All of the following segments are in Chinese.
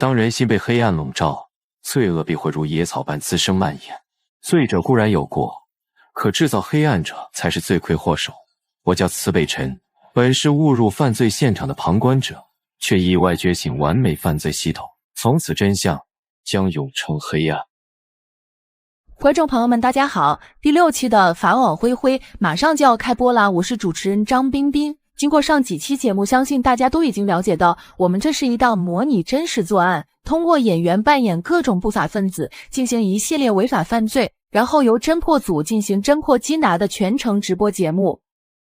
当人心被黑暗笼罩，罪恶必会如野草般滋生蔓延。罪者固然有过，可制造黑暗者才是罪魁祸首。我叫慈北辰，本是误入犯罪现场的旁观者，却意外觉醒完美犯罪系统，从此真相将永成黑暗。观众朋友们大家好，第6期的法网恢恢马上就要开播啦，我是主持人张彬彬。经过上几期节目，相信大家都已经了解到，我们这是一档模拟真实作案，通过演员扮演各种不法分子，进行一系列违法犯罪，然后由侦破组进行侦破缉拿的全程直播节目。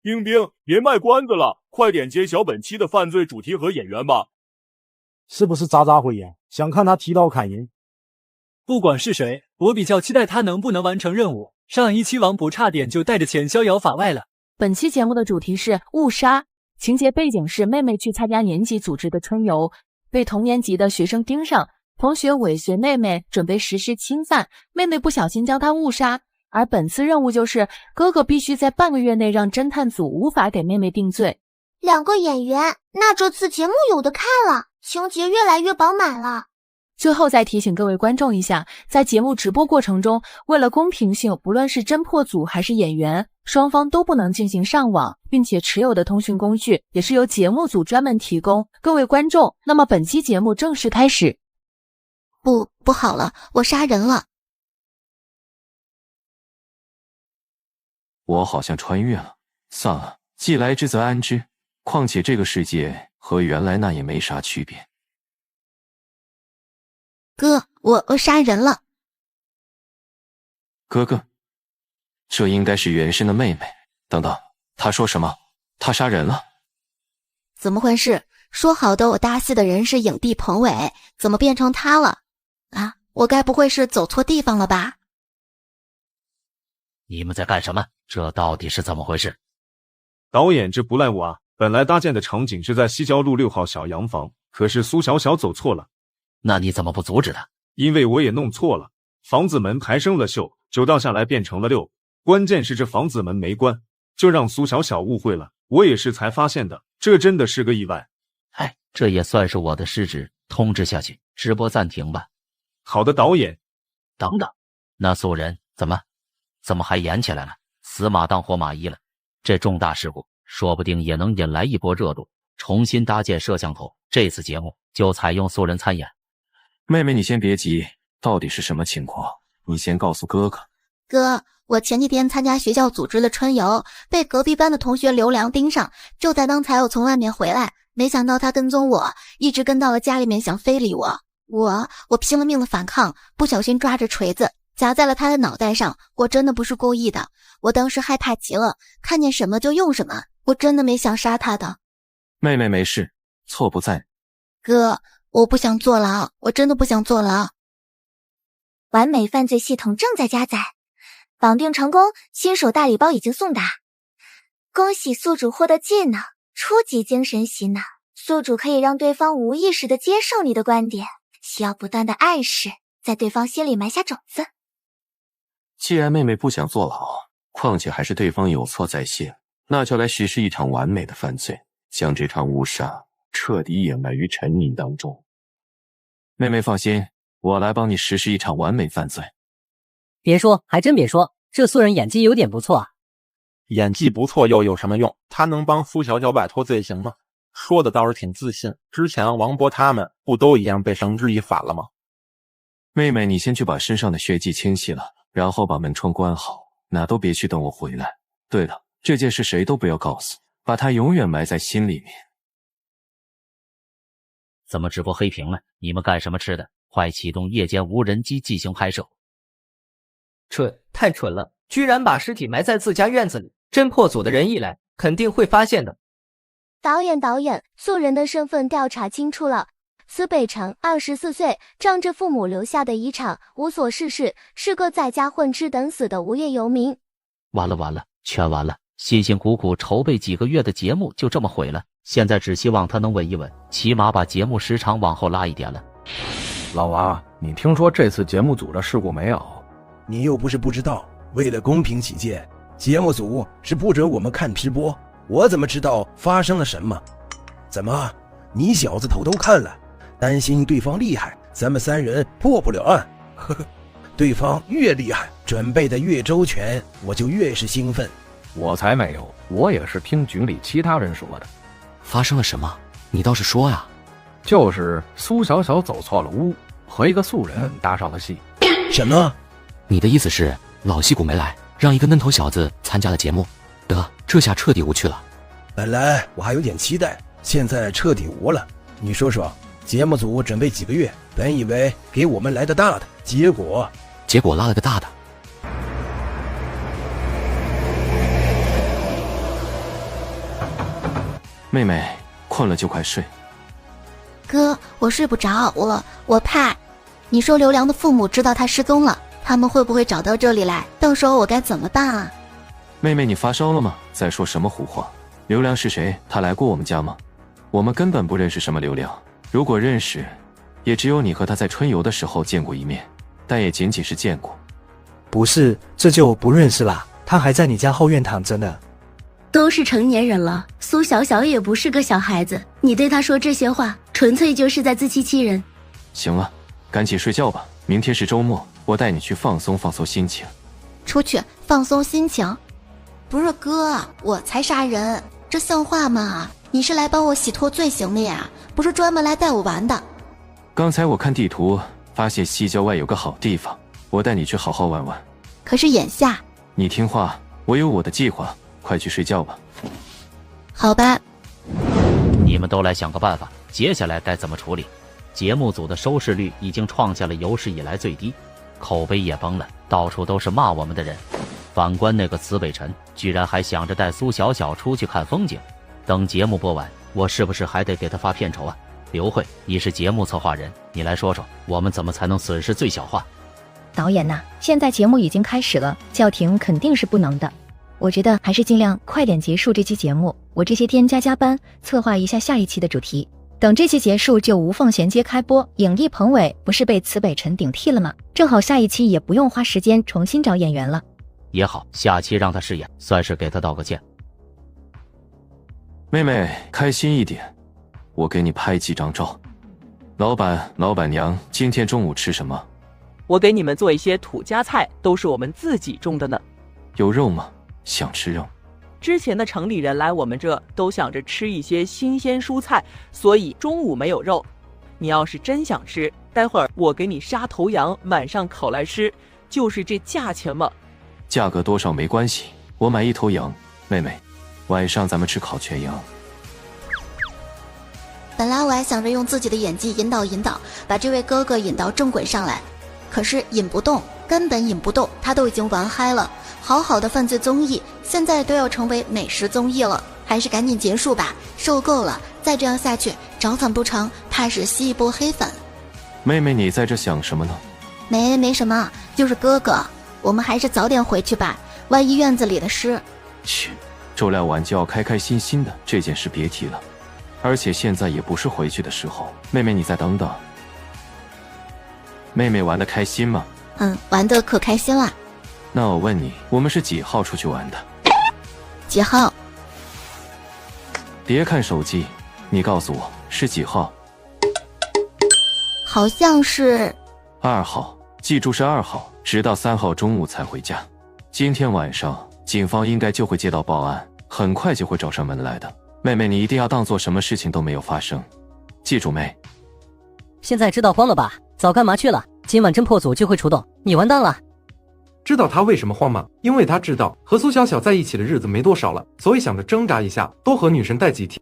冰冰，别卖关子了，快点揭晓本期的犯罪主题和演员吧。是不是渣渣辉呀？想看他提刀砍人？不管是谁，我比较期待他能不能完成任务。上一期王博差点就带着钱逍遥法外了。本期节目的主题是误杀，情节背景是妹妹去参加年级组织的春游，被同年级的学生盯上，同学尾随妹妹准备实施侵犯，妹妹不小心将她误杀。而本次任务就是哥哥必须在半个月内让侦探组无法给妹妹定罪。2个演员，那这次节目有的看了，情节越来越饱满了。最后再提醒各位观众一下，在节目直播过程中，为了公平性，不论是侦破组还是演员，双方都不能进行上网，并且持有的通讯工具也是由节目组专门提供。各位观众，那么本期节目正式开始。不好了，我杀人了。我好像穿越了，算了，既来之则安之，况且这个世界和原来那也没啥区别。哥，我杀人了。哥哥，这应该是原生的妹妹。等等，他说什么？他杀人了？怎么回事？说好的我搭戏的人是影帝彭伟，怎么变成他了？啊，我该不会是走错地方了吧？你们在干什么？这到底是怎么回事？导演，这不赖我啊！本来搭建的场景是在西郊路6号小洋房，可是苏小小走错了。那你怎么不阻止他？因为我也弄错了，房子门牌生了锈，9道下来变成了6，关键是这房子门没关，就让苏小小误会了。我也是才发现的，这真的是个意外。哎，这也算是我的失职，通知下去，直播暂停吧。好的，导演。等等，那素人怎么还演起来了？死马当活马医了。这重大事故说不定也能引来一波热度。重新搭建摄像头，这次节目就采用素人参演。妹妹，你先别急，到底是什么情况？你先告诉哥哥。哥，我前几天参加学校组织的春游，被隔壁班的同学刘良盯上，就在刚才我从外面回来，没想到他跟踪我，一直跟到了家里面，想非礼我。我拼了命的反抗，不小心抓着锤子砸在了他的脑袋上，我真的不是故意的，我当时害怕极了，看见什么就用什么，我真的没想杀他的。妹妹没事，错不在。哥，我不想坐牢，我真的不想坐牢。完美犯罪系统正在加载，绑定成功，新手大礼包已经送达。恭喜宿主获得技能初级精神洗脑，宿主可以让对方无意识地接受你的观点，需要不断的暗示，在对方心里埋下种子。既然妹妹不想坐牢，况且还是对方有错在先，那就来实施一场完美的犯罪，将这场误杀彻底掩埋于尘泥当中。妹妹放心，我来帮你实施一场完美犯罪。别说，还真别说，这素人演技有点不错啊。演技不错又有什么用？他能帮苏小小摆脱罪行吗？说的倒是挺自信，之前王博他们不都一样被绳之以法了吗？妹妹，你先去把身上的血迹清洗了，然后把门窗关好，哪都别去，等我回来。对了，这件事谁都不要告诉，把它永远埋在心里面。怎么直播黑屏了？你们干什么吃的？快启动夜间无人机进行拍摄。蠢，太蠢了，居然把尸体埋在自家院子里，侦破组的人一来肯定会发现的。导演，素人的身份调查清楚了，司北辰24岁，仗着父母留下的遗产，无所事事，是个在家混吃等死的无业游民。完了，全完了！辛辛苦苦筹备几个月的节目就这么毁了，现在只希望他能稳一稳，起码把节目时长往后拉一点了。老王，你听说这次节目组的事故没有？你又不是不知道，为了公平起见，节目组是不准我们看直播，我怎么知道发生了什么？怎么，你小子偷偷看了？担心对方厉害，咱们3人破不了案。呵呵，对方越厉害，准备的越周全，我就越是兴奋。我才没有，我也是听局里其他人说的。发生了什么？你倒是说呀。就是苏小小走错了屋，和一个素人搭上了戏。什么？你的意思是老戏骨没来，让一个嫩头小子参加了节目？得，这下彻底无趣了。本来我还有点期待，现在彻底无了。你说说，节目组准备几个月，本以为给我们来的大的，结果拉了个大的。妹妹，困了就快睡。哥，我睡不着，我怕。你说刘良的父母知道他失踪了，他们会不会找到这里来？到时候我该怎么办啊？妹妹，你发烧了吗？在说什么胡话？刘良是谁？他来过我们家吗？我们根本不认识什么刘良，如果认识，也只有你和他在春游的时候见过一面，但也仅仅是见过。不是，这就不认识啦。他还在你家后院躺着呢。都是成年人了，苏小小也不是个小孩子，你对他说这些话，纯粹就是在自欺欺人。行了，赶紧睡觉吧，明天是周末，我带你去放松放松心情。出去放松心情？不是哥，我才杀人，这像话吗？你是来帮我洗脱罪行的呀，不是专门来带我玩的。刚才我看地图，发现西郊外有个好地方，我带你去好好玩玩。可是眼下……你听话，我有我的计划，快去睡觉吧。好吧。你们都来想个办法，接下来该怎么处理？节目组的收视率已经创下了有史以来最低，口碑也崩了，到处都是骂我们的人。反观那个慈北辰，居然还想着带苏小小出去看风景。等节目播完，我是不是还得给他发片酬啊？刘慧，你是节目策划人，你来说说，我们怎么才能损失最小化？导演呐，现在节目已经开始了，叫停肯定是不能的。我觉得还是尽量快点结束这期节目，我这些天加班，策划一下下一期的主题。等这期结束就无缝衔接开播，影帝彭伟不是被慈北辰顶替了吗？正好下一期也不用花时间重新找演员了。也好，下期让他饰演，算是给他道个歉。妹妹，开心一点，我给你拍几张照。老板、老板娘，今天中午吃什么？我给你们做一些土家菜，都是我们自己种的呢。有肉吗？想吃肉。之前的城里人来我们这都想着吃一些新鲜蔬菜，所以中午没有肉。你要是真想吃，待会儿我给你杀头羊，晚上烤来吃，就是这价钱嘛。价格多少没关系，我买1头羊。妹妹，晚上咱们吃烤全羊。本来我还想着用自己的演技引导，把这位哥哥引到正轨上来，可是引不动，根本引不动，他都已经玩嗨了。好好的犯罪综艺，现在都要成为美食综艺了，还是赶紧结束吧，受够了，再这样下去，找粉不成，怕是吸一波黑粉。妹妹，你在这想什么呢？没什么，就是哥哥，我们还是早点回去吧，万一院子里的事……切，周料完就要开开心心的，这件事别提了。而且现在也不是回去的时候，妹妹你再等等。妹妹玩得开心吗？玩得可开心啦。那我问你，我们是几号出去玩的？几号？别看手机，你告诉我是几号？好像是2号，记住是2号，直到3号中午才回家。今天晚上警方应该就会接到报案，很快就会找上门来的。妹妹，你一定要当做什么事情都没有发生，记住没？现在知道慌了吧？早干嘛去了？今晚侦破组就会出动，你完蛋了。知道他为什么慌吗？因为他知道和苏小小在一起的日子没多少了，所以想着挣扎一下，多和女神待几天。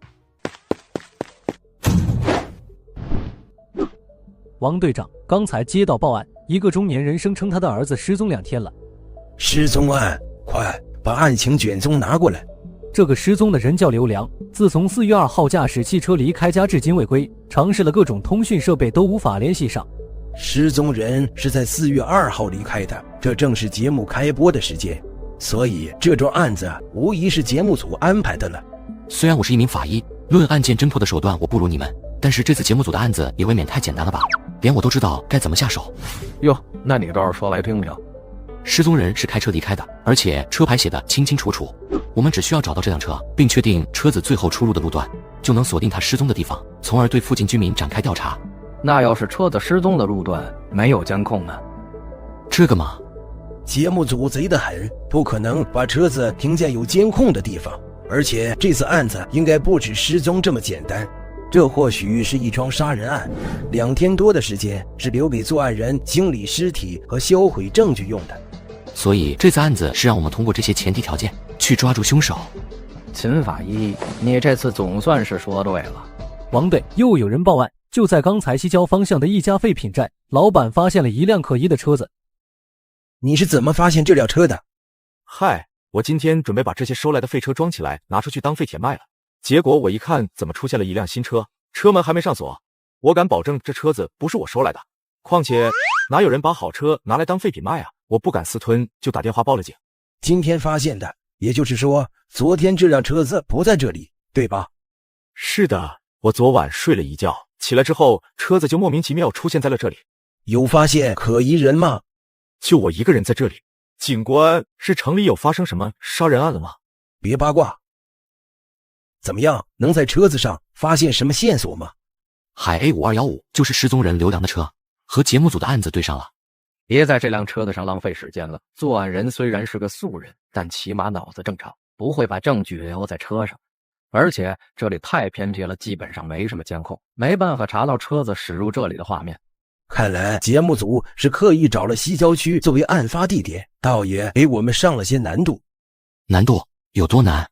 王队长刚才接到报案，一个中年人声称他的儿子失踪2天了。失踪案，快把案情卷宗拿过来。这个失踪的人叫刘良，自从4月2号驾驶汽车离开家至今未归，尝试了各种通讯设备都无法联系上。失踪人是在4月2号离开的，这正是节目开播的时间，所以这桩案子无疑是节目组安排的了。虽然我是一名法医，论案件侦破的手段我不如你们，但是这次节目组的案子也未免太简单了吧，连我都知道该怎么下手。哟，那你倒是说来听听。失踪人是开车离开的，而且车牌写的清清楚楚，我们只需要找到这辆车，并确定车子最后出入的路段，就能锁定他失踪的地方，从而对附近居民展开调查。那要是车子失踪的路段没有监控呢？这个嘛，节目组贼得很，不可能把车子停在有监控的地方。而且这次案子应该不止失踪这么简单，这或许是一桩杀人案。2天多的时间是留给作案人清理尸体和销毁证据用的。所以这次案子是让我们通过这些前提条件去抓住凶手。秦法医，你这次总算是说对了。王队，又有人报案，就在刚才西郊方向的一家废品站，老板发现了一辆可疑的车子。你是怎么发现这辆车的？嗨，我今天准备把这些收来的废车装起来，拿出去当废铁卖了。结果我一看，怎么出现了一辆新车，车门还没上锁。我敢保证这车子不是我收来的，况且哪有人把好车拿来当废品卖啊？我不敢私吞，就打电话报了警。今天发现的，也就是说，昨天这辆车子不在这里，对吧？是的，我昨晚睡了一觉，起来之后，车子就莫名其妙出现在了这里。有发现可疑人吗？就我一个人在这里。警官，是城里有发生什么杀人案了吗？别八卦。怎么样，能在车子上发现什么线索吗？海 A5215 就是失踪人刘良的车，和节目组的案子对上了。别在这辆车子上浪费时间了。作案人虽然是个素人，但起码脑子正常，不会把证据留在车上。而且这里太偏僻了，基本上没什么监控，没办法查到车子驶入这里的画面。看来节目组是刻意找了西郊区作为案发地点，倒也给我们上了些难度。难度有多难？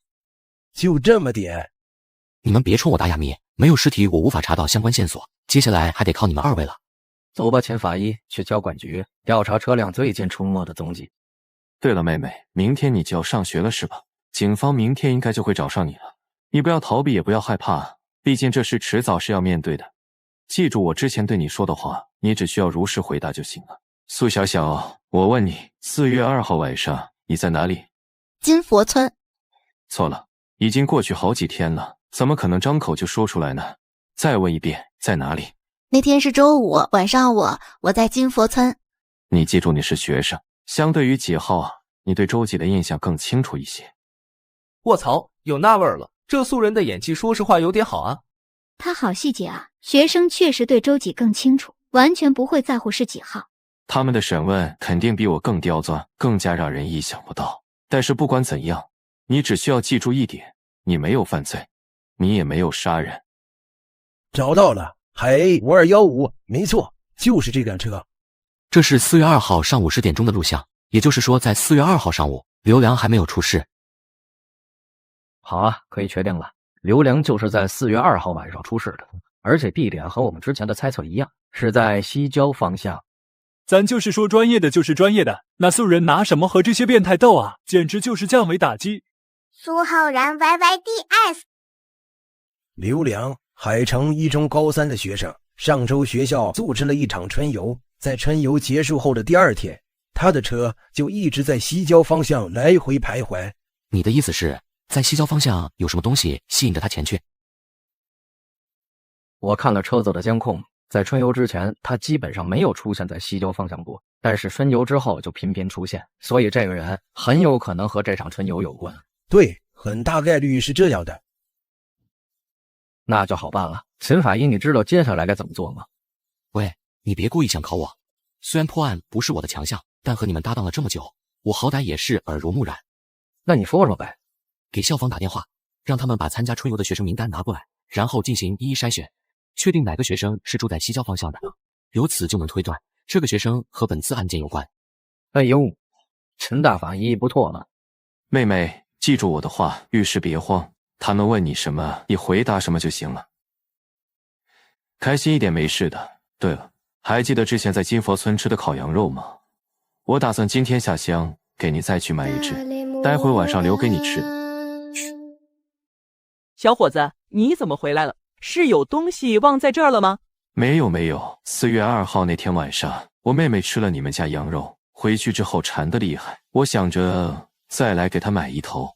就这么点。你们别冲我打哑谜，没有尸体我无法查到相关线索，接下来还得靠你们2位了。走吧，秦法医，去交管局调查车辆最近出没的踪迹。对了，妹妹，明天你就要上学了是吧？警方明天应该就会找上你了，你不要逃避，也不要害怕，毕竟这事迟早是要面对的。记住我之前对你说的话，你只需要如实回答就行了。苏小小，我问你，4月2号晚上你在哪里？金佛村。错了，已经过去好几天了，怎么可能张口就说出来呢？再问一遍，在哪里？那天是周五晚上，我在金佛村。你记住你是学生，相对于几号，你对周几的印象更清楚一些。卧槽，有那味儿了，这素人的演技说实话有点好啊。他好细节啊，学生确实对周几更清楚，完全不会在乎是几号。他们的审问肯定比我更刁钻，更加让人意想不到。但是不管怎样，你只需要记住一点，你没有犯罪，你也没有杀人。找到了，海 A5215，没错，就是这辆车。这是4月2号上午10点钟的录像，也就是说在4月2号上午，刘良还没有出事。好啊，可以确定了，刘良就是在4月2号晚上出事的，而且地点和我们之前的猜测一样，是在西郊方向。咱就是说专业的就是专业的，那素人拿什么和这些变态斗啊？简直就是降维打击。苏浩然 YYDS。刘良，海城一中高3的学生，上周学校组织了一场春游，在春游结束后的第2天，他的车就一直在西郊方向来回徘徊。你的意思是，在西郊方向有什么东西吸引着他前去？我看了车子的监控，在春游之前，他基本上没有出现在西郊方向过，但是春游之后就频频出现，所以这个人很有可能和这场春游有关。对，很大概率是这样的。那就好办了。秦法医，你知道接下来该怎么做吗？喂，你别故意想考我。虽然破案不是我的强项，但和你们搭档了这么久，我好歹也是耳濡目染。那你说说呗。给校方打电话，让他们把参加春游的学生名单拿过来，然后进行一一筛选，确定哪个学生是住在西郊方向的，由此就能推断这个学生和本次案件有关。哎呦，秦大法医不错了。妹妹，记住我的话，遇事别慌，他们问你什么，你回答什么就行了。开心一点，没事的。对了，还记得之前在金佛村吃的烤羊肉吗？我打算今天下乡给你再去买一只，待会晚上留给你吃。小伙子，你怎么回来了？是有东西忘在这儿了吗？没有，4月2号那天晚上，我妹妹吃了你们家羊肉，回去之后馋得厉害，我想着再来给她买一头。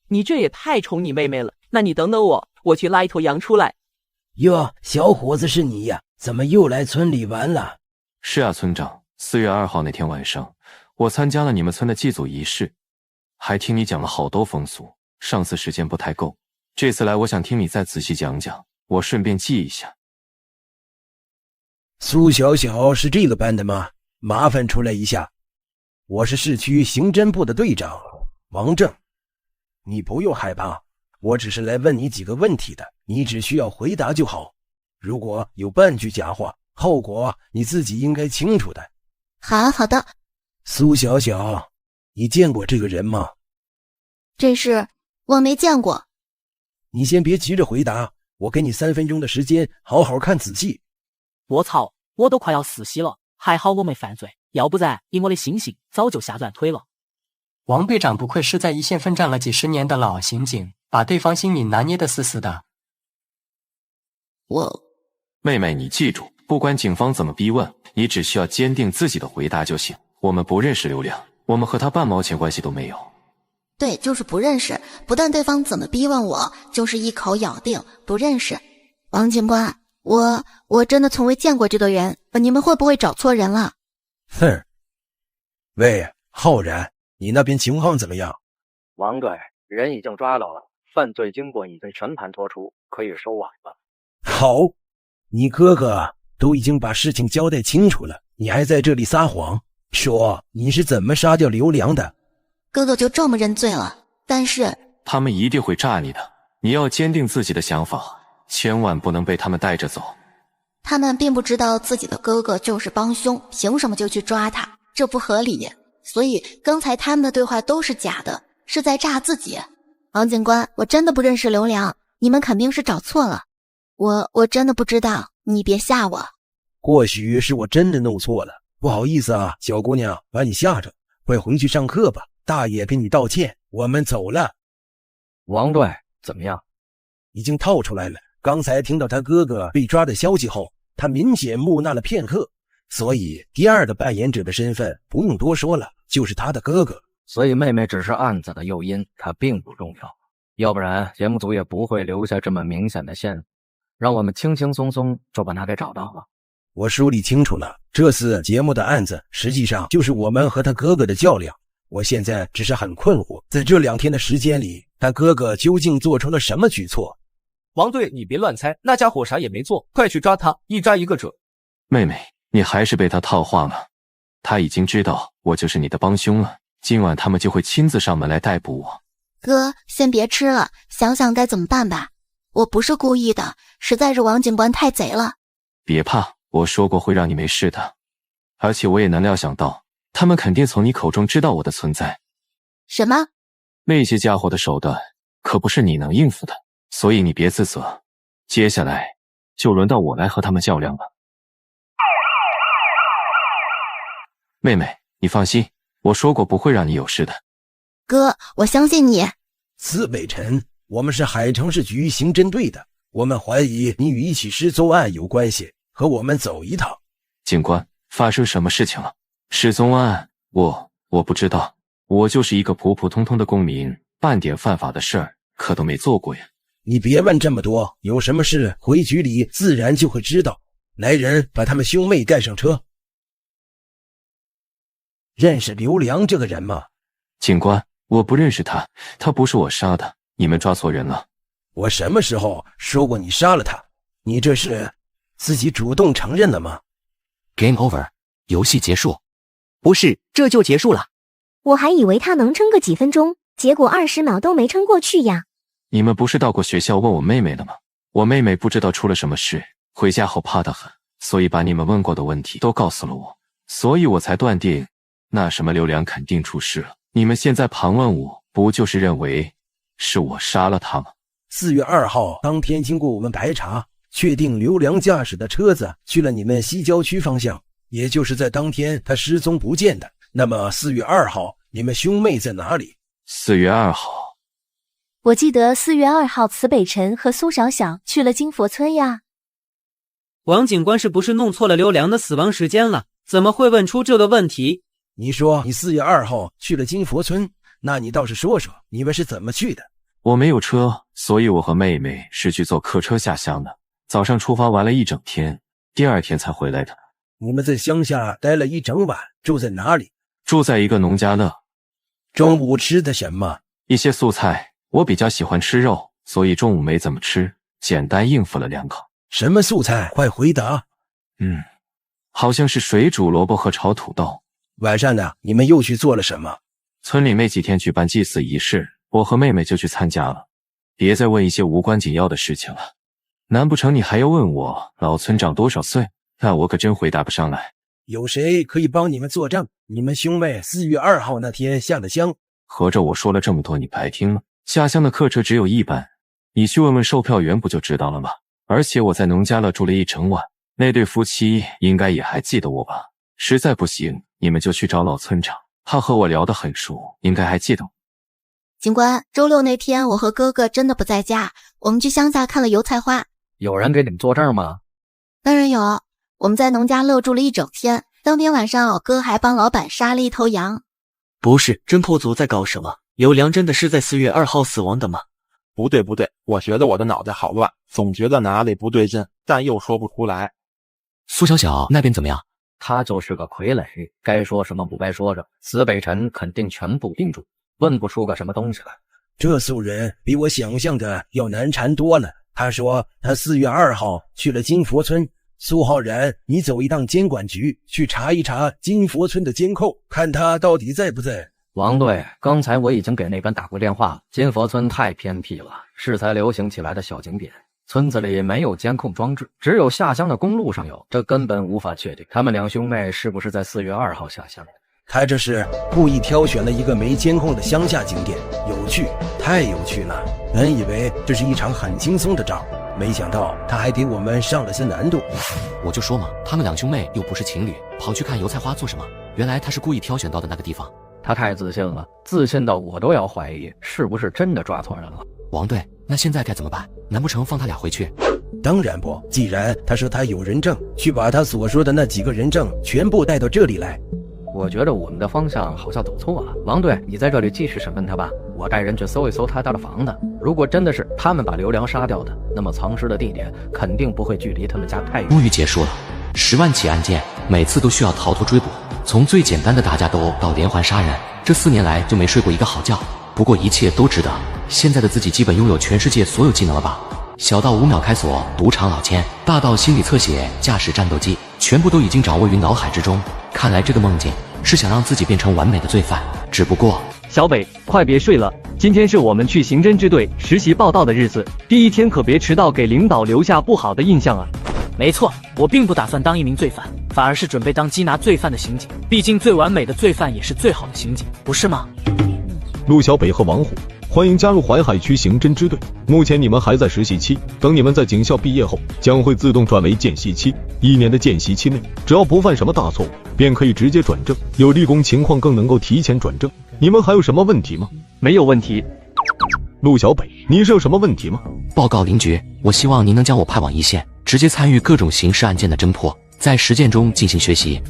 你这也太宠你妹妹了，那你等等我，我去拉一头羊出来。哟，小伙子是你呀，怎么又来村里玩了？是啊，村长，4月2号那天晚上，我参加了你们村的祭祖仪式，还听你讲了好多风俗，上次时间不太够，这次来我想听你再仔细讲讲，我顺便记一下。苏小小是这个班的吗？麻烦出来一下。我是市区刑侦部的队长王正。你不用害怕，我只是来问你几个问题的，你只需要回答就好。如果有半句假话，后果你自己应该清楚的。好的。苏小小，你见过这个人吗？这是我没见过。你先别急着回答，我给你3分钟的时间，好好看仔细。我操，我都快要死息了，还好我没犯罪，要不然以我的心性早就下断腿了。王队长不愧是在一线奋战了几10年的老刑警，把对方心里拿捏得死死的。妹妹，你记住，不管警方怎么逼问，你只需要坚定自己的回答就行。我们不认识刘良，我们和他半毛钱关系都没有。对，就是不认识，不但对方怎么逼问我，就是一口咬定不认识。王警官，我真的从未见过这个人，你们会不会找错人了？哼。喂，浩然，你那边情况怎么样？王队，人已经抓到了，犯罪经过已经全盘托出，可以收网了。好，你哥哥都已经把事情交代清楚了，你还在这里撒谎，说你是怎么杀掉刘良的？哥哥就这么认罪了，但是他们一定会炸你的，你要坚定自己的想法，千万不能被他们带着走。他们并不知道自己的哥哥就是帮凶，凭什么就去抓他？这不合理。所以刚才他们的对话都是假的，是在炸自己。王警官，我真的不认识刘良，你们肯定是找错了。我真的不知道，你别吓我。或许是我真的弄错了，不好意思啊，小姑娘，把你吓着，快回去上课吧。大爷给你道歉，我们走了。王队怎么样？已经套出来了。刚才听到他哥哥被抓的消息后，他明显木讷了片刻，所以第二个扮演者的身份不用多说了，就是他的哥哥。所以妹妹只是案子的诱因，她并不重要，要不然节目组也不会留下这么明显的线索，让我们轻轻松松就把他给找到了。我梳理清楚了，这次节目的案子实际上就是我们和他哥哥的较量。我现在只是很困惑，在这2天的时间里，他哥哥究竟做出了什么举措？王队，你别乱猜，那家伙啥也没做，快去抓他，一抓一个准。妹妹，你还是被他套话了，他已经知道我就是你的帮凶了，今晚他们就会亲自上门来逮捕我。哥，先别吃了，想想该怎么办吧。我不是故意的，实在是王警官太贼了。别怕，我说过会让你没事的，而且我也能料想到他们肯定从你口中知道我的存在。什么？那些家伙的手段可不是你能应付的，所以你别自责。接下来就轮到我来和他们较量了。妹妹，你放心，我说过不会让你有事的。哥，我相信你。司北辰，我们是海城市局刑侦队的，我们怀疑你与一起失踪案有关系，和我们走一趟。警官，发生什么事情了？失踪案，我不知道，我就是一个普普通通的公民，半点犯法的事儿可都没做过呀。你别问这么多，有什么事回局里自然就会知道。来人，把他们兄妹带上车。认识刘良这个人吗？警官，我不认识他，他不是我杀的，你们抓错人了。我什么时候说过你杀了他？你这是自己主动承认了吗？ Game over， 游戏结束。不是，这就结束了。我还以为他能撑个几分钟，结果20秒都没撑过去呀。你们不是到过学校问我妹妹了吗？我妹妹不知道出了什么事，回家后怕得很，所以把你们问过的问题都告诉了我，所以我才断定那什么刘良肯定出事了。你们现在盘问我，不就是认为是我杀了他吗？4月2号当天经过我们排查，确定刘良驾驶的车子去了你们西郊区方向，也就是在当天他失踪不见的。那么4月2号你们兄妹在哪里？4月2号我记得4月2号慈北辰和苏小小去了金佛村呀。王警官是不是弄错了刘良的死亡时间了？怎么会问出这个问题？你说你4月2号去了金佛村，那你倒是说说你们是怎么去的？我没有车，所以我和妹妹是去坐客车下乡的。早上出发玩了一整天，第2天才回来的。你们在乡下待了一整晚，住在哪里？住在一个农家乐。中午吃的什么？一些素菜，我比较喜欢吃肉，所以中午没怎么吃，简单应付了2口。什么素菜？快回答。好像是水煮萝卜和炒土豆。晚上呢，你们又去做了什么？村里没几天举办祭祀仪式，我和妹妹就去参加了。别再问一些无关紧要的事情了。难不成你还要问我老村长多少岁？那我可真回答不上来。有谁可以帮你们作证？你们兄妹4月2号那天下的香？合着我说了这么多你白听了？下乡的客车只有1班，你去问问售票员不就知道了吗？而且我在农家乐住了1整晚，那对夫妻应该也还记得我吧？实在不行，你们就去找老村长，他和我聊得很熟，应该还记得我。警官，周6那天我和哥哥真的不在家，我们去乡下看了油菜花。有人给你们作证吗？当然有，我们在农家乐住了1整天，当天晚上哥还帮老板杀了1头羊。不是，侦破组在搞什么？刘良真的是在4月2号死亡的吗？不对，我觉得我的脑袋好乱，总觉得哪里不对劲，但又说不出来。苏小小那边怎么样？他就是个傀儡，该说什么不该说着，死北辰肯定全部定住，问不出个什么东西来。这素人比我想象的要难缠多了。他说他4月2号去了金佛村。苏浩然，你走一趟监管局，去查一查金佛村的监控，看他到底在不在。王队，刚才我已经给那边打过电话，金佛村太偏僻了，是才流行起来的小景点，村子里没有监控装置，只有下乡的公路上有，这根本无法确定他们2兄妹是不是在4月2号下乡。他这是故意挑选了一个没监控的乡下景点，有趣，太有趣了。本以为这是一场很轻松的仗，没想到他还给我们上了些难度。我就说嘛，他们2兄妹又不是情侣，跑去看油菜花做什么？原来他是故意挑选到的那个地方。他太自信了，自信到我都要怀疑是不是真的抓错人了。王队，那现在该怎么办？难不成放他俩回去？当然不，既然他说他有人证，去把他所说的那几个人证全部带到这里来。我觉得我们的方向好像走错了。王队，你在这里继续审问他吧，我带人去搜一搜他的房子。如果真的是他们把刘良杀掉的，那么藏尸的地点肯定不会距离他们家太远。终于结束了，10万起案件，每次都需要逃脱追捕，从最简单的打架斗殴到连环杀人，这4年来就没睡过一个好觉。不过一切都值得。现在的自己基本拥有全世界所有技能了吧？小到5秒开锁、赌场老千，大到心理侧写、驾驶战斗机，全部都已经掌握于脑海之中。看来这个梦境是想让自己变成完美的罪犯，只不过……小北，快别睡了，今天是我们去刑侦支队实习报道的日子，第1天可别迟到，给领导留下不好的印象啊！没错，我并不打算当一名罪犯，反而是准备当缉拿罪犯的刑警。毕竟最完美的罪犯也是最好的刑警，不是吗？陆小北和王虎，欢迎加入淮海区刑侦支队。目前你们还在实习期，等你们在警校毕业后，将会自动转为见习期。1年的见习期内，只要不犯什么大错误，便可以直接转正，有立功情况更能够提前转正。你们还有什么问题吗？没有问题。陆小北，你是有什么问题吗？报告林局，我希望您能将我派往一线，直接参与各种刑事案件的侦破，在实践中进行学习。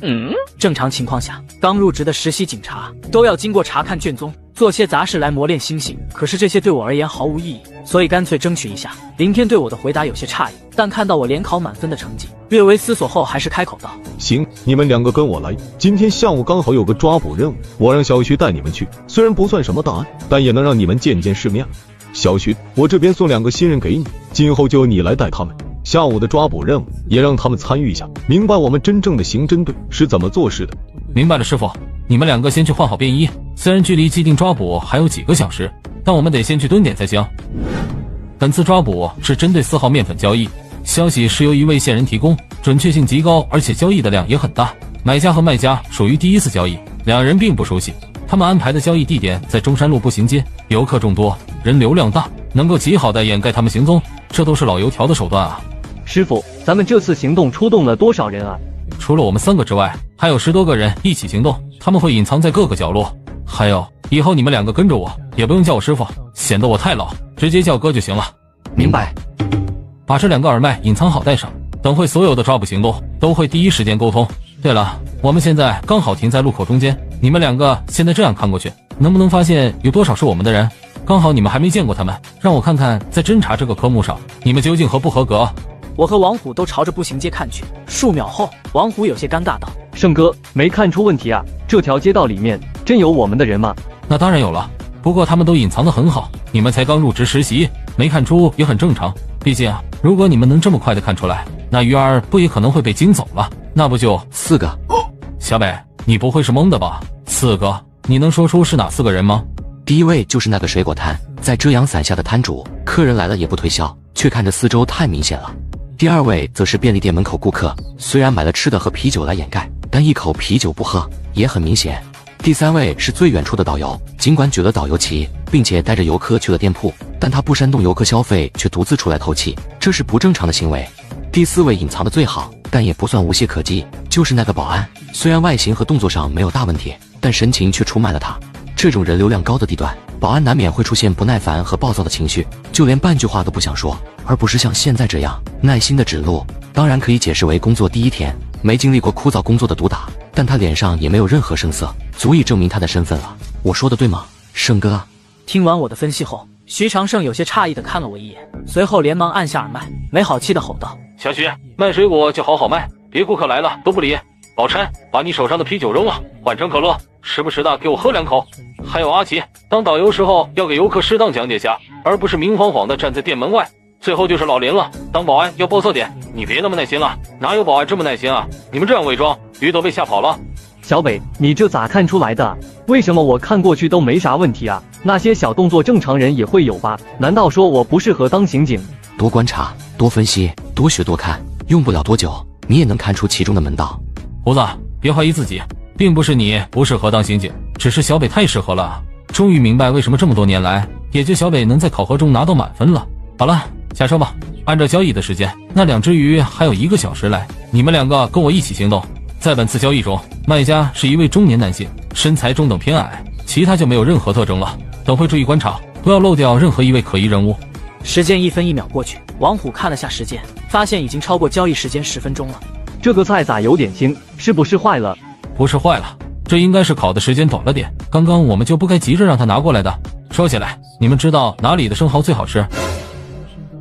正常情况下，刚入职的实习警察都要经过查看卷宗，做些杂事来磨练心性。可是这些对我而言毫无意义，所以干脆争取一下。林天对我的回答有些诧异，但看到我联考满分的成绩，略微思索后还是开口道：行，你们2个跟我来。今天下午刚好有个抓捕任务，我让小徐带你们去，虽然不算什么大案，但也能让你们见见世面。小徐，我这边送2个新人给你，今后就由你来带他们。下午的抓捕任务也让他们参与一下，明白我们真正的刑侦队是怎么做事的。明白了，师傅。你们2个先去换好便衣，虽然距离既定抓捕还有几个小时，但我们得先去蹲点才行。本次抓捕是针对4号面粉交易，消息是由一位线人提供，准确性极高，而且交易的量也很大。买家和卖家属于第1次交易，2人并不熟悉。他们安排的交易地点在中山路步行街，游客众多，人流量大，能够极好的掩盖他们行踪，这都是老油条的手段啊。师傅，咱们这次行动出动了多少人啊？除了我们3个之外，还有10多个人一起行动，他们会隐藏在各个角落。还有，以后你们2个跟着我，也不用叫我师傅，显得我太老，直接叫哥就行了。明白。把这2个耳麦隐藏好带上，等会所有的抓捕行动都会第一时间沟通。对了，我们现在刚好停在路口中间，你们2个现在这样看过去，能不能发现有多少是我们的人？刚好你们还没见过他们，让我看看在侦查这个科目上你们究竟合不合格。我和王虎都朝着步行街看去，数秒后，王虎有些尴尬道：盛哥，没看出问题啊？这条街道里面真有我们的人吗？那当然有了，不过他们都隐藏得很好，你们才刚入职实习，没看出也很正常。毕竟啊，如果你们能这么快的看出来，那鱼儿不也可能会被惊走了？那不就4个？小北，你不会是懵的吧？4个？你能说出是哪4个人吗？第一位就是那个水果摊，在遮阳伞下的摊主，客人来了也不推销，却看着四周太明显了。第二位则是便利店门口顾客，虽然买了吃的和啤酒来掩盖，但一口啤酒不喝，也很明显。第三位是最远处的导游，尽管举了导游旗，并且带着游客去了店铺，但他不煽动游客消费，却独自出来透气，这是不正常的行为。第4位隐藏的最好，但也不算无懈可击，就是那个保安，虽然外形和动作上没有大问题，但神情却出卖了他。这种人流量高的地段，保安难免会出现不耐烦和暴躁的情绪，就连半句话都不想说，而不是像现在这样耐心的指路。当然可以解释为工作第一天没经历过枯燥工作的毒打，但他脸上也没有任何声色，足以证明他的身份了。我说的对吗，胜哥？听完我的分析后，徐长胜有些诧异的看了我一眼，随后连忙按下耳麦，没好气的吼道：小许，卖水果就好好卖，别顾客来了都不理。宝钗，把你手上的啤酒扔了，换成可乐，时不时的给我喝2口。还有阿奇，当导游时候要给游客适当讲解下，而不是明晃晃的站在店门外。最后就是老林了，当保安要暴躁点，你别那么耐心了，哪有保安这么耐心啊？你们这样伪装，鱼都被吓跑了。小北，你这咋看出来的？为什么我看过去都没啥问题啊？那些小动作正常人也会有吧？难道说我不适合当刑警？多观察，多分析，多学多看，用不了多久，你也能看出其中的门道。胡子，别怀疑自己，并不是你不适合当刑警，只是小北太适合了。终于明白为什么这么多年来，也就小北能在考核中拿到满分了。好了，下车吧。按照交易的时间，那2只鱼还有1个小时来，你们2个跟我一起行动。在本次交易中，卖家是一位中年男性，身材中等偏矮，其他就没有任何特征了。等会注意观察，不要漏掉任何一位可疑人物。时间1分1秒过去，王虎看了下时间，发现已经超过交易时间10分钟了。这个菜咋有点腥？是不是坏了？不是坏了，这应该是烤的时间短了点。刚刚我们就不该急着让他拿过来的。说起来，你们知道哪里的生蚝最好吃？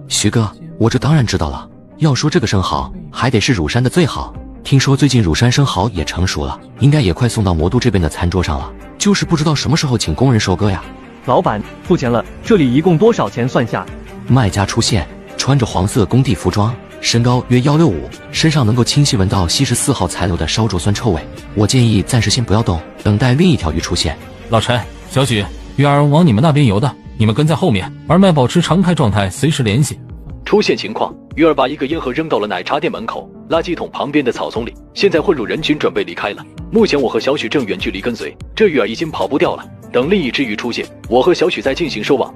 徐哥，我这当然知道了。要说这个生蚝，还得是乳山的最好。听说最近乳山生蚝也成熟了，应该也快送到魔都这边的餐桌上了，就是不知道什么时候请工人收割呀。老板，付钱了，这里一共多少钱算下？卖家出现，穿着黄色工地服装，身高约165，身上能够清晰闻到西14号残留的烧灼酸臭味。我建议暂时先不要动，等待另一条鱼出现。老陈、小许，鱼儿往你们那边游的，你们跟在后面，而麦保持常开状态，随时联系。出现情况，鱼儿把一个烟盒扔到了奶茶店门口垃圾桶旁边的草丛里，现在混入人群准备离开了。目前我和小许正远距离跟随，这鱼儿已经跑不掉了。等另一只鱼出现，我和小许再进行收网。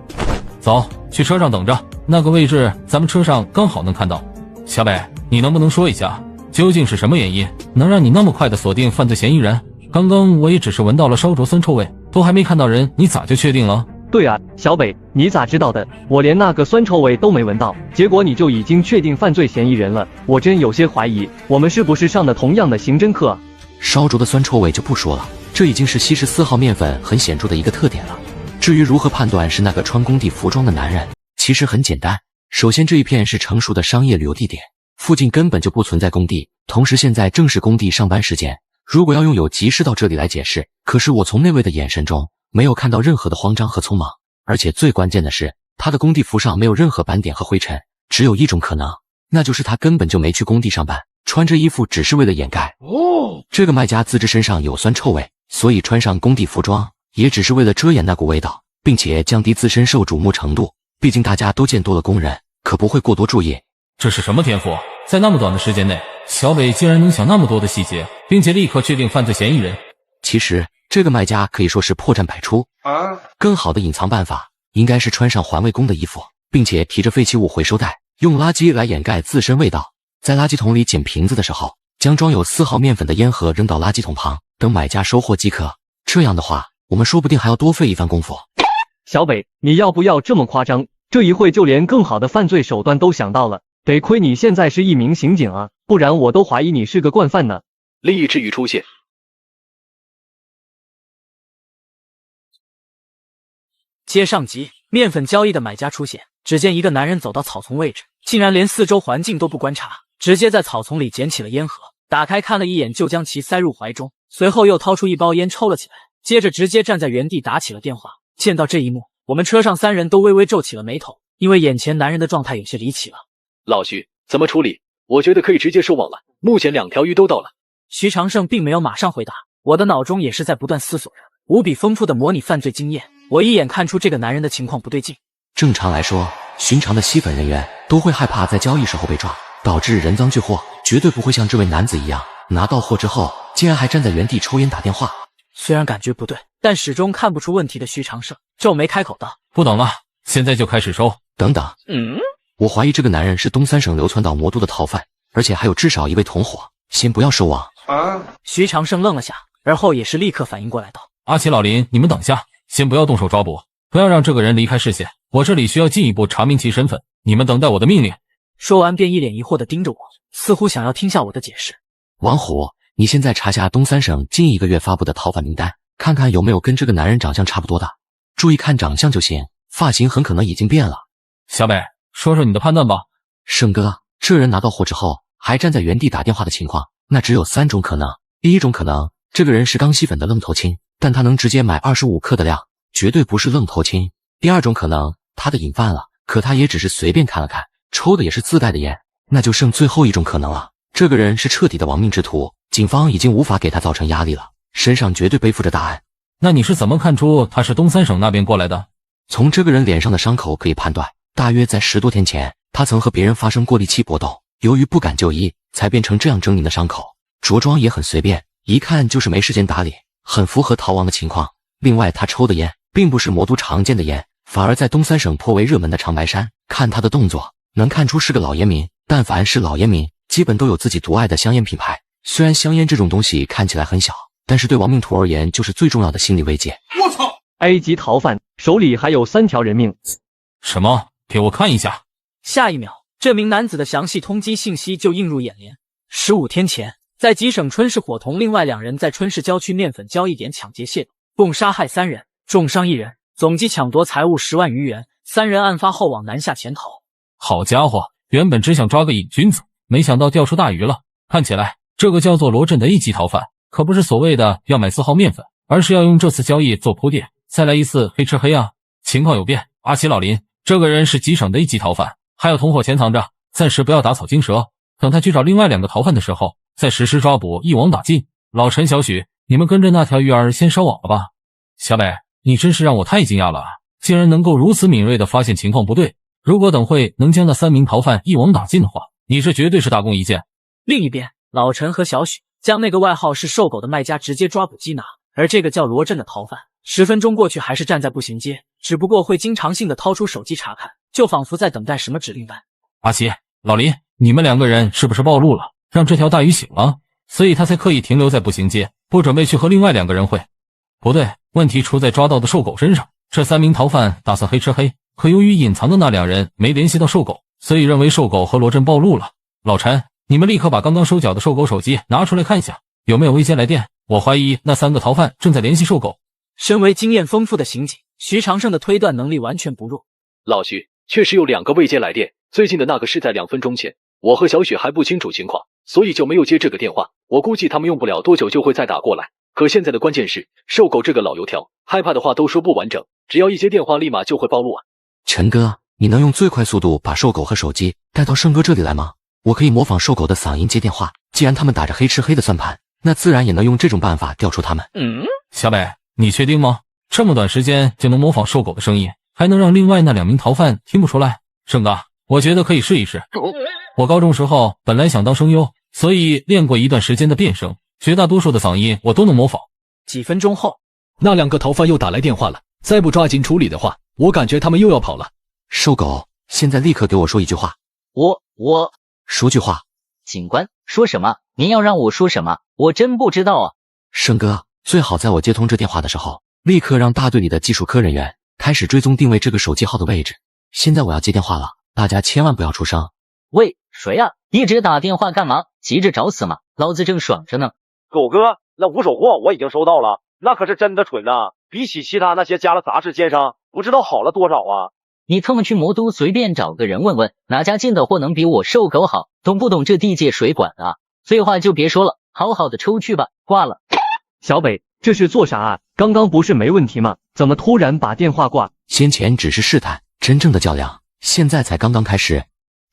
走，去车上等着，那个位置咱们车上刚好能看到。小北，你能不能说一下，究竟是什么原因能让你那么快的锁定犯罪嫌疑人？刚刚我也只是闻到了烧灼酸臭味，都还没看到人，你咋就确定了？对啊，小北，你咋知道的？我连那个酸臭味都没闻到，结果你就已经确定犯罪嫌疑人了，我真有些怀疑，我们是不是上的同样的刑侦课？烧灼的酸臭味就不说了，这已经是西14号面粉很显著的一个特点了。至于如何判断是那个穿工地服装的男人，其实很简单。首先，这一片是成熟的商业旅游地点，附近根本就不存在工地，同时现在正是工地上班时间。如果要用有急事到这里来解释，可是我从那位的眼神中没有看到任何的慌张和匆忙，而且最关键的是，他的工地服上没有任何斑点和灰尘，只有一种可能，那就是他根本就没去工地上班，穿着衣服只是为了掩盖。这个卖家自知身上有酸臭味，所以穿上工地服装也只是为了遮掩那股味道，并且降低自身受瞩目程度。毕竟大家都见多了工人，可不会过多注意。这是什么天赋？在那么短的时间内，小北竟然能想那么多的细节，并且立刻确定犯罪嫌疑人。其实这个卖家可以说是破绽百出啊！更好的隐藏办法应该是穿上环卫工的衣服，并且提着废弃物回收袋，用垃圾来掩盖自身味道。在垃圾桶里捡瓶子的时候，将装有4号面粉的烟盒扔到垃圾桶旁，等买家收货即可。这样的话，我们说不定还要多费一番功夫。小北，你要不要这么夸张？这一会就连更好的犯罪手段都想到了，得亏你现在是一名刑警啊，不然我都怀疑你是个惯犯呢。另一只鱼出现。接上集，面粉交易的买家出现，只见一个男人走到草丛位置，竟然连四周环境都不观察，直接在草丛里捡起了烟盒，打开看了一眼就将其塞入怀中，随后又掏出一包烟抽了起来，接着直接站在原地打起了电话。见到这一幕，我们车上3人都微微皱起了眉头，因为眼前男人的状态有些离奇了。老徐，怎么处理？我觉得可以直接收网了。目前2条鱼都到了。徐长胜并没有马上回答，我的脑中也是在不断思索着，无比丰富的模拟犯罪经验，我一眼看出这个男人的情况不对劲。正常来说，寻常的吸粉人员都会害怕在交易时候被抓，导致人赃俱获，绝对不会像这位男子一样，拿到货之后竟然还站在原地抽烟打电话。虽然感觉不对，但始终看不出问题的徐长胜皱眉开口道：不等了，现在就开始收。等等，我怀疑这个男人是东三省流窜到魔都的逃犯，而且还有至少1位同伙，先不要收网。徐长胜愣了下，而后也是立刻反应过来道：阿奇、老林，你们等下，先不要动手抓捕，不要让这个人离开视线，我这里需要进一步查明其身份，你们等待我的命令。说完便一脸疑惑地盯着我，似乎想要听下我的解释。王虎，你现在查下东三省近1个月发布的逃犯名单，看看有没有跟这个男人长相差不多的，注意看长相就行，发型很可能已经变了。小北，说说你的判断吧。胜哥，这人拿到货之后还站在原地打电话的情况，那只有3种可能。第一种可能，这个人是刚吸粉的愣头青，但他能直接买25克的量，绝对不是愣头青。第二种可能，他的瘾犯了，可他也只是随便看了看，抽的也是自带的烟。那就剩最后一种可能了，这个人是彻底的亡命之徒，警方已经无法给他造成压力了，身上绝对背负着大案。那你是怎么看出他是东三省那边过来的？从这个人脸上的伤口可以判断，大约在10多天前，他曾和别人发生过力气搏斗，由于不敢就医，才变成这样狰狞的伤口。着装也很随便，一看就是没时间打理，很符合逃亡的情况。另外，他抽的烟并不是魔都常见的烟，反而在东三省颇为热门的长白山。看他的动作，能看出是个老烟民。但凡是老烟民，基本都有自己独爱的香烟品牌。虽然香烟这种东西看起来很小，但是对亡命徒而言就是最重要的心理慰藉。我操 ！A 级逃犯手里还有3条人命。什么？给我看一下。下一秒，这名男子的详细通缉信息就映入眼帘。15天前，在吉省春市伙同另外2人在春市郊区面粉交易点抢劫械斗，共杀害3人，重伤1人，总计抢夺财物10万余元。3人案发后往南下潜逃。好家伙，原本只想抓个瘾君子，没想到钓出大鱼了。看起来这个叫做罗振的1级逃犯，可不是所谓的要买4号面粉，而是要用这次交易做铺垫，再来一次黑吃黑啊！情况有变，阿奇、老林，这个人是吉省的1级逃犯，还有同伙潜藏着，暂时不要打草惊蛇，等他去找另外2个逃犯的时候，再实施抓捕，一网打尽。老陈、小许，你们跟着那条鱼儿先烧网了吧。小北，你真是让我太惊讶了啊，竟然能够如此敏锐地发现情况不对。如果等会能将那3名逃犯一网打尽的话，你这绝对是大功一件。另一边，老陈和小许将那个外号是瘦狗的卖家直接抓捕缉拿，而这个叫罗振的逃犯10分钟过去还是站在步行街，只不过会经常性的掏出手机查看，就仿佛在等待什么指令般。阿奇、老林，你们2个人是不是暴露了，让这条大鱼醒了，所以他才刻意停留在步行街，不准备去和另外2个人会？不对，问题出在抓到的瘦狗身上。这3名逃犯打算黑吃黑，可由于隐藏的那2人没联系到瘦狗，所以认为瘦狗和罗振暴露了。老陈，你们立刻把刚刚收缴的瘦狗手机拿出来看一下，有没有未接来电？我怀疑那3个逃犯正在联系瘦狗。身为经验丰富的刑警，徐长胜的推断能力完全不弱。老徐，确实有2个未接来电，最近的那个是在2分钟前，我和小许还不清楚情况，所以就没有接这个电话。我估计他们用不了多久就会再打过来。可现在的关键是，瘦狗这个老油条，害怕的话都说不完整，只要一接电话立马就会暴露啊。陈哥，你能用最快速度把瘦狗和手机带到胜哥这里来吗？我可以模仿瘦狗的嗓音接电话，既然他们打着黑吃黑的算盘，那自然也能用这种办法调出他们。小北，你确定吗？这么短时间就能模仿瘦狗的声音，还能让另外那2名逃犯听不出来？胜哥，我觉得可以试一试。我高中时候本来想当声优，所以练过一段时间的变声，绝大多数的嗓音我都能模仿。几分钟后，那2个逃犯又打来电话了，再不抓紧处理的话，我感觉他们又要跑了。瘦狗，现在立刻给我说一句话。我说句话。警官，说什么？您要让我说什么？我真不知道啊。胜哥，最好在我接通这电话的时候，立刻让大队里的技术科人员开始追踪定位这个手机号的位置。现在我要接电话了，大家千万不要出声。喂，谁呀？一直打电话干嘛？急着找死吗？老子正爽着呢。狗哥，那5手货我已经收到了，那可是真的纯啊，比起其他那些加了杂质奸商，不知道好了多少啊。你他妈去魔都随便找个人问问，哪家进的货能比我瘦狗好？懂不懂这地界水管啊？废话就别说了，好好的抽去吧，挂了。小北，这是做啥啊？刚刚不是没问题吗？怎么突然把电话挂？先前只是试探，真正的较量现在才刚刚开始。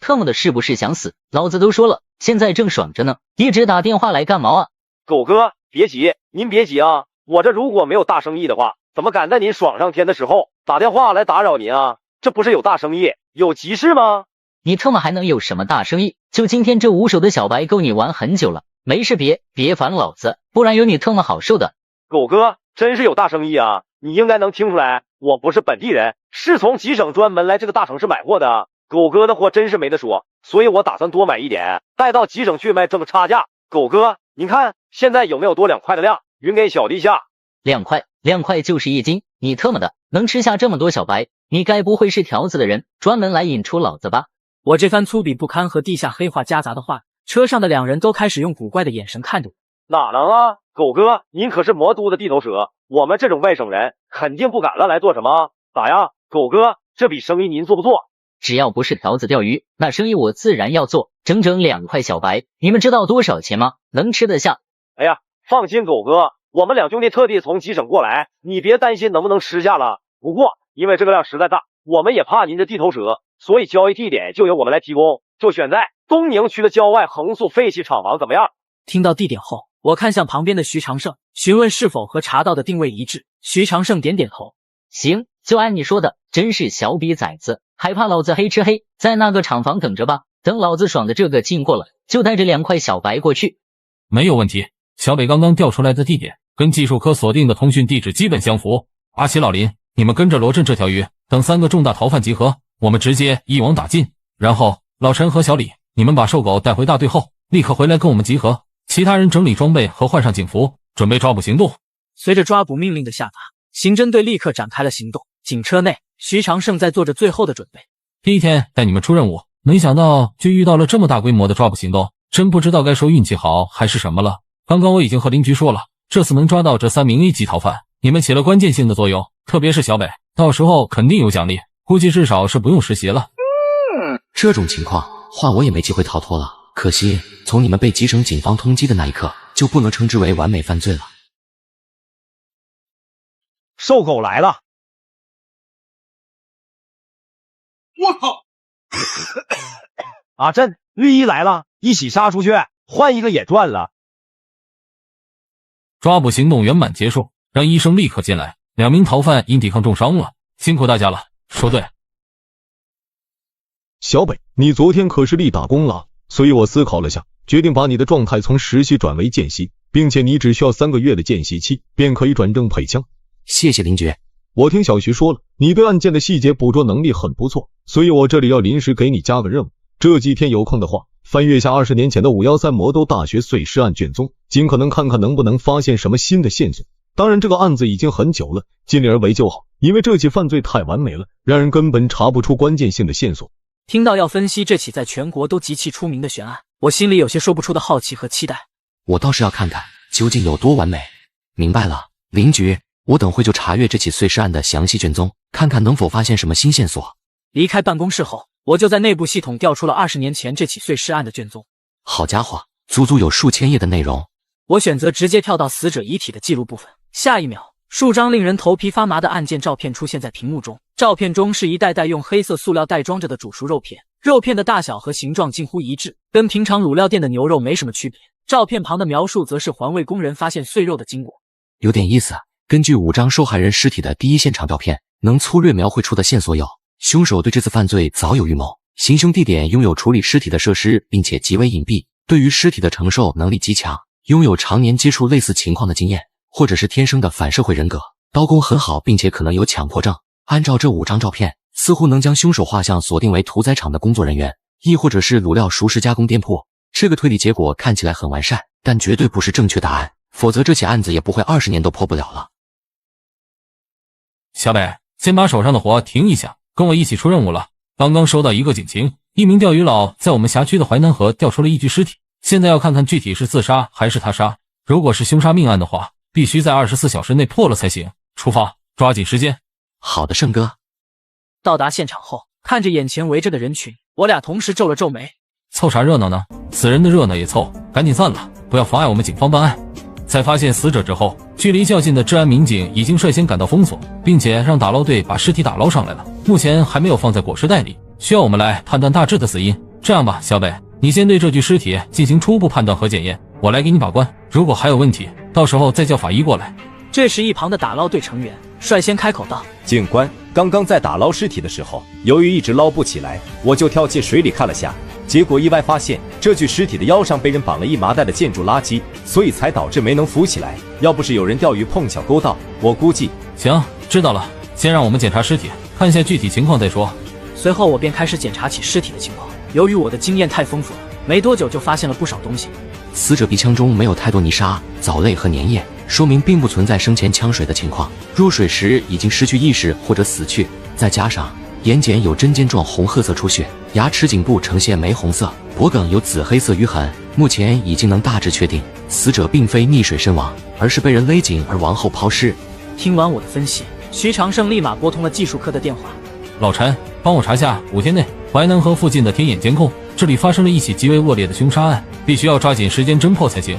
特么的是不是想死？老子都说了，现在正爽着呢，一直打电话来干嘛啊？狗哥，别急，您别急啊，我这如果没有大生意的话，怎么敢在您爽上天的时候打电话来打扰您啊？这不是有大生意，有急事吗？你特么还能有什么大生意？就今天这5手的小白够你玩很久了，没事别烦老子，不然有你特么好受的。狗哥，真是有大生意啊，你应该能听出来，我不是本地人，是从吉省专门来这个大城市买货的。狗哥的货真是没得说，所以我打算多买一点，带到吉省去卖，挣差价。狗哥，您看现在有没有多2块的量，匀给小弟下。2块就是1斤，你特么的能吃下这么多小白？你该不会是条子的人，专门来引出老子吧？我这番粗鄙不堪和地下黑话夹杂的话，车上的2人都开始用古怪的眼神看着我。哪能啊，狗哥，您可是魔都的地头蛇，我们这种外省人肯定不敢乱来做什么。咋样，狗哥，这笔生意您做不做？只要不是条子钓鱼，那生意我自然要做。整整2块小白，你们知道多少钱吗？能吃得下？哎呀，放心，狗哥，我们2兄弟特地从吉省过来，你别担心能不能吃下了。不过因为这个量实在大，我们也怕您这地头蛇，所以交易地点就由我们来提供，就选在东宁区的郊外横速废弃厂房，怎么样？听到地点后，我看向旁边的徐长胜，询问是否和查到的定位一致。徐长胜点点头，行，就按你说的，真是小逼崽子，还怕老子黑吃黑？在那个厂房等着吧，等老子爽的这个劲过了，就带着2块小白过去。没有问题，小北刚刚调出来的地点跟技术科锁定的通讯地址基本相符。阿奇、老林，你们跟着罗振这条鱼，等3个重大逃犯集合，我们直接一网打尽。然后老陈和小李，你们把瘦狗带回大队后，立刻回来跟我们集合。其他人整理装备和换上警服，准备抓捕行动。随着抓捕命令的下达，刑侦队立刻展开了行动。警车内，徐长胜在做着最后的准备。第一天带你们出任务，没想到就遇到了这么大规模的抓捕行动，真不知道该说运气好还是什么了。刚刚我已经和邻居说了，这次能抓到这3名 A 级逃犯，你们起了关键性的作用，特别是小北，到时候肯定有奖励，估计至少是不用实习了。这种情况，换我也没机会逃脱了。可惜，从你们被吉省警方通缉的那一刻，就不能称之为完美犯罪了。瘦狗来了！我靠！阿振，绿衣来了，一起杀出去，换一个也赚了。抓捕行动圆满结束，让医生立刻进来，2名逃犯因抵抗重伤了，辛苦大家了，说对。小北，你昨天可是立大功了，所以我思考了下，决定把你的状态从实习转为见习，并且你只需要3个月的见习期，便可以转正配枪。谢谢林爵。我听小徐说了，你对案件的细节捕捉能力很不错，所以我这里要临时给你加个任务。这几天有空的话，翻阅下20年前的513魔都大学碎尸案卷宗，尽可能看看能不能发现什么新的线索。当然这个案子已经很久了，尽力而为就好，因为这起犯罪太完美了，让人根本查不出关键性的线索。听到要分析这起在全国都极其出名的悬案，我心里有些说不出的好奇和期待。我倒是要看看究竟有多完美。明白了，林局，我等会就查阅这起碎尸案的详细卷宗，看看能否发现什么新线索。离开办公室后，我就在内部系统调出了20年前这起碎尸案的卷宗。好家伙，足足有数千页的内容。我选择直接跳到死者遗体的记录部分，下一秒，数张令人头皮发麻的案件照片出现在屏幕中。照片中是一袋袋用黑色塑料袋装着的煮熟肉片，肉片的大小和形状近乎一致，跟平常卤料店的牛肉没什么区别。照片旁的描述则是环卫工人发现碎肉的经过。有点意思。根据5张受害人尸体的第一现场照片，能粗略描绘出的线索有：凶手对这次犯罪早有预谋，行凶地点拥有处理尸体的设施，并且极为隐蔽，对于尸体的承受能力极强，拥有常年接触类似情况的经验，或者是天生的反社会人格，刀工很好，并且可能有强迫症。按照这5张照片，似乎能将凶手画像锁定为屠宰场的工作人员，亦或者是卤料熟食加工店铺。这个推理结果看起来很完善，但绝对不是正确答案，否则这起案子也不会20年都破不了了。小北，先把手上的活停一下，跟我一起出任务了。刚刚收到一个警情，一名钓鱼佬在我们辖区的淮南河钓出了一具尸体，现在要看看具体是自杀还是他杀。如果是凶杀命案的话，必须在24小时内破了才行。出发，抓紧时间。好的，胜哥。到达现场后，看着眼前围着的人群，我俩同时皱了皱眉。凑啥热闹呢？死人的热闹也凑，赶紧散了，不要妨碍我们警方办案。在发现死者之后，距离较近的治安民警已经率先赶到封锁，并且让打捞队把尸体打捞上来了。目前还没有放在裹尸袋里，需要我们来判断大致的死因。这样吧，小北，你先对这具尸体进行初步判断和检验，我来给你把关。如果还有问题，到时候再叫法医过来。这时，一旁的打捞队成员率先开口道：“警官，刚刚在打捞尸体的时候，由于一直捞不起来，我就跳进水里看了下，结果意外发现这具尸体的腰上被人绑了一麻袋的建筑垃圾，所以才导致没能浮起来。要不是有人钓鱼碰巧勾到，我估计……行，知道了。先让我们检查尸体，看一下具体情况再说。”随后，我便开始检查起尸体的情况。由于我的经验太丰富了，没多久就发现了不少东西。死者鼻腔中没有太多泥沙、藻类和粘液，说明并不存在生前呛水的情况。入水时已经失去意识或者死去，再加上眼睑有针尖状红褐色出血，牙齿颈部呈现玫红色，脖颈有紫黑色淤痕。目前已经能大致确定，死者并非溺水身亡，而是被人勒紧而亡后抛尸。听完我的分析，徐长胜立马拨通了技术科的电话。老陈，帮我查下5天内淮南河附近的天眼监控，这里发生了一起极为恶劣的凶杀案，必须要抓紧时间侦破才行。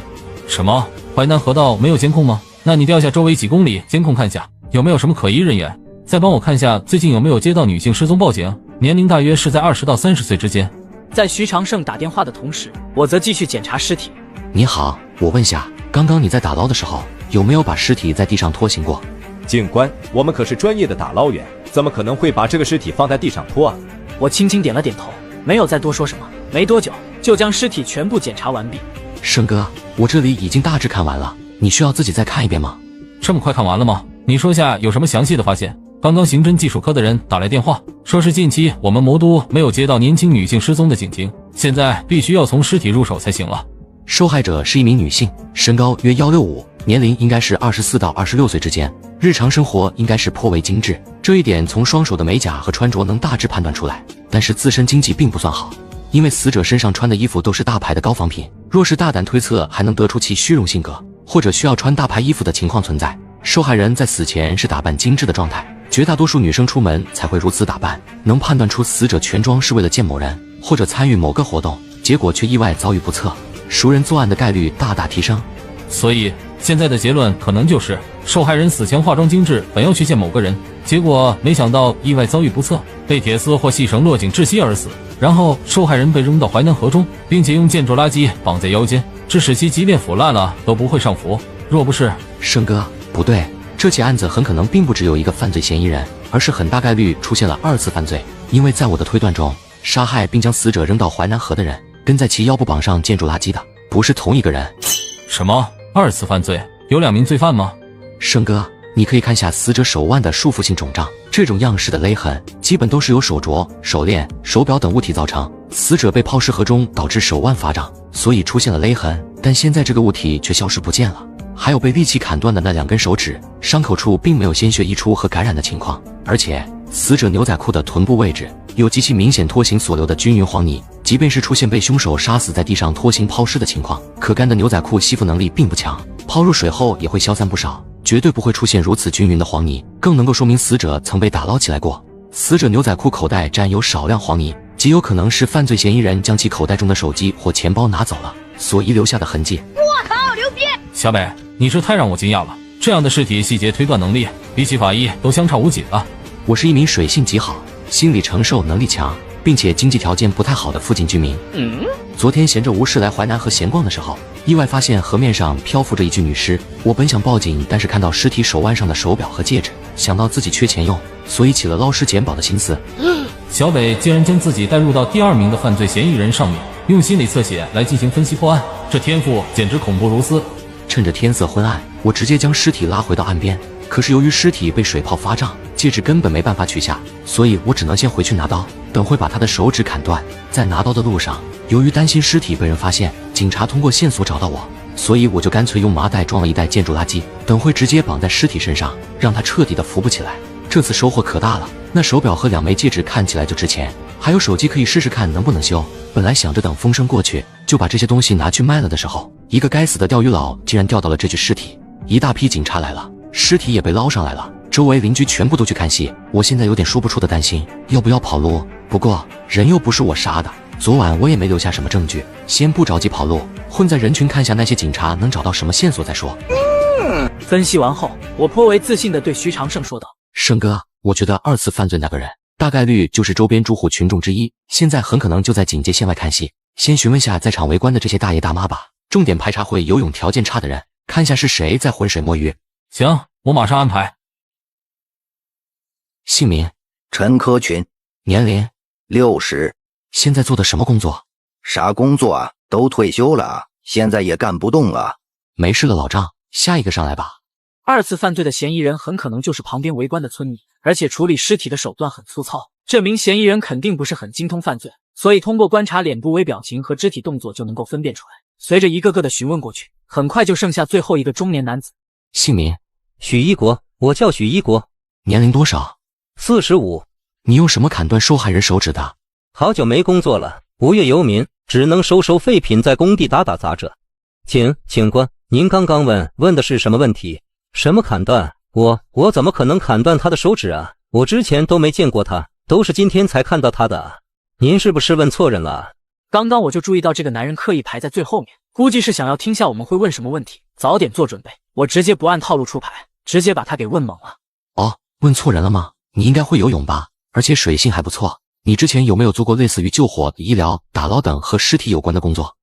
什么？淮南河道没有监控吗？那你调下周围几公里监控看下，有没有什么可疑人员？再帮我看下最近有没有接到女性失踪报警，年龄大约是在20到30岁之间。在徐长胜打电话的同时，我则继续检查尸体。你好，我问下，刚刚你在打捞的时候，有没有把尸体在地上拖行过？警官，我们可是专业的打捞员，怎么可能会把这个尸体放在地上拖啊？我轻轻点了点头，没有再多说什么。没多久，就将尸体全部检查完毕。胜哥，我这里已经大致看完了，你需要自己再看一遍吗？这么快看完了吗？你说下有什么详细的发现？刚刚刑侦技术科的人打来电话，说是近期我们魔都没有接到年轻女性失踪的警情，现在必须要从尸体入手才行了。受害者是一名女性，身高约165，年龄应该是24到26岁之间，日常生活应该是颇为精致，这一点从双手的美甲和穿着能大致判断出来。但是自身经济并不算好，因为死者身上穿的衣服都是大牌的高仿品，若是大胆推测，还能得出其虚荣性格，或者需要穿大牌衣服的情况存在。受害人在死前是打扮精致的状态，绝大多数女生出门才会如此打扮，能判断出死者全装是为了见某人或者参与某个活动，结果却意外遭遇不测，熟人作案的概率大大提升。所以现在的结论可能就是受害人死前化妆精致，本要去见某个人，结果没想到意外遭遇不测，被铁丝或细绳落颈窒息而死，然后受害人被扔到淮南河中，并且用建筑垃圾绑在腰间，致使其即便腐烂了都不会上浮。若不是……胜哥，不对，这起案子很可能并不只有一个犯罪嫌疑人，而是很大概率出现了2次犯罪。因为在我的推断中，杀害并将死者扔到淮南河的人，跟在其腰部绑上建筑垃圾的不是同一个人。什么？2次犯罪？有2名罪犯吗？胜哥，你可以看下死者手腕的束缚性肿胀，这种样式的勒痕基本都是由手镯、手链、手表等物体造成。死者被抛尸河中导致手腕发胀，所以出现了勒痕，但现在这个物体却消失不见了。还有被利器砍断的那2根手指，伤口处并没有鲜血溢出和感染的情况，而且死者牛仔裤的臀部位置有极其明显拖行所留的均匀黄泥，即便是出现被凶手杀死在地上拖行抛尸的情况，可干的牛仔裤吸附能力并不强，抛入水后也会消散不少，绝对不会出现如此均匀的黄泥，更能够说明死者曾被打捞起来过。死者牛仔裤口袋沾有少量黄泥，极有可能是犯罪嫌疑人将其口袋中的手机或钱包拿走了，所遗留下的痕迹。我靠，牛逼！小北，你是太让我惊讶了，这样的尸体细节推断能力，比起法医都相差无几了。我是一名水性极好、心理承受能力强，并且经济条件不太好的附近居民。昨天闲着无事来淮南河闲逛的时候，意外发现河面上漂浮着一具女尸。我本想报警，但是看到尸体手腕上的手表和戒指，想到自己缺钱用，所以起了捞尸捡宝的心思。小北竟然将自己带入到第2名的犯罪嫌疑人上面，用心理侧写来进行分析破案，这天赋简直恐怖如斯。趁着天色昏暗，我直接将尸体拉回到岸边，可是由于尸体被水泡发胀，戒指根本没办法取下，所以我只能先回去拿刀，等会把他的手指砍断。在拿刀的路上，由于担心尸体被人发现，警察通过线索找到我，所以我就干脆用麻袋装了一袋建筑垃圾，等会直接绑在尸体身上，让他彻底的浮不起来。这次收获可大了，那手表和2枚戒指看起来就值钱，还有手机可以试试看能不能修。本来想着等风声过去就把这些东西拿去卖了的时候，一个该死的钓鱼佬竟然钓到了这具尸体。一大批警察来了，尸体也被捞上来了，周围邻居全部都去看戏。我现在有点说不出的担心，要不要跑路？不过人又不是我杀的，昨晚我也没留下什么证据，先不着急跑路，混在人群看下那些警察能找到什么线索再说。分析完后，我颇为自信地对徐长胜说道：胜哥，我觉得2次犯罪那个人大概率就是周边住户群众之一，现在很可能就在警戒线外看戏。先询问下在场围观的这些大爷大妈吧，重点排查会游泳条件差的人，看下是谁在浑水摸鱼。行，我马上安排。姓名：陈科群，年龄60，现在做的什么工作？啥工作啊？都退休了，现在也干不动了。没事了，老张，下一个上来吧。2次犯罪的嫌疑人很可能就是旁边围观的村民，而且处理尸体的手段很粗糙，证明嫌疑人肯定不是很精通犯罪，所以通过观察脸部微表情和肢体动作就能够分辨出来。随着一个个的询问过去，很快就剩下最后一个中年男子。姓名：许一国，我叫许一国。年龄多少？45。你用什么砍断受害人手指的？好久没工作了，无业游民，只能收废品，在工地打杂者。警官，您刚刚问的是什么问题？什么砍断？我怎么可能砍断他的手指啊？我之前都没见过他，都是今天才看到他的。您是不是问错人了？刚刚我就注意到这个男人刻意排在最后面，估计是想要听下我们会问什么问题，早点做准备。我直接不按套路出牌，直接把他给问懵了。哦，问错人了吗？你应该会游泳吧，而且水性还不错。你之前有没有做过类似于救火、医疗、打捞等和尸体有关的工作？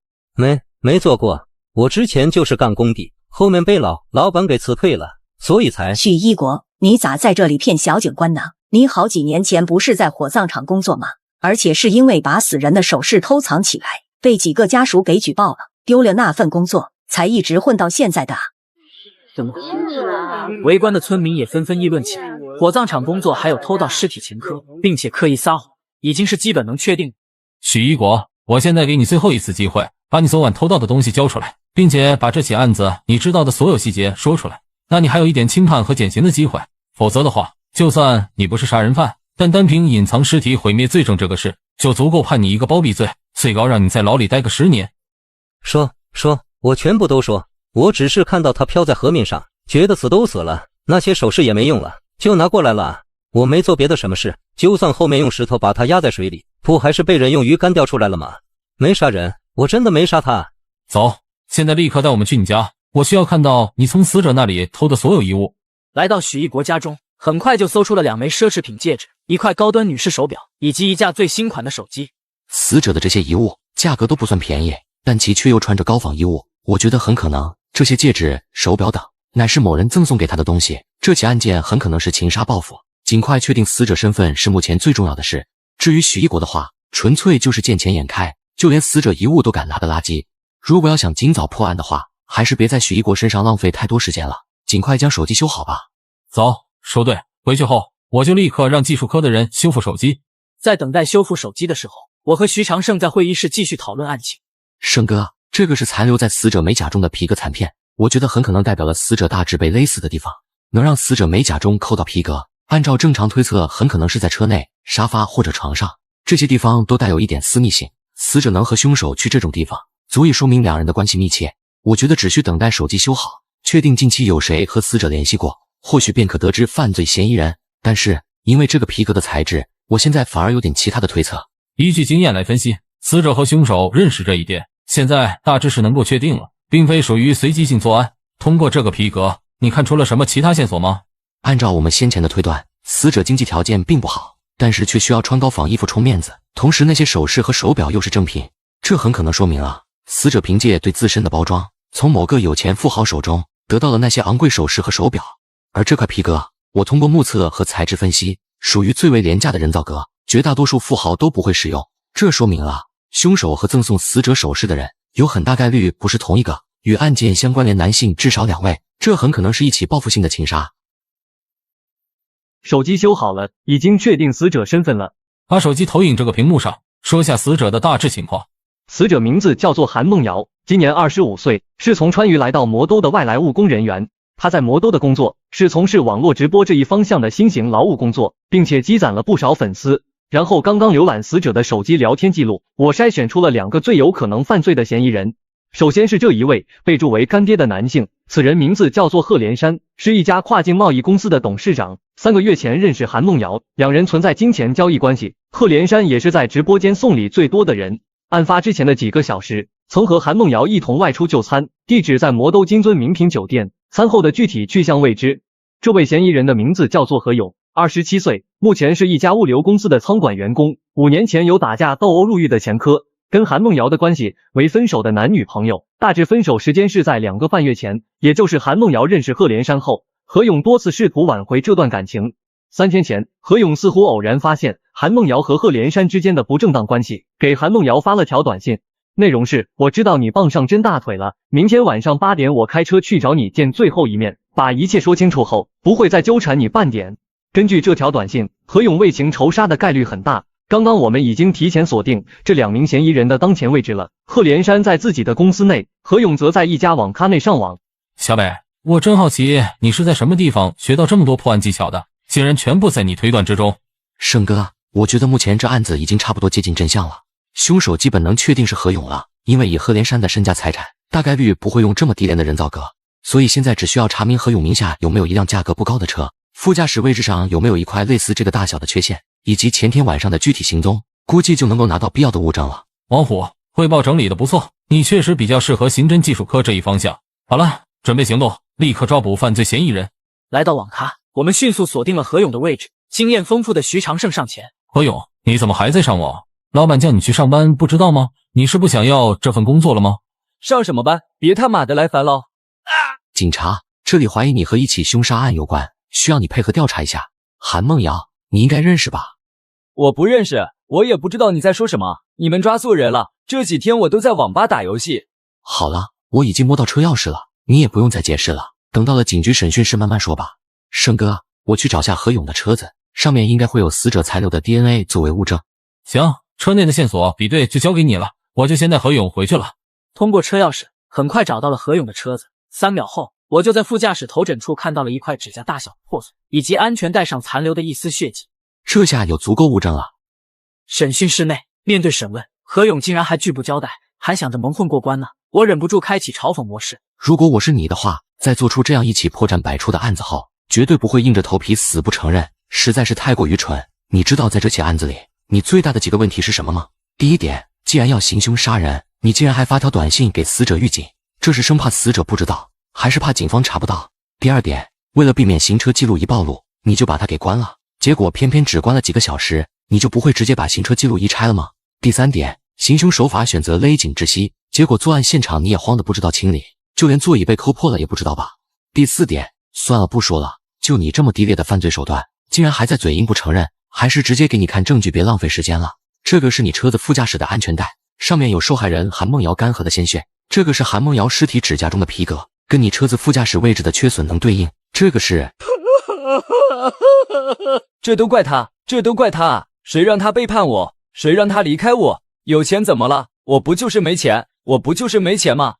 没做过，我之前就是干工地，后面被老板给辞退了，所以才。许一国，你咋在这里骗小警官呢？你好几年前不是在火葬场工作吗？而且是因为把死人的首饰偷藏起来，被几个家属给举报了，丢了那份工作，才一直混到现在的。怎么？围观的村民也纷纷议论起来，火葬场工作还有偷盗尸体前科，并且刻意撒谎，已经是基本能确定。许一国，我现在给你最后一次机会，把你昨晚偷盗的东西交出来，并且把这起案子你知道的所有细节说出来，那你还有一点轻判和减刑的机会。否则的话，就算你不是杀人犯，但单凭隐藏尸体毁灭罪证这个事，就足够判你一个包庇罪，最高让你在牢里待个10年。说，我全部都说。我只是看到他飘在河面上，觉得死都死了，那些首饰也没用了，就拿过来了。我没做别的什么事，就算后面用石头把他压在水里，不还是被人用鱼竿钓出来了吗？没杀人，我真的没杀他。走，现在立刻带我们去你家，我需要看到你从死者那里偷的所有遗物。来到许一国家中，很快就搜出了2枚奢侈品戒指、1块高端女士手表以及1架最新款的手机。死者的这些遗物价格都不算便宜，但其却又穿着高仿衣物，我觉得很可能这些戒指、手表等乃是某人赠送给他的东西。这起案件很可能是情杀报复，尽快确定死者身份是目前最重要的事。至于许一国的话，纯粹就是见钱眼开，就连死者遗物都敢拉的垃圾。如果要想尽早破案的话，还是别在许一国身上浪费太多时间了，尽快将手机修好吧。走，收队，回去后我就立刻让技术科的人修复手机。在等待修复手机的时候，我和徐长胜在会议室继续讨论案情。胜哥，这个是残留在死者美甲中的皮革残片，我觉得很可能代表了死者大致被勒死的地方，能让死者美甲中扣到皮革。按照正常推测，很可能是在车内、沙发或者床上，这些地方都带有一点私密性。死者能和凶手去这种地方，足以说明2人的关系密切。我觉得只需等待手机修好，确定近期有谁和死者联系过，或许便可得知犯罪嫌疑人。但是因为这个皮革的材质，我现在反而有点其他的推测。依据经验来分析，死者和凶手认识这一点，现在大致是能够确定了，并非属于随机性作案。通过这个皮革，你看出了什么其他线索吗？按照我们先前的推断，死者经济条件并不好，但是却需要穿高仿衣服充面子，同时那些首饰和手表又是正品，这很可能说明了死者凭借对自身的包装，从某个有钱富豪手中得到了那些昂贵首饰和手表。而这块皮革，我通过目测和材质分析，属于最为廉价的人造革，绝大多数富豪都不会使用。这说明了凶手和赠送死者首饰的人有很大概率不是同一个，与案件相关联男性至少2位，这很可能是一起报复性的情杀。手机修好了，已经确定死者身份了。把手机投影这个屏幕上，说下死者的大致情况。死者名字叫做韩梦瑶，今年25岁，是从川渝来到魔都的外来务工人员。他在魔都的工作是从事网络直播这一方向的新型劳务工作，并且积攒了不少粉丝。然后刚刚浏览死者的手机聊天记录，我筛选出了2个最有可能犯罪的嫌疑人。首先是这一位备注为干爹的男性，此人名字叫做贺连山，是一家跨境贸易公司的董事长。3个月前认识韩梦瑶，2人存在金钱交易关系。贺连山也是在直播间送礼最多的人。案发之前的几个小时，曾和韩梦瑶一同外出就餐，地址在魔都金尊名品酒店，餐后的具体去向未知。这位嫌疑人的名字叫做何勇， 27岁，目前是一家物流公司的仓管员工。5年前有打架斗殴入狱的前科，跟韩梦瑶的关系为分手的男女朋友，大致分手时间是在2个半月前，也就是韩梦瑶认识贺连山后，何勇多次试图挽回这段感情。3天前，何勇似乎偶然发现韩梦瑶和贺连山之间的不正当关系，给韩梦瑶发了条短信，内容是：我知道你傍上真大腿了，明天晚上8点我开车去找你见最后一面，把一切说清楚后，不会再纠缠你半点。根据这条短信，何勇为情仇杀的概率很大。刚刚我们已经提前锁定这2名嫌疑人的当前位置了。贺连山在自己的公司内，何勇则在一家网咖内上网。小北，我真好奇，你是在什么地方学到这么多破案技巧的？竟然全部在你推断之中。胜哥，我觉得目前这案子已经差不多接近真相了，凶手基本能确定是何勇了，因为以贺连山的身家财产，大概率不会用这么低廉的人造革，所以现在只需要查明何勇名下有没有一辆价格不高的车，副驾驶位置上有没有一块类似这个大小的缺陷，以及前天晚上的具体行踪，估计就能够拿到必要的物证了。王虎，汇报整理的不错，你确实比较适合刑侦技术科这一方向。好了，准备行动，立刻抓捕犯罪嫌疑人。来到网咖，我们迅速锁定了何勇的位置，经验丰富的徐长胜上前。何勇，你怎么还在上网？老板叫你去上班不知道吗？你是不想要这份工作了吗？上什么班？别他妈的来烦了！警察，这里怀疑你和一起凶杀案有关，需要你配合调查一下。韩梦瑶，你应该认识吧？我不认识，我也不知道你在说什么。你们抓错人了，这几天我都在网吧打游戏。好了，我已经摸到车钥匙了，你也不用再解释了，等到了警局审讯室慢慢说吧。胜哥，我去找下何勇的车子，上面应该会有死者残留的 DNA 作为物证。行，车内的线索比对就交给你了，我就先带何勇回去了。通过车钥匙，很快找到了何勇的车子。3秒后，我就在副驾驶头枕处看到了一块指甲大小的破碎，以及安全带上残留的一丝血迹。这下有足够物证了。审讯室内，面对审问，何勇竟然还拒不交代，还想着蒙混过关呢。我忍不住开启嘲讽模式。如果我是你的话，在做出这样一起破绽百出的案子后，绝对不会硬着头皮死不承认，实在是太过愚蠢。你知道在这起案子里，你最大的几个问题是什么吗？第一点，既然要行凶杀人，你竟然还发条短信给死者预警，这是生怕死者不知道，还是怕警方查不到？第二点，为了避免行车记录仪暴露，你就把它给关了，结果偏偏只关了几个小时，你就不会直接把行车记录仪拆了吗？第三点，行凶手法选择勒颈窒息，结果作案现场你也慌得不知道清理，就连座椅被抠破了也不知道吧？第四点，算了不说了，就你这么低劣的犯罪手段，竟然还在嘴硬不承认，还是直接给你看证据，别浪费时间了。这个是你车子副驾驶的安全带，上面有受害人韩梦瑶干涸的鲜血，这个是韩梦瑶尸体指甲中的皮革，跟你车子副驾驶位置的缺损能对应，这个是这都怪他，这都怪他，谁让他背叛我，谁让他离开我？有钱怎么了？我不就是没钱，我不就是没钱吗？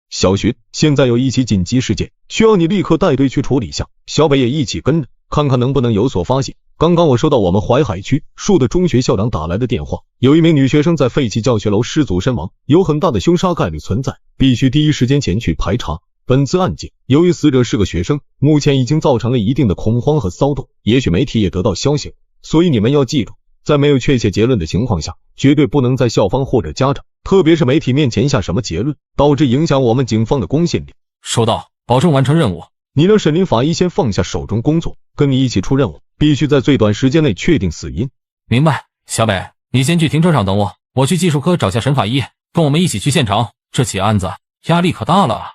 小徐，现在有一起紧急事件，需要你立刻带队去处理一下。小北也一起跟着，看看能不能有所发现。刚刚我收到我们淮海区树的中学校长打来的电话，有一名女学生在废弃教学楼失足身亡，有很大的凶杀概率存在，必须第一时间前去排查。本次案件由于死者是个学生，目前已经造成了一定的恐慌和骚动，也许媒体也得到消息，所以你们要记住，在没有确切结论的情况下，绝对不能在校方或者家长，特别是媒体面前下什么结论，导致影响我们警方的公信力。收到，保证完成任务。你让沈林法医先放下手中工作，跟你一起出任务，必须在最短时间内确定死因。明白。小北，你先去停车场等我，我去技术科找下沈法医，跟我们一起去现场。这起案子压力可大了。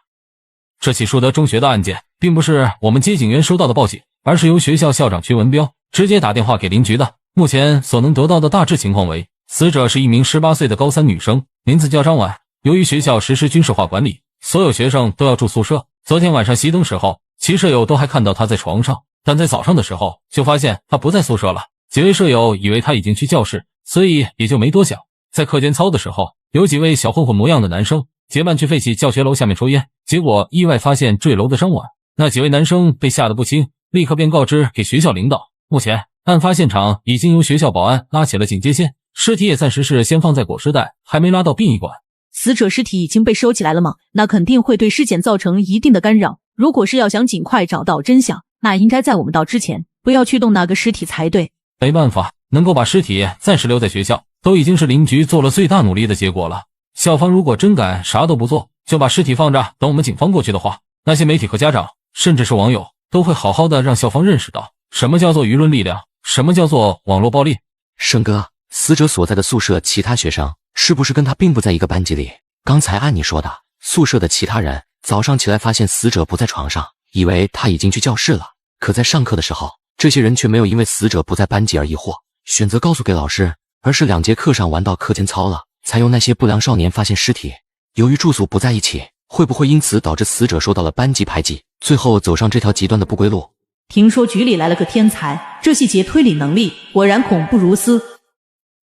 这起树德中学的案件并不是我们接警员收到的报警，而是由学校校长屈文彪直接打电话给邻居的。目前所能得到的大致情况为，死者是一名18岁的高3女生，名字叫张婉。由于学校实施军事化管理，所有学生都要住宿舍。昨天晚上熄灯时候，其舍友都还看到她在床上，但在早上的时候就发现她不在宿舍了。几位舍友以为她已经去教室，所以也就没多想。在课间操的时候，有几位小混混模样的男生结伴去废弃教学楼下面抽烟，结果意外发现坠楼的张婉。那几位男生被吓得不轻，立刻便告知给学校领导。目前案发现场已经由学校保安拉起了警戒线，尸体也暂时是先放在裹尸袋，还没拉到殡仪馆。死者尸体已经被收起来了吗？那肯定会对尸检造成一定的干扰。如果是要想尽快找到真相，那应该在我们到之前不要去动那个尸体才对。没办法，能够把尸体暂时留在学校，都已经是邻居做了最大努力的结果了。校方如果真敢啥都不做，就把尸体放着，等我们警方过去的话，那些媒体和家长，甚至是网友，都会好好的让校方认识到什么叫做舆论力量，什么叫做网络暴力。胜哥，死者所在的宿舍其他学生是不是跟他并不在一个班级里？刚才按你说的，宿舍的其他人早上起来发现死者不在床上，以为他已经去教室了，可在上课的时候，这些人却没有因为死者不在班级而疑惑，选择告诉给老师，而是2节课上玩到课间操了，才由那些不良少年发现尸体。由于住宿不在一起，会不会因此导致死者受到了班级排挤，最后走上这条极端的不归路？听说局里来了个天才，这细节推理能力果然恐怖如斯。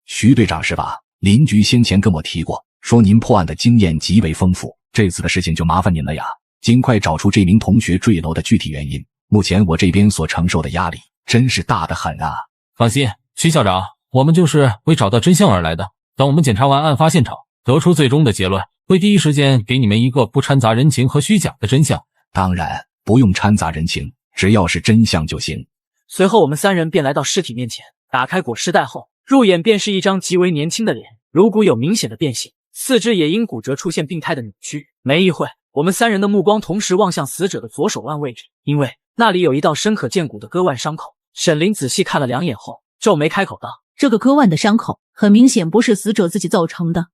徐队长是吧？邻居先前跟我提过，说您破案的经验极为丰富，这次的事情就麻烦您了呀，尽快找出这名同学坠楼的具体原因。目前我这边所承受的压力真是大得很啊。放心，徐校长，我们就是为找到真相而来的。等我们检查完案发现场，得出最终的结论，会第一时间给你们一个不掺杂人情和虚假的真相。当然不用掺杂人情，只要是真相就行。随后我们3人便来到尸体面前，打开裹尸袋后，入眼便是一张极为年轻的脸，颅骨有明显的变形，四肢也因骨折出现病态的扭曲。没一会，我们3人的目光同时望向死者的左手腕位置，因为那里有一道深可见骨的割腕伤口。沈凌仔细看了2眼后，皱眉开口道：这个割腕的伤口很明显不是死者自己造成的，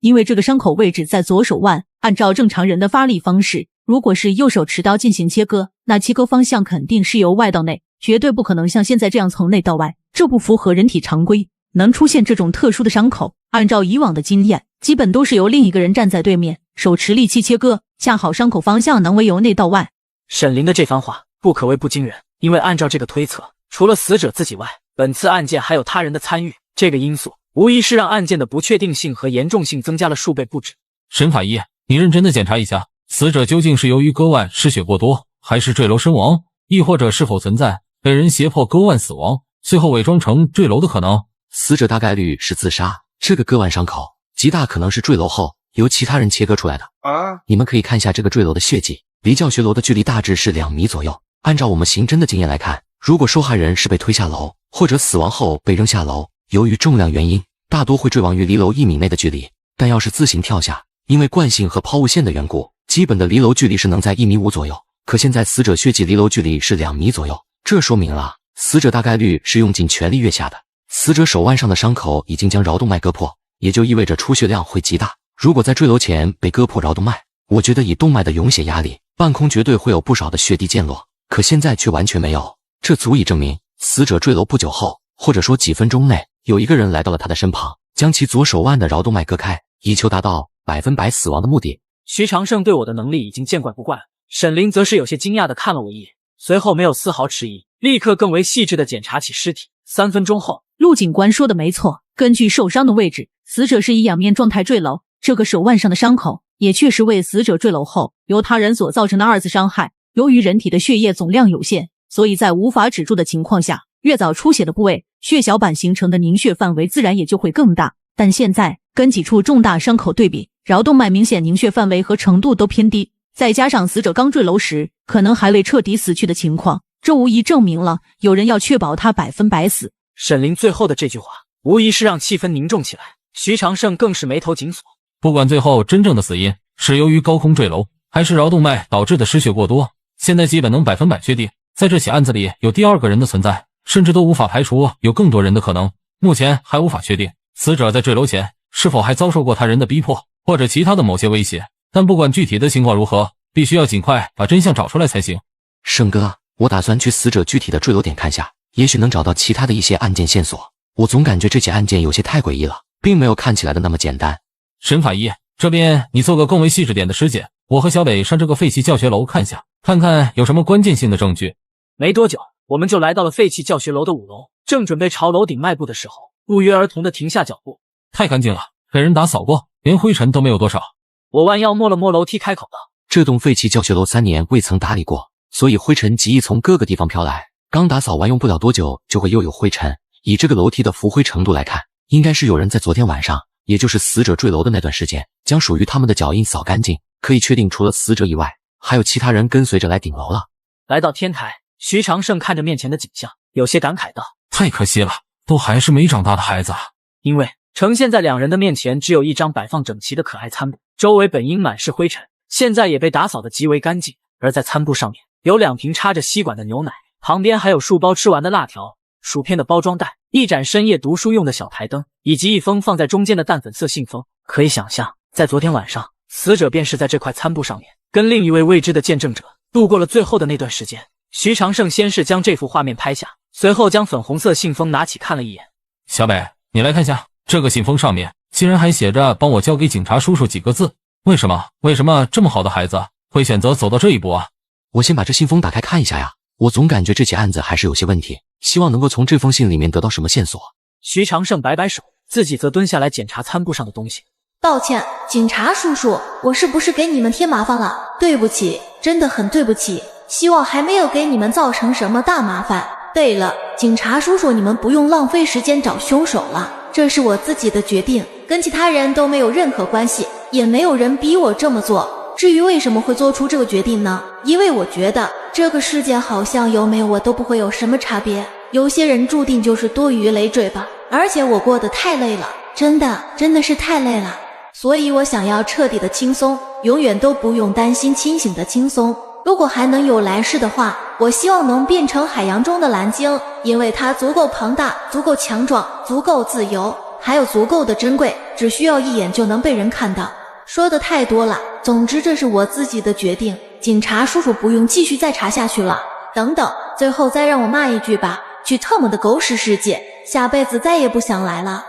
因为这个伤口位置在左手腕，按照正常人的发力方式，如果是右手持刀进行切割，那切割方向肯定是由外到内，绝对不可能像现在这样从内到外，这不符合人体常规。能出现这种特殊的伤口，按照以往的经验，基本都是由另一个人站在对面，手持利器切割，恰好伤口方向能为由内到外。沈凌的这番话不可谓不惊人，因为按照这个推测，除了死者自己外，本次案件还有他人的参与，这个因素无疑是让案件的不确定性和严重性增加了数倍不止。沈法医，你认真的检查一下，死者究竟是由于割腕失血过多，还是坠楼身亡，亦或者是否存在被人胁迫割腕死亡，最后伪装成坠楼的可能？死者大概率是自杀，这个割腕伤口极大可能是坠楼后由其他人切割出来的。你们可以看一下这个坠楼的血迹，离教学楼的距离大致是2米左右。按照我们刑侦的经验来看，如果受害人是被推下楼，或者死亡后被扔下楼，由于重量原因，大多会坠亡于离楼1米内的距离。但要是自行跳下，因为惯性和抛物线的缘故，基本的离楼距离是能在1.5米左右。可现在死者血迹离楼距离是2米左右，这说明了死者大概率是用尽全力跃下的。死者手腕上的伤口已经将桡动脉割破，也就意味着出血量会极大。如果在坠楼前被割破桡动脉，我觉得以动脉的涌血压力，半空绝对会有不少的血滴溅落，可现在却完全没有。这足以证明死者坠楼不久后，或者说几分钟内，有一个人来到了他的身旁，将其左手腕的桡动脉割开，以求达到100%死亡的目的。徐长胜对我的能力已经见怪不怪了，沈凌则是有些惊讶地看了我一眼，随后没有丝毫迟疑，立刻更为细致地检查起尸体。3分钟后，陆警官说的没错，根据受伤的位置，死者是以仰面状态坠楼，这个手腕上的伤口也确实为死者坠楼后由他人所造成的2次伤害。由于人体的血液总量有限，所以在无法止住的情况下，越早出血的部位，血小板形成的凝血范围自然也就会更大。但现在跟几处重大伤口对比，桡动脉明显凝血范围和程度都偏低，再加上死者刚坠楼时可能还未彻底死去的情况，这无疑证明了有人要确保他100%死。沈凌最后的这句话无疑是让气氛凝重起来，徐长胜更是眉头紧锁。不管最后真正的死因是由于高空坠楼，还是桡动脉导致的失血过多，现在基本能100%确定，在这起案子里有第2个人的存在，甚至都无法排除有更多人的可能。目前还无法确定死者在坠楼前是否还遭受过他人的逼迫，或者其他的某些威胁，但不管具体的情况如何，必须要尽快把真相找出来才行。胜哥，我打算去死者具体的坠楼点看下，也许能找到其他的一些案件线索。我总感觉这起案件有些太诡异了，并没有看起来的那么简单。沈法医，这边你做个更为细致点的尸检，我和小北上这个废弃教学楼看下，看看有什么关键性的证据。没多久，我们就来到了废弃教学楼的5楼，正准备朝楼顶迈步的时候，不约而同地停下脚步。太干净了，被人打扫过，连灰尘都没有多少。我弯腰摸了摸楼梯，开口道：这栋废弃教学楼3年未曾打理过，所以灰尘极易从各个地方飘来，刚打扫完用不了多久就会又有灰尘。以这个楼梯的浮灰程度来看，应该是有人在昨天晚上，也就是死者坠楼的那段时间，将属于他们的脚印扫干净。可以确定除了死者以外，还有其他人跟随着来顶楼了。来到天台，徐长胜看着面前的景象，有些感慨道：太可惜了，都还是没长大的孩子。因为呈现在2人的面前只有一张摆放整齐的可爱餐布，周围本应满是灰尘，现在也被打扫得极为干净，而在餐布上面有2瓶插着吸管的牛奶，旁边还有数包吃完的辣条、薯片的包装袋，一盏深夜读书用的小台灯，以及一封放在中间的淡粉色信封。可以想象，在昨天晚上，死者便是在这块餐布上面，跟另一位未知的见证者度过了最后的那段时间。徐长胜先是将这幅画面拍下，随后将粉红色信封拿起看了一眼。小北，你来看下，这个信封上面竟然还写着帮我交给警察叔叔几个字。为什么这么好的孩子会选择走到这一步啊？我先把这信封打开看一下呀，我总感觉这起案子还是有些问题，希望能够从这封信里面得到什么线索。徐长胜摆摆手，自己则蹲下来检查餐布上的东西。抱歉，警察叔叔，我是不是给你们添麻烦了？对不起，真的很对不起，希望还没有给你们造成什么大麻烦。对了，警察叔叔，你们不用浪费时间找凶手了，这是我自己的决定，跟其他人都没有任何关系，也没有人逼我这么做。至于为什么会做出这个决定呢？因为我觉得这个世界好像有没有我都不会有什么差别，有些人注定就是多鱼累赘吧，而且我过得太累了，真的是太累了，所以我想要彻底的轻松，永远都不用担心清醒的轻松。如果还能有来世的话，我希望能变成海洋中的蓝鲸，因为它足够庞大，足够强壮，足够自由，还有足够的珍贵，只需要一眼就能被人看到。说的太多了，总之这是我自己的决定，警察叔叔不用继续再查下去了。等等，最后再让我骂一句吧，去特么的狗屎世界，下辈子再也不想来了。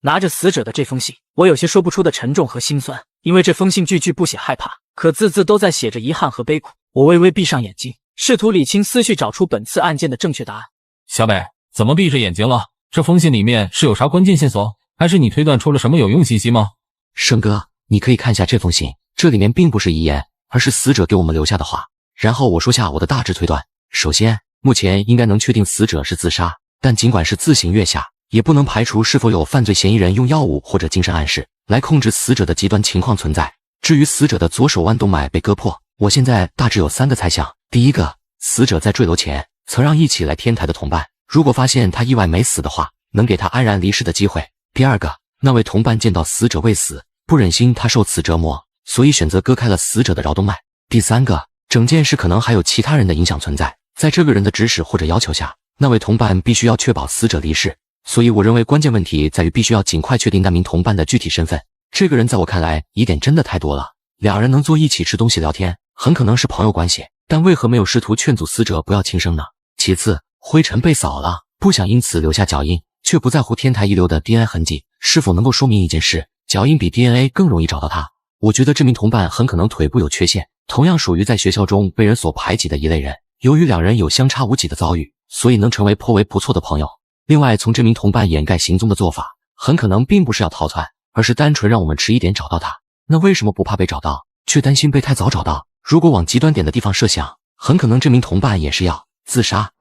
拿着死者的这封信，我有些说不出的沉重和心酸，因为这封信句句不写害怕，可字字都在写着遗憾和悲苦。我微微闭上眼睛，试图理清思绪，找出本次案件的正确答案。小北，怎么闭着眼睛了？这封信里面是有啥关键线索？还是你推断出了什么有用信息吗？胜哥，你可以看一下这封信，这里面并不是遗言，而是死者给我们留下的话。然后我说下我的大致推断。首先，目前应该能确定死者是自杀，但尽管是自行跃下，也不能排除是否有犯罪嫌疑人用药物或者精神暗示来控制死者的极端情况存在。至于死者的左手腕动脉被割破，我现在大致有3个猜想。第一个，死者在坠楼前曾让一起来天台的同伴，如果发现他意外没死的话，能给他安然离世的机会。第二个，那位同伴见到死者未死，不忍心他受此折磨，所以选择割开了死者的桡动脉。第三个，整件事可能还有其他人的影响存在，在这个人的指使或者要求下，那位同伴必须要确保死者离世。所以我认为关键问题在于必须要尽快确定那名同伴的具体身份。这个人在我看来疑点真的太多了，两人能坐一起吃东西聊天，很可能是朋友关系，但为何没有试图劝阻死者不要轻生呢？其次，灰尘被扫了，不想因此留下脚印，却不在乎天台遗留的 DNA 痕迹，是否能够说明一件事，脚印比 DNA 更容易找到他。我觉得这名同伴很可能腿部有缺陷，同样属于在学校中被人所排挤的一类人。由于两人有相差无几的遭遇，所以能成为颇为不错的朋友。另外，从这名同伴掩盖行踪的做法，很可能并不是要逃窜，而是单纯让我们迟一点找到他。那为什么不怕被找到，却担心被太早找到？如果往极端点的地方设想，很可能这名同伴也是要自杀。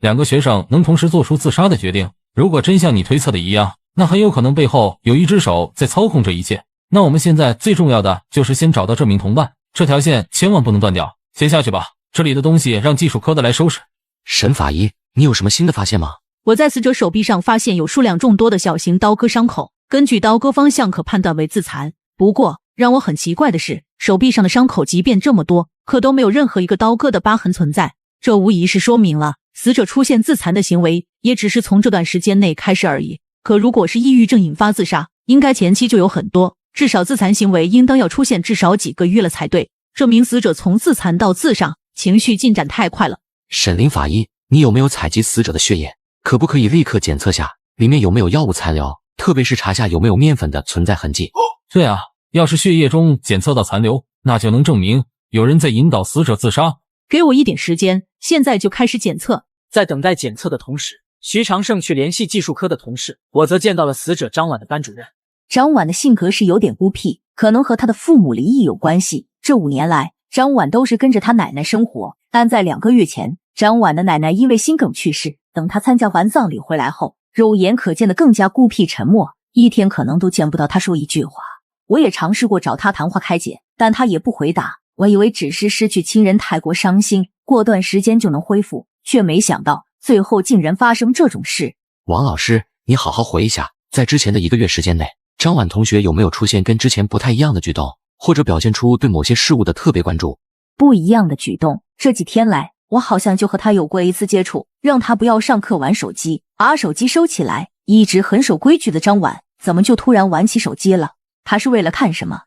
2个学生能同时做出自杀的决定，如果真像你推测的一样，那很有可能背后有一只手在操控这一切。那我们现在最重要的就是先找到这名同伴，这条线千万不能断掉。先下去吧，这里的东西让技术科的来收拾。沈法医，你有什么新的发现吗？我在死者手臂上发现有数量众多的小型刀割伤口，根据刀割方向可判断为自残。不过让我很奇怪的是，手臂上的伤口即便这么多，可都没有任何一个刀割的疤痕存在。这无疑是说明了死者出现自残的行为也只是从这段时间内开始而已。可如果是抑郁症引发自杀，应该前期就有很多，至少自残行为应当要出现至少几个月了才对。这名死者从自残到自杀，情绪进展太快了。沈林法医，你有没有采集死者的血液？可不可以立刻检测下里面有没有药物残留，特别是查下有没有面粉的存在痕迹。对啊，要是血液中检测到残留，那就能证明有人在引导死者自杀。给我一点时间，现在就开始检测。在等待检测的同时，徐长胜去联系技术科的同事，我则见到了死者张婉的班主任。张婉的性格是有点孤僻，可能和她的父母离异有关系。这5年来，张婉都是跟着她奶奶生活，但在2个月前，张婉的奶奶因为心梗去世。等她参加完葬礼回来后，肉眼可见的更加孤僻沉默，一天可能都见不到她说一句话。我也尝试过找她谈话开解，但她也不回答。我以为只是失去亲人太过伤心，过段时间就能恢复，却没想到最后竟然发生这种事。王老师，你好好回忆下，在之前的1个月时间内，张婉同学有没有出现跟之前不太一样的举动，或者表现出对某些事物的特别关注。不一样的举动，这几天来，我好像就和他有过一次接触，让他不要上课玩手机，把手机收起来。一直很守规矩的张婉，怎么就突然玩起手机了？他是为了看什么？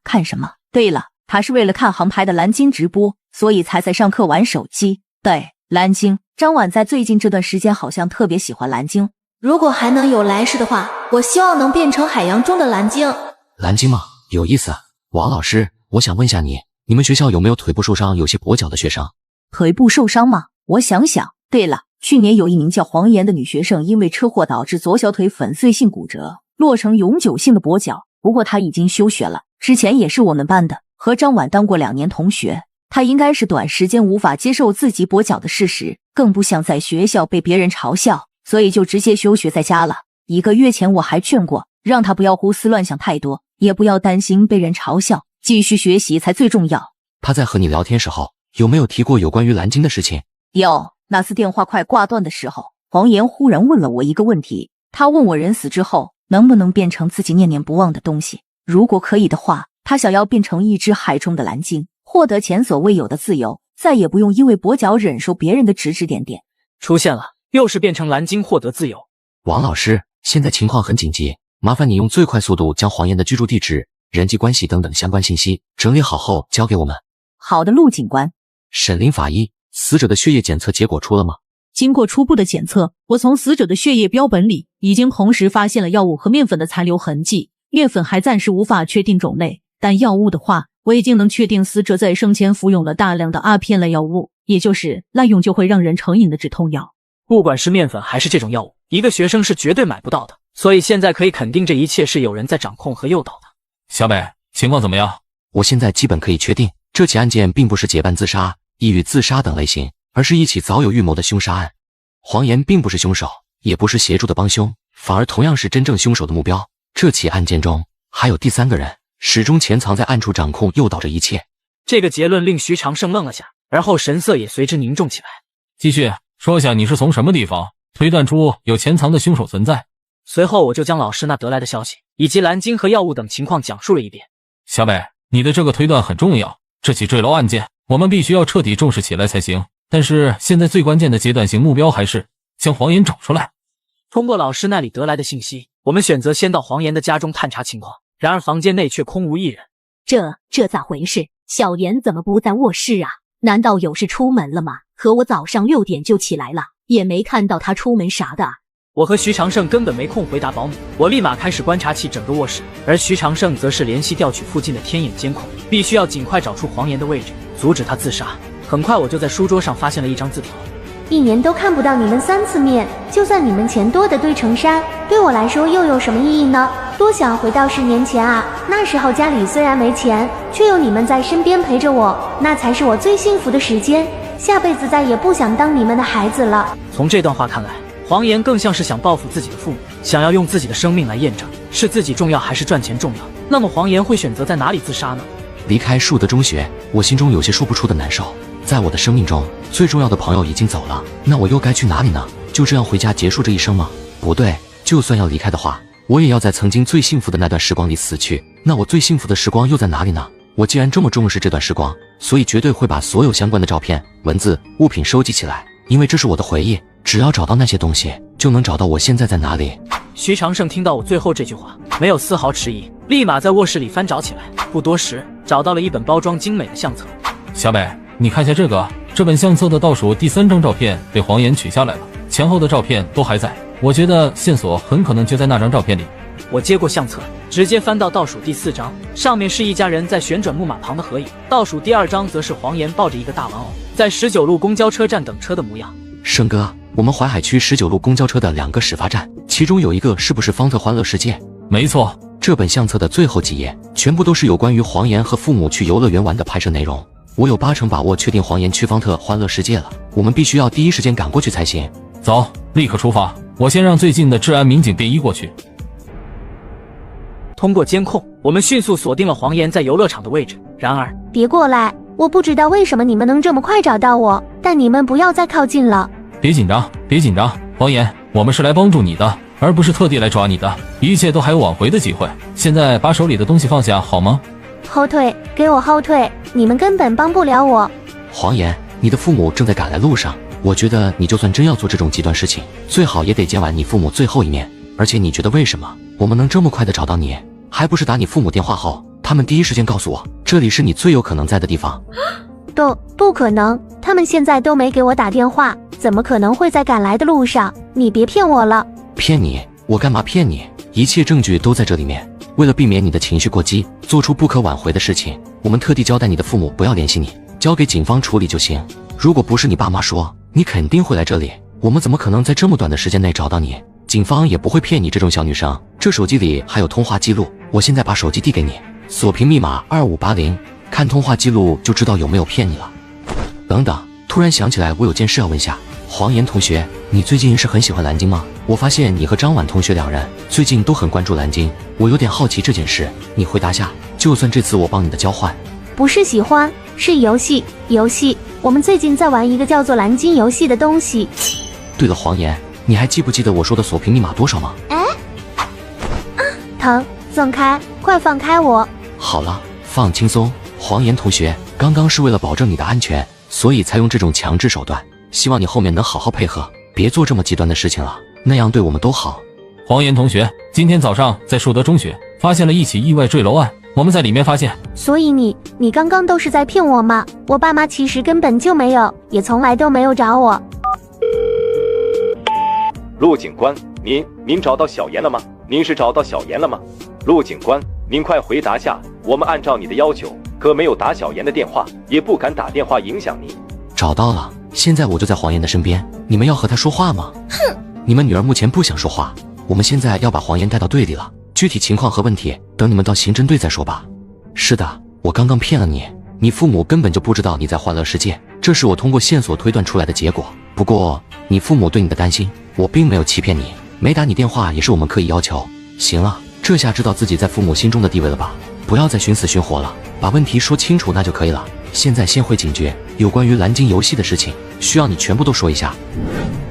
对了，他是为了看航拍的蓝鲸直播，所以才在上课玩手机。对，蓝鲸。张婉在最近这段时间好像特别喜欢蓝鲸。如果还能有来世的话，我希望能变成海洋中的蓝鲸。蓝鲸吗？有意思。王老师，我想问一下你们学校有没有腿部受伤、有些跛脚的学生？腿部受伤吗？我想想。对了，去年有一名叫黄妍的女学生因为车祸导致左小腿粉碎性骨折，落成永久性的跛脚。不过她已经休学了，之前也是我们班的，和张婉当过2年同学。她应该是短时间无法接受自己跛脚的事实，更不想在学校被别人嘲笑，所以就直接休学在家了。1个月前我还劝过，让她不要胡思乱想太多，也不要担心被人嘲笑，继续学习才最重要。她在和你聊天时候有没有提过有关于蓝鲸的事情？有，那次电话快挂断的时候，黄妍忽然问了我一个问题，她问我人死之后能不能变成自己念念不忘的东西，如果可以的话，她想要变成一只海中的蓝鲸，获得前所未有的自由，再也不用因为跛脚忍受别人的指指点点。出现了，又是变成蓝鲸获得自由。王老师，现在情况很紧急，麻烦你用最快速度将黄妍的居住地址、人际关系等等相关信息整理好后交给我们。好的，陆警官。沈林法医，死者的血液检测结果出了吗？经过初步的检测，我从死者的血液标本里已经同时发现了药物和面粉的残留痕迹。面粉还暂时无法确定种类，但药物的话，我已经能确定死者在生前服用了大量的阿片类药物，也就是滥用就会让人成瘾的止痛药。不管是面粉还是这种药物，一个学生是绝对买不到的，所以现在可以肯定这一切是有人在掌控和诱导的。小北，情况怎么样？我现在基本可以确定，这起案件并不是结伴自杀、抑郁自杀等类型，而是一起早有预谋的凶杀案。黄妍并不是凶手，也不是协助的帮凶，反而同样是真正凶手的目标。这起案件中还有第3个人，始终潜藏在暗处掌控诱导着一切。这个结论令徐长胜愣了下，而后神色也随之凝重起来。继续说下你是从什么地方推断出有潜藏的凶手存在？随后我就将老师那得来的消息以及蓝鲸和药物等情况讲述了一遍。小北，你的这个推断很重要，这起坠楼案件我们必须要彻底重视起来才行。但是现在最关键的阶段性目标还是将黄妍找出来。通过老师那里得来的信息，我们选择先到黄妍的家中探查情况，然而房间内却空无一人。这咋回事？小妍怎么不在卧室啊？难道有事出门了吗？可我早上6点就起来了，也没看到他出门啥的啊。我和徐长胜根本没空回答保姆，我立马开始观察起整个卧室，而徐长胜则是联系调取附近的天眼监控，必须要尽快找出黄妍的位置，阻止他自杀。很快我就在书桌上发现了一张字条：1年都看不到你们3次面，就算你们钱多的堆成山，对我来说又有什么意义呢？多想回到10年前啊！那时候家里虽然没钱，却有你们在身边陪着我，那才是我最幸福的时间。下辈子再也不想当你们的孩子了。从这段话看来，黄妍更像是想报复自己的父母，想要用自己的生命来验证是自己重要还是赚钱重要。那么黄妍会选择在哪里自杀呢？离开树德中学，我心中有些说不出的难受。在我的生命中，最重要的朋友已经走了，那我又该去哪里呢？就这样回家结束这一生吗？不对，就算要离开的话，我也要在曾经最幸福的那段时光里死去。那我最幸福的时光又在哪里呢？我既然这么重视这段时光，所以绝对会把所有相关的照片、文字、物品收集起来，因为这是我的回忆。只要找到那些东西，就能找到我现在在哪里。徐长胜听到我最后这句话，没有丝毫迟疑，立马在卧室里翻找起来。不多时，找到了一本包装精美的相册。小北，你看一下这本相册的倒数第3张照片被黄妍取下来了，前后的照片都还在，我觉得线索很可能就在那张照片里。我接过相册，直接翻到倒数第4张，上面是一家人在旋转木马旁的合影，倒数第2张则是黄妍抱着一个大玩偶，在19路公交车站等车的模样。胜哥，我们淮海区19路公交车的2个始发站，其中有一个是不是方特欢乐世界？没错，这本相册的最后几页全部都是有关于黄妍和父母去游乐园玩的拍摄内容。我有8成把握确定黄妍去方特欢乐世界了，我们必须要第一时间赶过去才行。走，立刻出发！我先让最近的治安民警便衣过去。通过监控，我们迅速锁定了黄妍在游乐场的位置。然而，别过来！我不知道为什么你们能这么快找到我，但你们不要再靠近了。别紧张，别紧张，黄妍，我们是来帮助你的，而不是特地来抓你的，一切都还有挽回的机会。现在把手里的东西放下好吗？后退，给我后退！你们根本帮不了我。黄岩，你的父母正在赶来路上，我觉得你就算真要做这种极端事情，最好也得见完你父母最后一面。而且你觉得为什么我们能这么快的找到你？还不是打你父母电话后，他们第一时间告诉我，这里是你最有可能在的地方。不可能，他们现在都没给我打电话，怎么可能会在赶来的路上？你别骗我了。骗你？我干嘛骗你？一切证据都在这里面。为了避免你的情绪过激，做出不可挽回的事情，我们特地交代你的父母不要联系你，交给警方处理就行。如果不是你爸妈说你肯定会来这里，我们怎么可能在这么短的时间内找到你？警方也不会骗你这种小女生。这手机里还有通话记录，我现在把手机递给你，锁屏密码2580，看通话记录就知道有没有骗你了。等等，突然想起来我有件事要问下，黄岩同学，你最近是很喜欢蓝鲸吗？我发现你和张婉同学两人最近都很关注蓝鲸，我有点好奇这件事，你回答下，就算这次我帮你的交换。不是喜欢，是游戏。我们最近在玩一个叫做蓝鲸游戏的东西。对了，黄岩，你还记不记得我说的锁屏密码多少吗？疼，放开，快放开我！好了，放轻松。黄岩同学，刚刚是为了保证你的安全，所以才用这种强制手段，希望你后面能好好配合，别做这么极端的事情了，那样对我们都好。黄岩同学，今天早上在树德中学发现了一起意外坠楼案，我们在里面发现。所以你刚刚都是在骗我吗？我爸妈其实根本就没有，也从来都没有找我。陆警官，您找到小严了吗？您是找到小严了吗？陆警官，您快回答下，我们按照你的要求，可没有打小严的电话，也不敢打电话影响您。找到了，现在我就在黄岩的身边，你们要和他说话吗？哼，你们女儿目前不想说话，我们现在要把黄岩带到队里了，具体情况和问题等你们到刑侦队再说吧。是的，我刚刚骗了你，你父母根本就不知道你在欢乐世界，这是我通过线索推断出来的结果。不过你父母对你的担心，我并没有欺骗你，没打你电话也是我们刻意要求。行了，这下知道自己在父母心中的地位了吧？不要再寻死寻活了，把问题说清楚那就可以了。现在先回警局，有关于蓝鲸游戏的事情，需要你全部都说一下。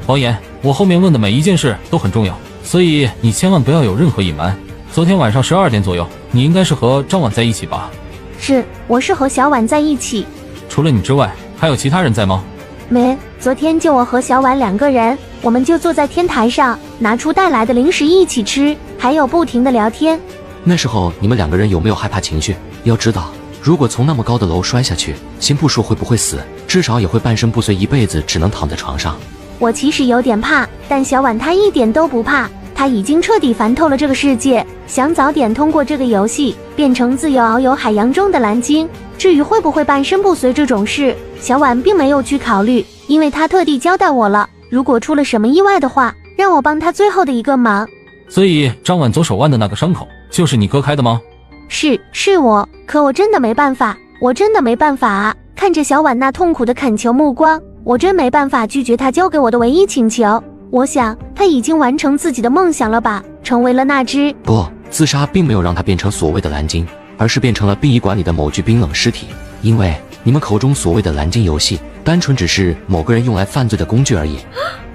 黄岩，我后面问的每一件事都很重要，所以你千万不要有任何隐瞒。昨天晚上12点左右，你应该是和张婉在一起吧？是，我是和小婉在一起。除了你之外，还有其他人在吗？没，昨天就我和小婉2个人，我们就坐在天台上，拿出带来的零食一起吃，还有不停的聊天。那时候你们2个人有没有害怕情绪？要知道，如果从那么高的楼摔下去，先不说会不会死，至少也会半身不遂，一辈子只能躺在床上。我其实有点怕，但小婉她一点都不怕，她已经彻底烦透了这个世界，想早点通过这个游戏变成自由遨游海洋中的蓝鲸。至于会不会半身不遂这种事，小婉并没有去考虑，因为她特地交代我了，如果出了什么意外的话，让我帮她最后的一个忙。所以张婉左手腕的那个伤口就是你割开的吗？是我，可我真的没办法，啊！看着小婉那痛苦的恳求目光，我真没办法拒绝她交给我的唯一请求。我想她已经完成自己的梦想了吧，成为了那只……不，自杀并没有让她变成所谓的蓝鲸，而是变成了殡仪馆里的某具冰冷尸体。因为你们口中所谓的蓝鲸游戏，单纯只是某个人用来犯罪的工具而已。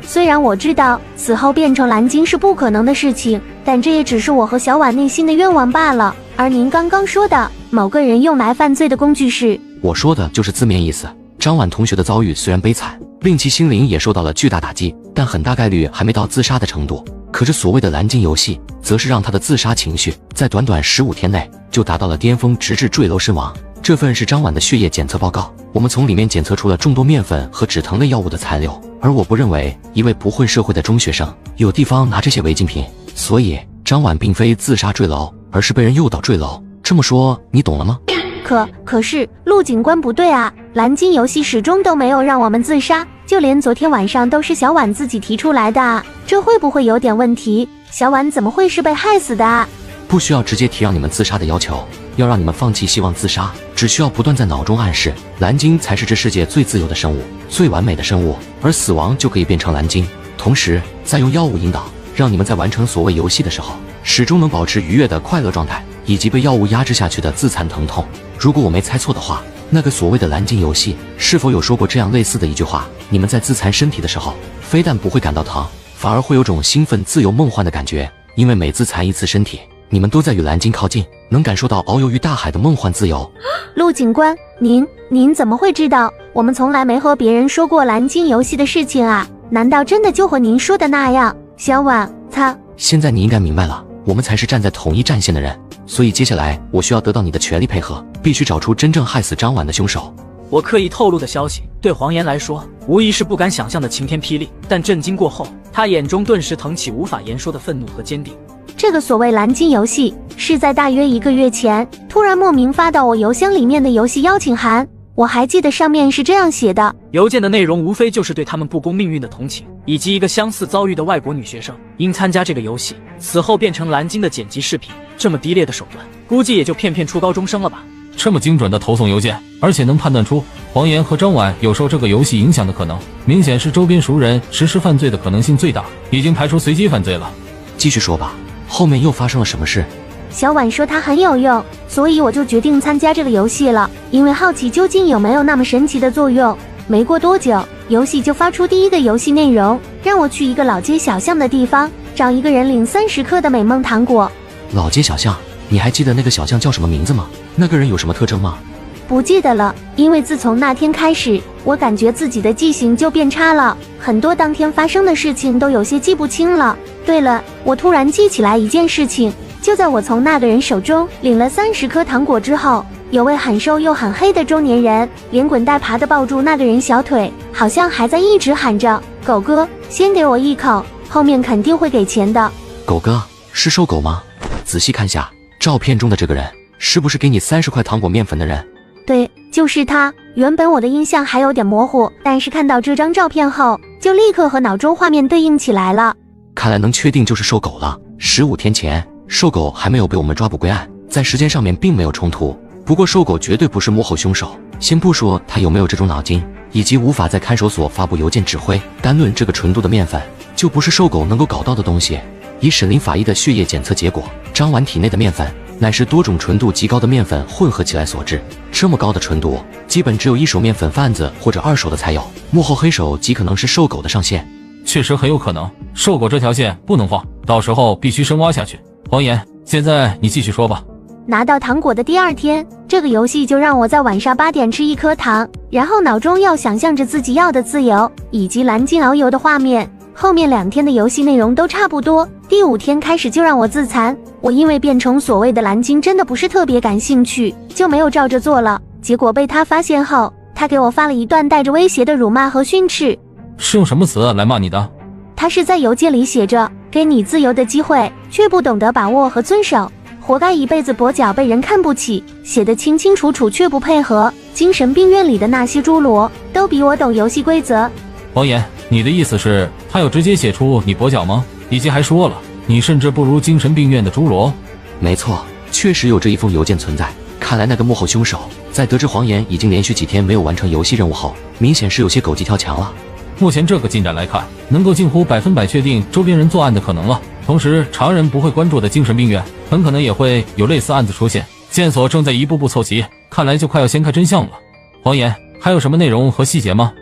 虽然我知道死后变成蓝鲸是不可能的事情，但这也只是我和小婉内心的愿望罢了。而您刚刚说的某个人用来犯罪的工具是……我说的就是字面意思。张婉同学的遭遇虽然悲惨，令其心灵也受到了巨大打击，但很大概率还没到自杀的程度。可是所谓的蓝鲸游戏，则是让他的自杀情绪在短短15天内就达到了巅峰，直至坠楼身亡。这份是张婉的血液检测报告，我们从里面检测出了众多面粉和止疼类药物的残留，而我不认为一位不混社会的中学生有地方拿这些违禁品，所以张婉并非自杀坠楼，而是被人诱导坠楼。这么说你懂了吗？可是陆警官不对啊，蓝鲸游戏始终都没有让我们自杀，就连昨天晚上都是小婉自己提出来的啊，这会不会有点问题？小婉怎么会是被害死的啊？不需要直接提让你们自杀的要求，要让你们放弃希望自杀，只需要不断在脑中暗示蓝鲸才是这世界最自由的生物，最完美的生物，而死亡就可以变成蓝鲸。同时再用药物引导，让你们在完成所谓游戏的时候，始终能保持愉悦的快乐状态，以及被药物压制下去的自残疼痛。如果我没猜错的话，那个所谓的蓝鲸游戏是否有说过这样类似的一句话：你们在自残身体的时候，非但不会感到疼，反而会有种兴奋自由梦幻的感觉，因为每自残一次身体，你们都在与蓝鲸靠近，能感受到遨游于大海的梦幻自由。陆警官，您怎么会知道？我们从来没和别人说过蓝鲸游戏的事情啊？难道真的就和您说的那样？小婉，现在你应该明白了，我们才是站在同一战线的人，所以接下来我需要得到你的全力配合，必须找出真正害死张婉的凶手。我刻意透露的消息，对黄岩来说，无疑是不敢想象的晴天霹雳。但震惊过后，他眼中顿时腾起无法言说的愤怒和坚定。这个所谓蓝鲸游戏，是在大约1个月前，突然莫名发到我邮箱里面的游戏邀请函。我还记得上面是这样写的：邮件的内容无非就是对他们不公命运的同情，以及一个相似遭遇的外国女学生因参加这个游戏，此后变成蓝鲸的剪辑视频。这么低劣的手段，估计也就骗初高中生了吧。这么精准的投送邮件，而且能判断出黄岩和张婉有受这个游戏影响的可能，明显是周边熟人实施犯罪的可能性最大，已经排除随机犯罪了。继续说吧，后面又发生了什么事？小婉说它很有用，所以我就决定参加这个游戏了，因为好奇究竟有没有那么神奇的作用。没过多久，游戏就发出第一个游戏内容，让我去一个老街小巷的地方，找一个人领30颗的美梦糖果。老街小巷，你还记得那个小巷叫什么名字吗？那个人有什么特征吗？不记得了，因为自从那天开始，我感觉自己的记性就变差了，很多当天发生的事情都有些记不清了。对了，我突然记起来一件事情，就在我从那个人手中领了30颗糖果之后，有位很瘦又很黑的中年人连滚带爬地抱住那个人小腿，好像还在一直喊着：“狗哥，先给我一口，后面肯定会给钱的。”狗哥是瘦狗吗？仔细看下照片中的这个人，是不是给你30块糖果面粉的人？对，就是他。原本我的印象还有点模糊，但是看到这张照片后，就立刻和脑中画面对应起来了。看来能确定就是瘦狗了。15天前，瘦狗还没有被我们抓捕归案，在时间上面并没有冲突。不过瘦狗绝对不是幕后凶手，先不说他有没有这种脑筋，以及无法在看守所发布邮件指挥，单论这个纯度的面粉，就不是瘦狗能够搞到的东西。以沈林法医的血液检测结果，张婉体内的面粉乃是多种纯度极高的面粉混合起来所致。这么高的纯度，基本只有1手面粉贩子或者2手的才有，幕后黑手极可能是瘦狗的上线。确实很有可能，瘦狗这条线不能放，到时候必须深挖下去。黄岩，现在你继续说吧。拿到糖果的第2天，这个游戏就让我在晚上8点吃1颗糖，然后脑中要想象着自己要的自由以及蓝鲸遨游的画面。后面2天的游戏内容都差不多，第5天开始就让我自残。我因为变成所谓的蓝鲸真的不是特别感兴趣，就没有照着做了。结果被他发现后，他给我发了一段带着威胁的辱骂和训斥。是用什么词来骂你的？他是在邮件里写着：“给你自由的机会，却不懂得把握和遵守，活该一辈子跛脚被人看不起。”写得清清楚楚却不配合。精神病院里的那些侏罗都比我懂游戏规则。黄岩，你的意思是他有直接写出你跛脚吗？以及还说了你甚至不如精神病院的侏罗？没错，确实有这一封邮件存在。看来那个幕后凶手在得知黄岩已经连续几天没有完成游戏任务后，明显是有些狗急跳墙了。目前这个进展来看，能够近乎100%确定周边人作案的可能了。同时，常人不会关注的精神病院，很可能也会有类似案子出现。线索正在一步步凑齐，看来就快要掀开真相了。黄岩，还有什么内容和细节吗？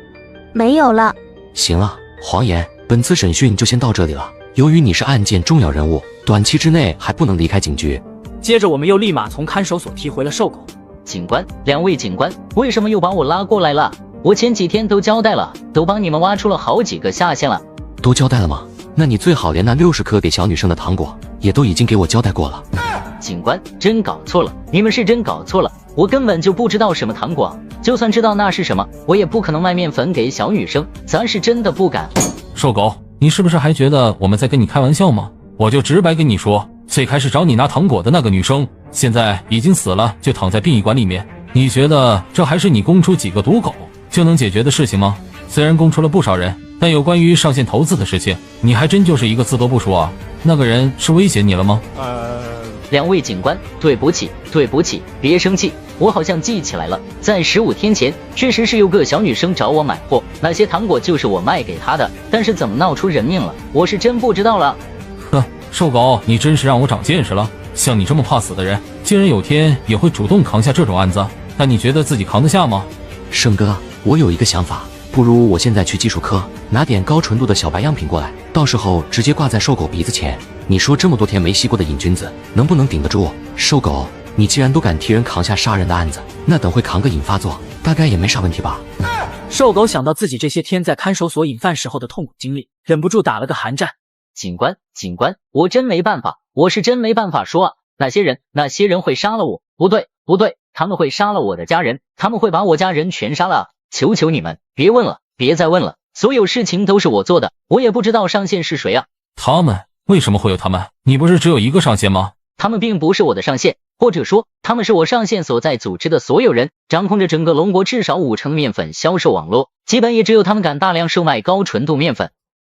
没有了。行了，黄岩，本次审讯就先到这里了。由于你是案件重要人物，短期之内还不能离开警局。接着我们又立马从看守所踢回了瘦狗。警官，2位警官，为什么又把我拉过来了？我前几天都交代了，都帮你们挖出了好几个下线了。都交代了吗？那你最好连那60颗给小女生的糖果也都已经给我交代过了。警官，真搞错了，你们是真搞错了，我根本就不知道什么糖果，就算知道那是什么，我也不可能卖面粉给小女生，咱是真的不敢。瘦狗，你是不是还觉得我们在跟你开玩笑吗？我就直白跟你说，最开始找你拿糖果的那个女生，现在已经死了，就躺在殡仪馆里面。你觉得这还是你供出几个毒狗就能解决的事情吗？虽然供出了不少人，但有关于上线投资的事情，你还真就是一个字都不说啊。那个人是威胁你了吗？2位警官，对不起，别生气，我好像记起来了，在15天前，确实是有个小女生找我买货，那些糖果就是我卖给她的，但是怎么闹出人命了，我是真不知道了。哼，瘦狗，你真是让我长见识了。像你这么怕死的人，竟然有天也会主动扛下这种案子，但你觉得自己扛得下吗？盛哥，我有一个想法，不如我现在去技术科拿点高纯度的小白样品过来，到时候直接挂在瘦狗鼻子前。你说这么多天没吸过的瘾君子能不能顶得住？瘦狗，你既然都敢替人扛下杀人的案子，那等会扛个瘾发作，大概也没啥问题吧？瘦狗想到自己这些天在看守所瘾犯时候的痛苦经历，忍不住打了个寒战。警官，我真没办法，我是真没办法说啊。那些人会杀了我，不对，他们会杀了我的家人，他们会把我家人全杀了啊！求求你们，别问了，别再问了，所有事情都是我做的，我也不知道上线是谁啊。他们？为什么会有他们？你不是只有一个上线吗？他们并不是我的上线，或者说他们是我上线所在组织的所有人，掌控着整个龙国至少50%面粉销售网络，基本也只有他们敢大量售卖高纯度面粉。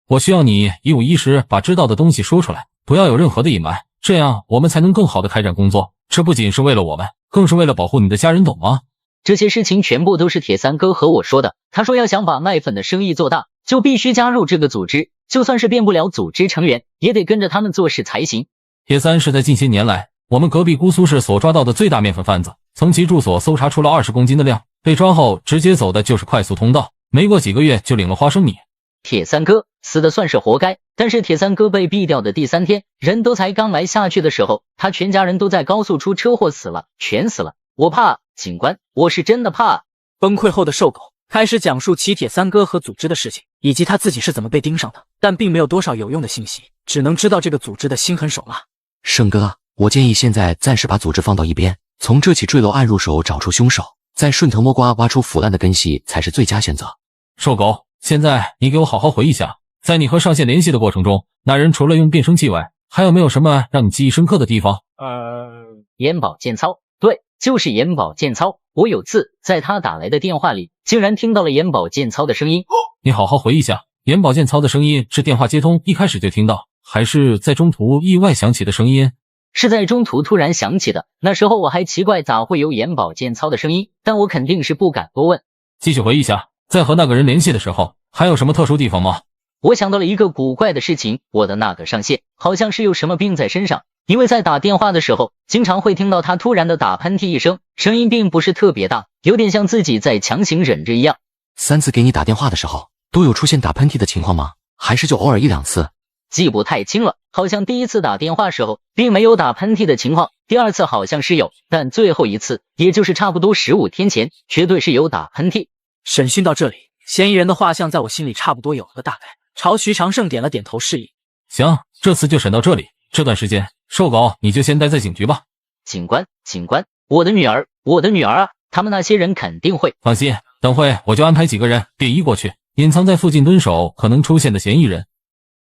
我需要你一五一十把知道的东西说出来，不要有任何的隐瞒，这样我们才能更好的开展工作。这不仅是为了我们，更是为了保护你的家人，懂吗？这些事情全部都是铁三哥和我说的，他说要想把卖粉的生意做大，就必须加入这个组织，就算是变不了组织成员，也得跟着他们做事才行。铁三是在近些年来我们隔壁姑苏市所抓到的最大面粉贩子，从其住所搜查出了20公斤的量，被抓后直接走的就是快速通道，没过几个月就领了花生米。铁三哥死的算是活该，但是铁三哥被毙掉的第3天，人都才刚埋下去的时候，他全家人都在高速出车祸死了，全死了。我怕，警官，我是真的怕。崩溃后的瘦狗开始讲述起铁三哥和组织的事情，以及他自己是怎么被盯上的，但并没有多少有用的信息，只能知道这个组织的心狠手辣。胜哥，我建议现在暂时把组织放到一边，从这起坠楼案入手找出凶手，再顺藤摸瓜挖出腐烂的根系才是最佳选择。瘦狗，现在你给我好好回忆下，在你和上线联系的过程中，那人除了用变声器外，还有没有什么让你记忆深刻的地方？眼保健操，对，就是眼保健操。我有次在他打来的电话里，竟然听到了眼保健操的声音。你好好回忆下，眼保健操的声音是电话接通一开始就听到，还是在中途意外响起的声音？是在中途突然响起的，那时候我还奇怪咋会有眼保健操的声音，但我肯定是不敢多问。继续回忆下，在和那个人联系的时候，还有什么特殊地方吗？我想到了一个古怪的事情，我的那个上线好像是有什么病在身上，因为在打电话的时候，经常会听到他突然的打喷嚏一声，声音并不是特别大，有点像自己在强行忍着一样。3次给你打电话的时候，都有出现打喷嚏的情况吗？还是就偶尔1-2次？记不太清了，好像第1次打电话时候并没有打喷嚏的情况，第2次好像是有，但最后一次，也就是差不多15天前，绝对是有打喷嚏。审讯到这里，嫌疑人的画像在我心里差不多有了个大概，朝徐长胜点了点头示意。行，这次就审到这里，这段时间瘦狗你就先待在警局吧。警官，我的女儿啊，他们那些人肯定会。放心，等会我就安排几个人便衣过去，隐藏在附近蹲守可能出现的嫌疑人。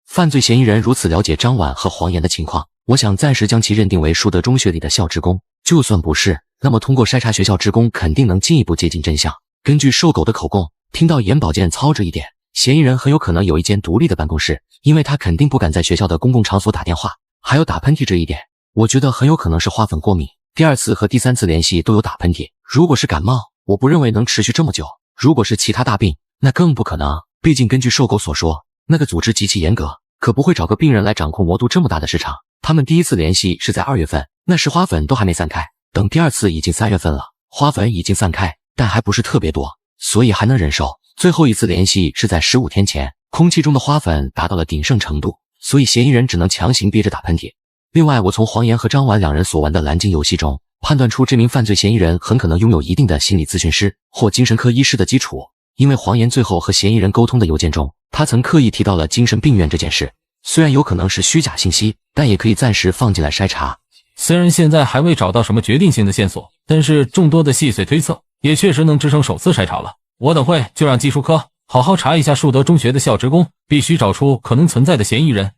犯罪嫌疑人如此了解张婉和黄岩的情况，我想暂时将其认定为树德中学里的校职工，就算不是，那么通过筛查学校职工肯定能进一步接近真相。根据瘦狗的口供，听到眼保健操这一点，嫌疑人很有可能有一间独立的办公室，因为他肯定不敢在学校的公共场所打电话。还有打喷嚏这一点，我觉得很有可能是花粉过敏。第2次和第3次联系都有打喷嚏，如果是感冒，我不认为能持续这么久，如果是其他大病，那更不可能。毕竟根据瘦狗所说，那个组织极其严格，可不会找个病人来掌控魔都这么大的市场。他们第1次联系是在2月份，那时花粉都还没散开，等第2次已经3月份了，花粉已经散开，但还不是特别多，所以还能忍受。最后一次联系是在15天前，空气中的花粉达到了鼎盛程度，所以嫌疑人只能强行憋着打喷嚏。另外，我从黄岩和张婉2人所玩的蓝鲸游戏中判断出这名犯罪嫌疑人很可能拥有一定的心理咨询师或精神科医师的基础，因为黄岩最后和嫌疑人沟通的邮件中，他曾刻意提到了精神病院这件事，虽然有可能是虚假信息，但也可以暂时放进来筛查。虽然现在还未找到什么决定性的线索，但是众多的细碎推测也确实能支撑首次筛查了。我等会就让技术科好好查一下树德中学的校职工，必须找出可能存在的嫌疑人。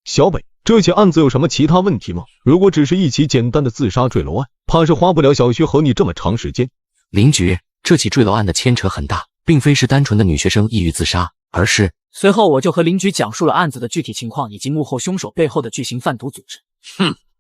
小北，这起案子有什么其他问题吗？如果只是一起简单的自杀坠楼案，怕是花不了小徐和你这么长时间。林局，这起坠楼案的牵扯很大，并非是单纯的女学生抑郁自杀，而是……随后我就和邻居讲述了案子的具体情况以及幕后凶手背后的巨型贩毒组织。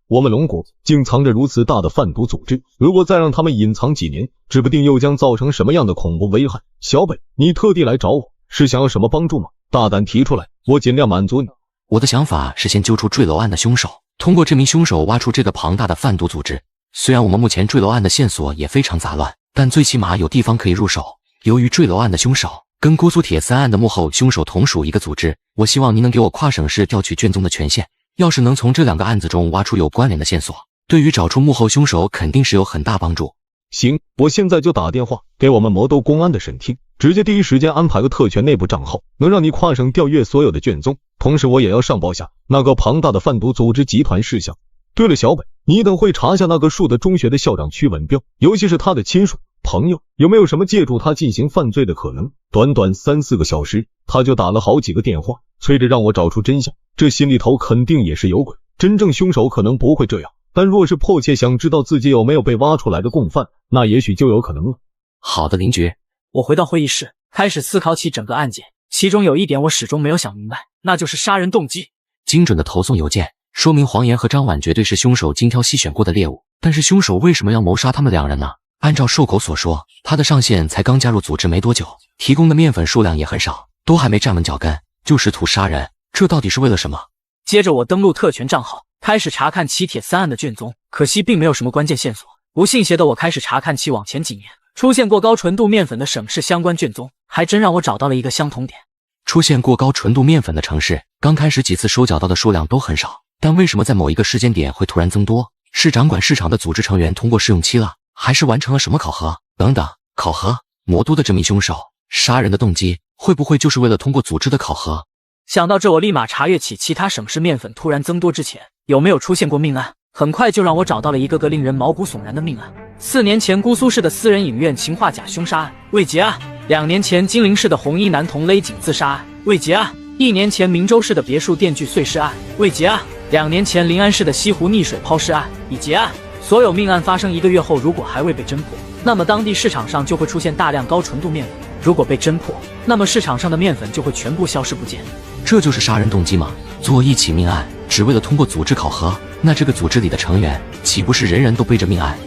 我们龙国竟藏着如此大的贩毒组织，如果再让他们隐藏几年，指不定又将造成什么样的恐怖危害。小北，你特地来找我，是想要什么帮助吗？大胆提出来，我尽量满足你。我的想法是先揪出坠楼案的凶手，通过这名凶手挖出这个庞大的贩毒组织。虽然我们目前坠楼案的线索也非常杂乱，但最起码有地方可以入手。由于坠楼案的凶手跟姑苏铁丝案的幕后凶手同属一个组织，我希望您能给我跨省市调取卷宗的权限。要是能从这2个案子中挖出有关联的线索，对于找出幕后凶手肯定是有很大帮助。行，我现在就打电话给我们魔都公安的审厅，直接第一时间安排个特权内部账号，能让你跨省调阅所有的卷宗。同时我也要上报下那个庞大的贩毒组织集团事项。对了，小北，你等会查下那个树德中学的校长屈文彪，尤其是他的亲属朋友，有没有什么借助他进行犯罪的可能？短短3-4个小时，他就打了好几个电话，催着让我找出真相。这心里头肯定也是有鬼，真正凶手可能不会这样，但若是迫切想知道自己有没有被挖出来的共犯，那也许就有可能了。好的，邻居。我回到会议室，开始思考起整个案件，其中有一点我始终没有想明白，那就是杀人动机。精准的投送邮件说明黄岩和张婉绝对是凶手精挑细选过的猎物，但是凶手为什么要谋杀他们2人呢？按照寿口所说，他的上线才刚加入组织没多久，提供的面粉数量也很少，都还没站稳脚跟，就试图杀人，这到底是为了什么？接着我登录特权账号，开始查看其铁丝案的卷宗，可惜并没有什么关键线索。不信邪的我开始查看其往前几年出现过高纯度面粉的省市相关卷宗，还真让我找到了一个相同点。出现过高纯度面粉的城市，刚开始几次收缴到的数量都很少，但为什么在某一个时间点会突然增多？是掌管市场的组织成员通过试用期了，还是完成了什么考核？等等，考核？魔都的这名凶手杀人的动机会不会就是为了通过组织的考核？想到这，我立马查阅起其他省市面粉突然增多之前有没有出现过命案，很快就让我找到了一个个令人毛骨悚然的命案。4年前姑苏市的私人影院氰化钾凶杀案未结案，2年前金陵市的红衣男童勒颈自杀案未结案，1年前明州市的别墅电锯碎尸案未结案，2年前临安市的西湖溺水抛尸案已结案。所有命案发生1个月后，如果还未被侦破，那么当地市场上就会出现大量高纯度面粉，如果被侦破，那么市场上的面粉就会全部消失不见。这就是杀人动机吗？做一起命案只为了通过组织考核，那这个组织里的成员岂不是人人都背着命案？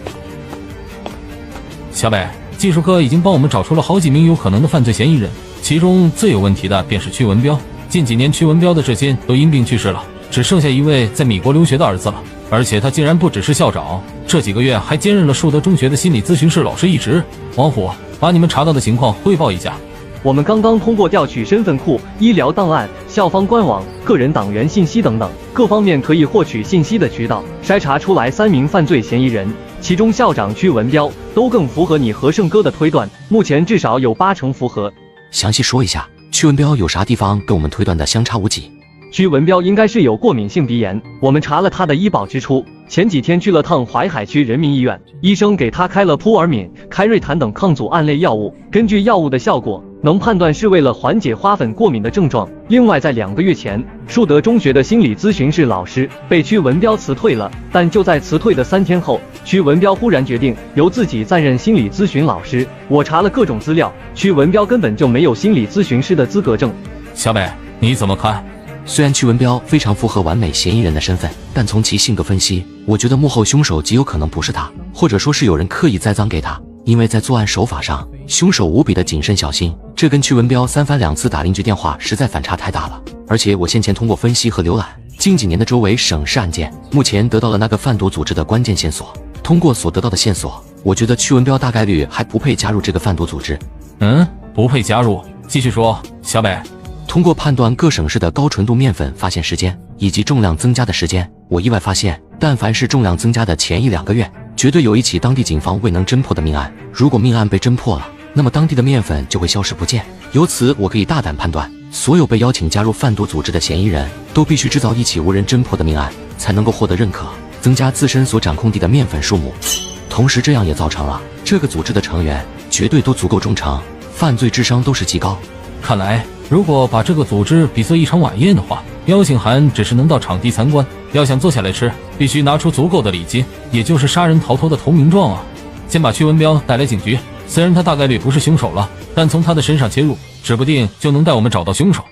小北，技术科已经帮我们找出了好几名有可能的犯罪嫌疑人，其中最有问题的便是屈文彪。近几年屈文彪的至亲都因病去世了，只剩下一位在米国留学的儿子了，而且他竟然不只是校长，这几个月还兼任了树德中学的心理咨询室老师一职。王虎，把你们查到的情况汇报一下。我们刚刚通过调取身份库、医疗档案、校方官网、个人党员信息等等各方面可以获取信息的渠道，筛查出来3名犯罪嫌疑人，其中校长屈文彪都更符合你和胜哥的推断，目前至少有80%符合。详细说一下，屈文彪有啥地方跟我们推断的相差无几？屈文彪应该是有过敏性鼻炎，我们查了他的医保支出，前几天去了趟淮海区人民医院，医生给他开了扑尔敏、开瑞坦等抗组胺类药物，根据药物的效果，能判断是为了缓解花粉过敏的症状。另外，在2个月前，树德中学的心理咨询室老师被屈文彪辞退了，但就在辞退的3天后，屈文彪忽然决定由自己暂任心理咨询老师。我查了各种资料，屈文彪根本就没有心理咨询师的资格证。小北，你怎么看？虽然屈文彪非常符合完美嫌疑人的身份，但从其性格分析，我觉得幕后凶手极有可能不是他，或者说是有人刻意栽赃给他。因为在作案手法上，凶手无比的谨慎小心，这跟屈文彪3番2次打邻居电话实在反差太大了。而且我先前通过分析和浏览近几年的周围省市案件，目前得到了那个贩毒组织的关键线索。通过所得到的线索，我觉得屈文彪大概率还不配加入这个贩毒组织。不配加入？继续说，小北。通过判断各省市的高纯度面粉发现时间以及重量增加的时间，我意外发现，但凡是重量增加的前1-2个月，绝对有一起当地警方未能侦破的命案。如果命案被侦破了，那么当地的面粉就会消失不见。由此，我可以大胆判断，所有被邀请加入贩毒组织的嫌疑人都必须制造一起无人侦破的命案，才能够获得认可，增加自身所掌控地的面粉数目。同时，这样也造成了这个组织的成员绝对都足够忠诚，犯罪智商都是极高。看来，如果把这个组织比作一场晚宴的话，邀请函只是能到场地参观，要想坐下来吃，必须拿出足够的礼金，也就是杀人逃脱的投名状啊。先把屈文彪带来警局，虽然他大概率不是凶手了，但从他的身上切入，指不定就能带我们找到凶手。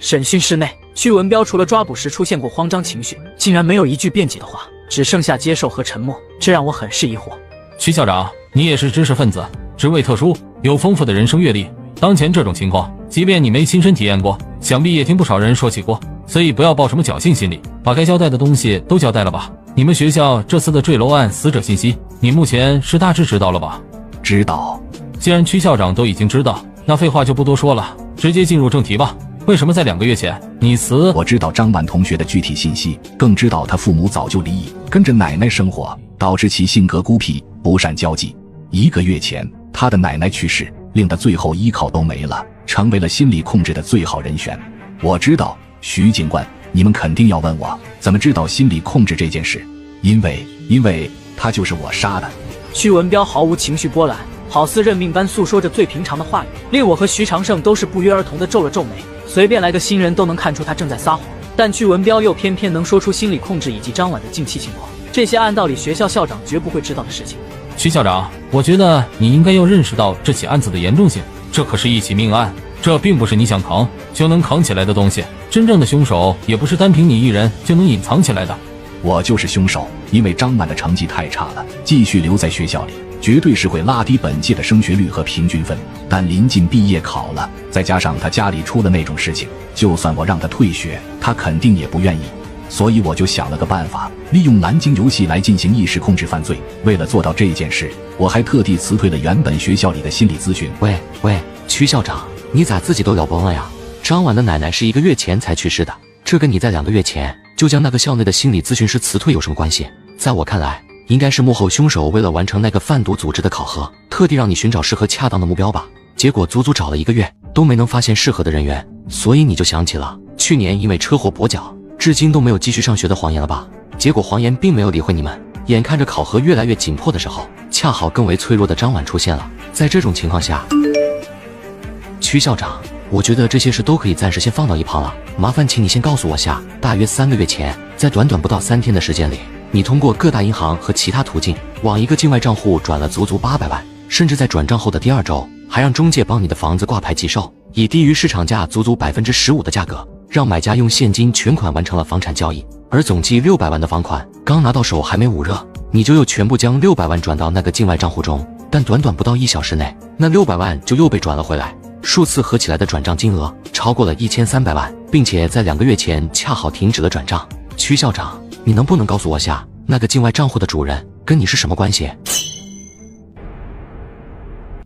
审讯室内，屈文彪除了抓捕时出现过慌张情绪，竟然没有一句辩解的话，只剩下接受和沉默，这让我很是疑惑。屈校长，你也是知识分子，职位特殊，有丰富的人生阅历，当前这种情况，即便你没亲身体验过，想必也听不少人说起过，所以不要抱什么侥幸心理，把该交代的东西都交代了吧。你们学校这次的坠楼案死者信息，你目前是大致知道了吧？知道。既然曲校长都已经知道，那废话就不多说了，直接进入正题吧。为什么在2个月前你辞？我知道张婉同学的具体信息，更知道他父母早就离异，跟着奶奶生活，导致其性格孤僻，不善交际。1个月前，他的奶奶去世，令他最后依靠都没了，成为了心理控制的最好人选。我知道，徐警官，你们肯定要问我怎么知道心理控制这件事，因为他就是我杀的。屈文彪毫无情绪波澜，好似认命般诉说着最平常的话语，令我和徐长胜都是不约而同地皱了皱眉。随便来个新人都能看出他正在撒谎，但屈文彪又偏偏能说出心理控制以及张婉的近期情况，这些按道理学校校长绝不会知道的事情。徐校长，我觉得你应该要认识到这起案子的严重性，这可是一起命案，这并不是你想扛就能扛起来的东西，真正的凶手也不是单凭你一人就能隐藏起来的。我就是凶手，因为张婉的成绩太差了，继续留在学校里绝对是会拉低本届的升学率和平均分，但临近毕业考了，再加上他家里出了那种事情，就算我让他退学，他肯定也不愿意。所以我就想了个办法，利用蓝鲸游戏来进行意识控制犯罪。为了做到这件事，我还特地辞退了原本学校里的心理咨询。喂，曲校长，你咋自己都聊崩了呀？张婉的奶奶是1个月前才去世的，这跟你在2个月前就将那个校内的心理咨询师辞退有什么关系？在我看来，应该是幕后凶手为了完成那个贩毒组织的考核，特地让你寻找适合恰当的目标吧。结果足足找了1个月都没能发现适合的人员，所以你就想起了去年因为车祸跛脚，至今都没有继续上学的黄岩了吧？结果黄岩并没有理会你们，眼看着考核越来越紧迫的时候，恰好更为脆弱的张婉出现了。在这种情况下，曲校长，我觉得这些事都可以暂时先放到一旁了，麻烦请你先告诉我下，大约3个月前，在短短不到3天的时间里，你通过各大银行和其他途径往一个境外账户转了足足800万，甚至在转账后的第2周，还让中介帮你的房子挂牌寄售，以低于市场价足足15%的价格，让买家用现金全款完成了房产交易。而总计600万的房款刚拿到手还没捂热，你就又全部将600万转到那个境外账户中，但短短不到1小时内，那600万就又被转了回来，数次合起来的转账金额超过了1300万，并且在2个月前恰好停止了转账。曲校长，你能不能告诉我下，那个境外账户的主人跟你是什么关系？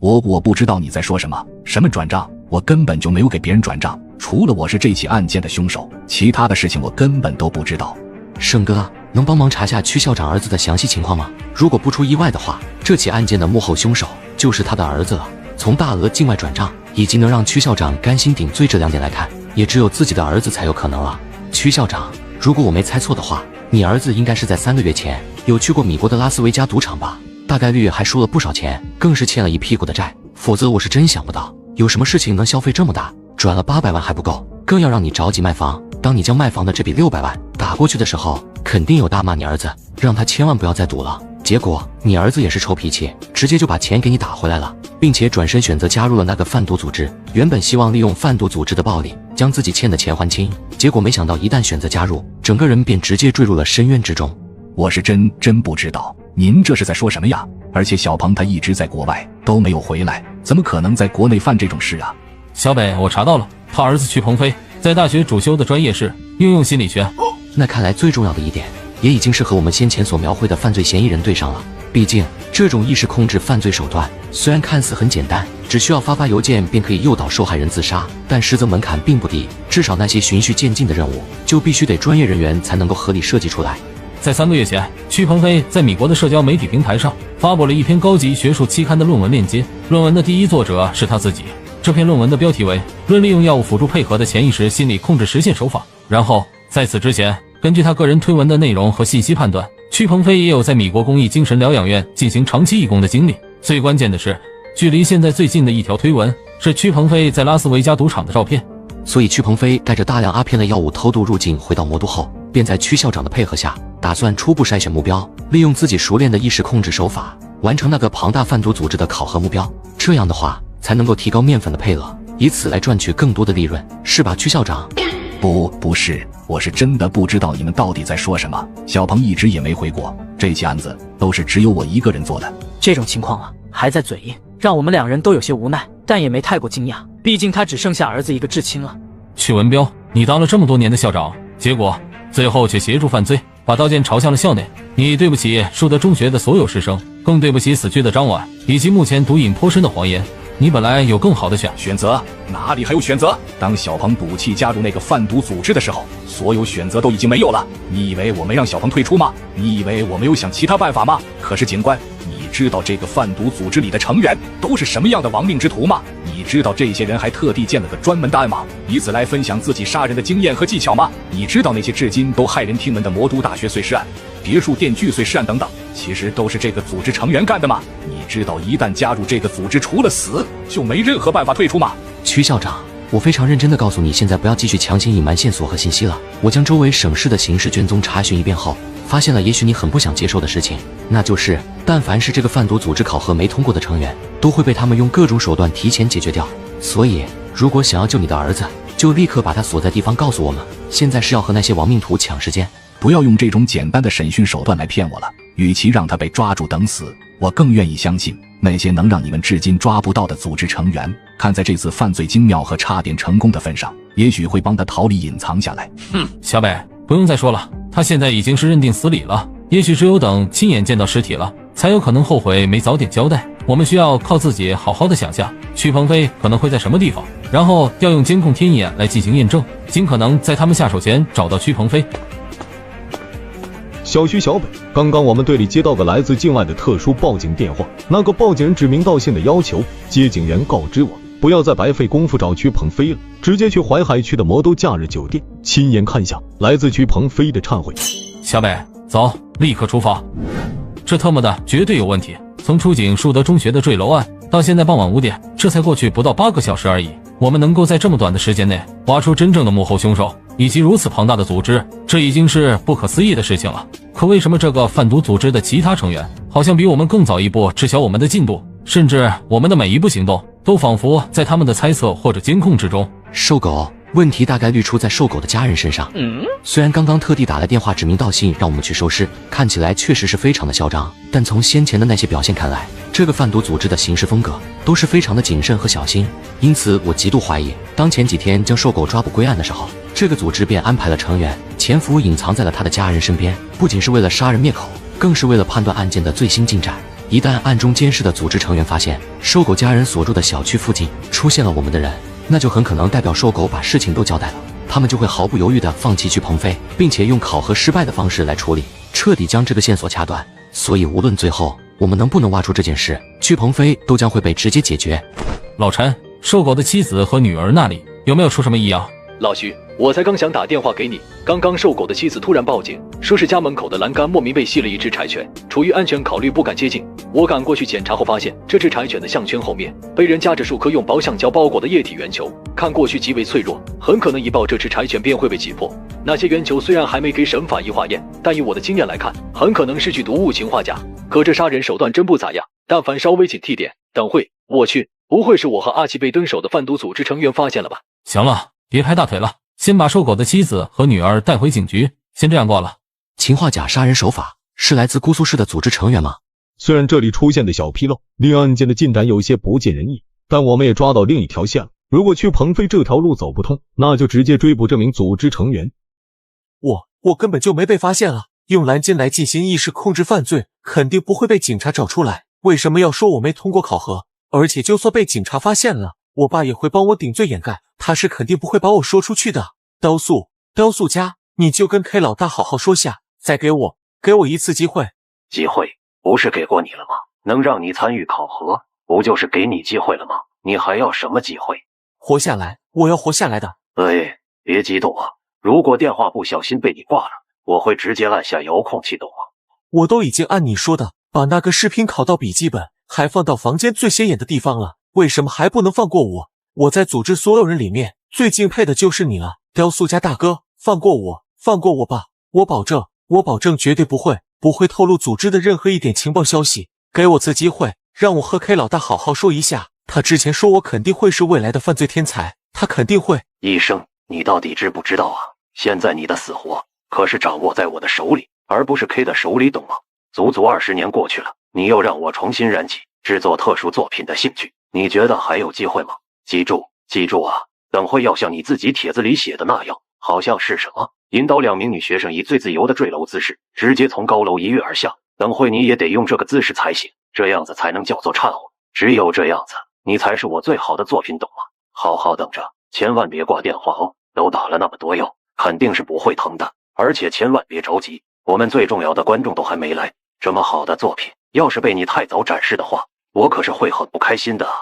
我不知道你在说什么，什么转账？我根本就没有给别人转账，除了我是这起案件的凶手，其他的事情我根本都不知道。胜哥，能帮忙查下曲校长儿子的详细情况吗？如果不出意外的话，这起案件的幕后凶手就是他的儿子了。从大额境外转账以及能让曲校长甘心顶罪这2点来看，也只有自己的儿子才有可能了。曲校长，如果我没猜错的话，你儿子应该是在3个月前有去过米国的拉斯维加赌场吧？大概率还输了不少钱，更是欠了一屁股的债，否则我是真想不到有什么事情能消费这么大，转了800万还不够，更要让你着急卖房。当你将卖房的这笔600万打过去的时候，肯定有大骂你儿子，让他千万不要再赌了。结果你儿子也是臭脾气，直接就把钱给你打回来了，并且转身选择加入了那个贩毒组织。原本希望利用贩毒组织的暴力将自己欠的钱还清，结果没想到一旦选择加入，整个人便直接坠入了深渊之中。我是真不知道，您这是在说什么呀？而且小鹏他一直在国外都没有回来，怎么可能在国内犯这种事啊？小北，我查到了，他儿子曲鹏飞在大学主修的专业是应用心理学。那看来最重要的一点，也已经是和我们先前所描绘的犯罪嫌疑人对上了。毕竟这种意识控制犯罪手段虽然看似很简单，只需要发邮件便可以诱导受害人自杀，但实则门槛并不低，至少那些循序渐进的任务就必须得专业人员才能够合理设计出来。在3个月前，曲鹏飞在米国的社交媒体平台上发布了一篇高级学术期刊的论文链接，论文的第一作者是他自己。这篇论文的标题为《论利用药物辅助配合的潜意识心理控制实现手法》。然后在此之前，根据他个人推文的内容和信息判断，曲鹏飞也有在米国公益精神疗养院进行长期义工的经历。最关键的是，距离现在最近的一条推文是曲鹏飞在拉斯维加赌场的照片。所以曲鹏飞带着大量阿片的药物偷渡入境回到魔都后，便在曲校长的配合下，打算初步筛选目标，利用自己熟练的意识控制手法，完成那个庞大贩毒组织的考核目标。这样的话，才能够提高面粉的配额，以此来赚取更多的利润，是吧，曲校长？不是，我是真的不知道你们到底在说什么。小鹏一直也没回国，这起案子都是只有我一个人做的。这种情况啊，还在嘴硬，让我们2人都有些无奈，但也没太过惊讶，毕竟他只剩下儿子一个至亲了。曲文彪，你当了这么多年的校长，结果最后却协助犯罪，把刀剑朝向了校内，你对不起树德中学的所有师生，更对不起死去的张婉，以及目前毒瘾颇深的黄岩。你本来有更好的选择，哪里还有选择？当小鹏赌气加入那个贩毒组织的时候，所有选择都已经没有了。你以为我没让小鹏退出吗？你以为我没有想其他办法吗？可是警官，你知道这个贩毒组织里的成员都是什么样的亡命之徒吗？你知道这些人还特地建了个专门的案网，以此来分享自己杀人的经验和技巧吗？你知道那些至今都骇人听闻的魔都大学碎尸案、别墅店拒碎尸案等等，其实都是这个组织成员干的吗？你知道一旦加入这个组织，除了死就没任何办法退出吗？曲校长，我非常认真地告诉你，现在不要继续强行隐瞒线索和信息了。我将周围省市的刑事卷宗查询一遍后，发现了也许你很不想接受的事情，那就是但凡是这个贩毒组织考核没通过的成员，都会被他们用各种手段提前解决掉。所以如果想要救你的儿子，就立刻把他所在地方告诉我们。现在是要和那些亡命徒抢时间，不要用这种简单的审讯手段来骗我了。与其让他被抓住等死，我更愿意相信那些能让你们至今抓不到的组织成员，看在这次犯罪精妙和差点成功的份上，也许会帮他逃离隐藏下来。小北，不用再说了，他现在已经是认定死理了，也许只有等亲眼见到尸体了，才有可能后悔没早点交代。我们需要靠自己好好的想象曲鹏飞可能会在什么地方，然后调用监控天眼来进行验证，尽可能在他们下手前找到曲鹏飞。小徐、小北，刚刚我们队里接到个来自境外的特殊报警电话，那个报警人指名道姓的要求接警员告知我，不要再白费功夫找曲鹏飞了，直接去淮海区的魔都假日酒店亲眼看下来自曲鹏飞的忏悔。小北，走，立刻出发。这特么的绝对有问题。从出警树德中学的坠楼案到现在傍晚5点，这才过去不到8个小时而已。我们能够在这么短的时间内挖出真正的幕后凶手以及如此庞大的组织，这已经是不可思议的事情了。可为什么这个贩毒组织的其他成员好像比我们更早一步知晓我们的进度，甚至我们的每一步行动都仿佛在他们的猜测或者监控之中？瘦狗，问题大概率出在瘦狗的家人身上。虽然刚刚特地打来电话指名道姓让我们去收尸，看起来确实是非常的嚣张，但从先前的那些表现看来，这个贩毒组织的行事风格都是非常的谨慎和小心，因此我极度怀疑，当前几天将瘦狗抓捕归案的时候，这个组织便安排了成员潜伏隐藏在了他的家人身边，不仅是为了杀人灭口，更是为了判断案件的最新进展。一旦暗中监视的组织成员发现瘦狗家人所住的小区附近出现了我们的人，那就很可能代表瘦狗把事情都交代了，他们就会毫不犹豫地放弃曲鹏飞，并且用考核失败的方式来处理，彻底将这个线索掐断。所以无论最后我们能不能挖出这件事，曲鹏飞都将会被直接解决。老陈，瘦狗的妻子和女儿那里有没有出什么异样？老徐，我才刚想打电话给你，刚刚瘦狗的妻子突然报警，说是家门口的栏杆莫名被系了一只柴犬，出于安全考虑不敢接近。我赶过去检查后发现，这只柴犬的项圈后面被人夹着数颗用薄橡胶包裹的液体圆球，看过去极为脆弱，很可能一抱这只柴犬便会被击破。那些圆球虽然还没给省法医化验，但以我的经验来看，很可能是剧毒物氰化钾。可这杀人手段真不咋样，但凡稍微警惕点，等会我去，不会是我和阿奇被蹲守的贩毒组织成员发现了吧？行了，别拍大腿了，先把瘦狗的妻子和女儿带回警局，先这样过了。氰化钾杀人手法是来自姑苏市的组织成员吗？虽然这里出现的小纰漏令案件的进展有些不尽人意，但我们也抓到另一条线了。如果曲鹏飞这条路走不通，那就直接追捕这名组织成员。我根本就没被发现啊！用蓝鲸来进行意识控制犯罪，肯定不会被警察找出来。为什么要说我没通过考核？而且就算被警察发现了，我爸也会帮我顶罪掩盖，他是肯定不会把我说出去的。雕塑家，你就跟 K 老大好好说下，再给我一次机会。机会不是给过你了吗？能让你参与考核，不就是给你机会了吗？你还要什么机会？活下来，我要活下来的。别激动啊！如果电话不小心被你挂了，我会直接按下遥控器，懂吗？我都已经按你说的，把那个视频拷到笔记本，还放到房间最显眼的地方了，为什么还不能放过我？我在组织所有人里面最敬佩的就是你了，雕塑家大哥，放过我吧！我保证绝对不会透露组织的任何一点情报消息。给我次机会，让我和 K 老大好好说一下。他之前说我肯定会是未来的犯罪天才，他肯定会。医生，你到底知不知道啊？现在你的死活可是掌握在我的手里，而不是 K 的手里，懂吗？足足20年过去了，你又让我重新燃起制作特殊作品的兴趣，你觉得还有机会吗？记住啊，等会要像你自己帖子里写的那样，好像是什么引导2名女学生以最自由的坠楼姿势直接从高楼一跃而下，等会你也得用这个姿势才行。这样子才能叫做忏悔。只有这样子，你才是我最好的作品，懂吗？好好等着，千万别挂电话哦。都打了那么多药，肯定是不会疼的。而且千万别着急，我们最重要的观众都还没来。这么好的作品，要是被你太早展示的话，我可是会很不开心的啊。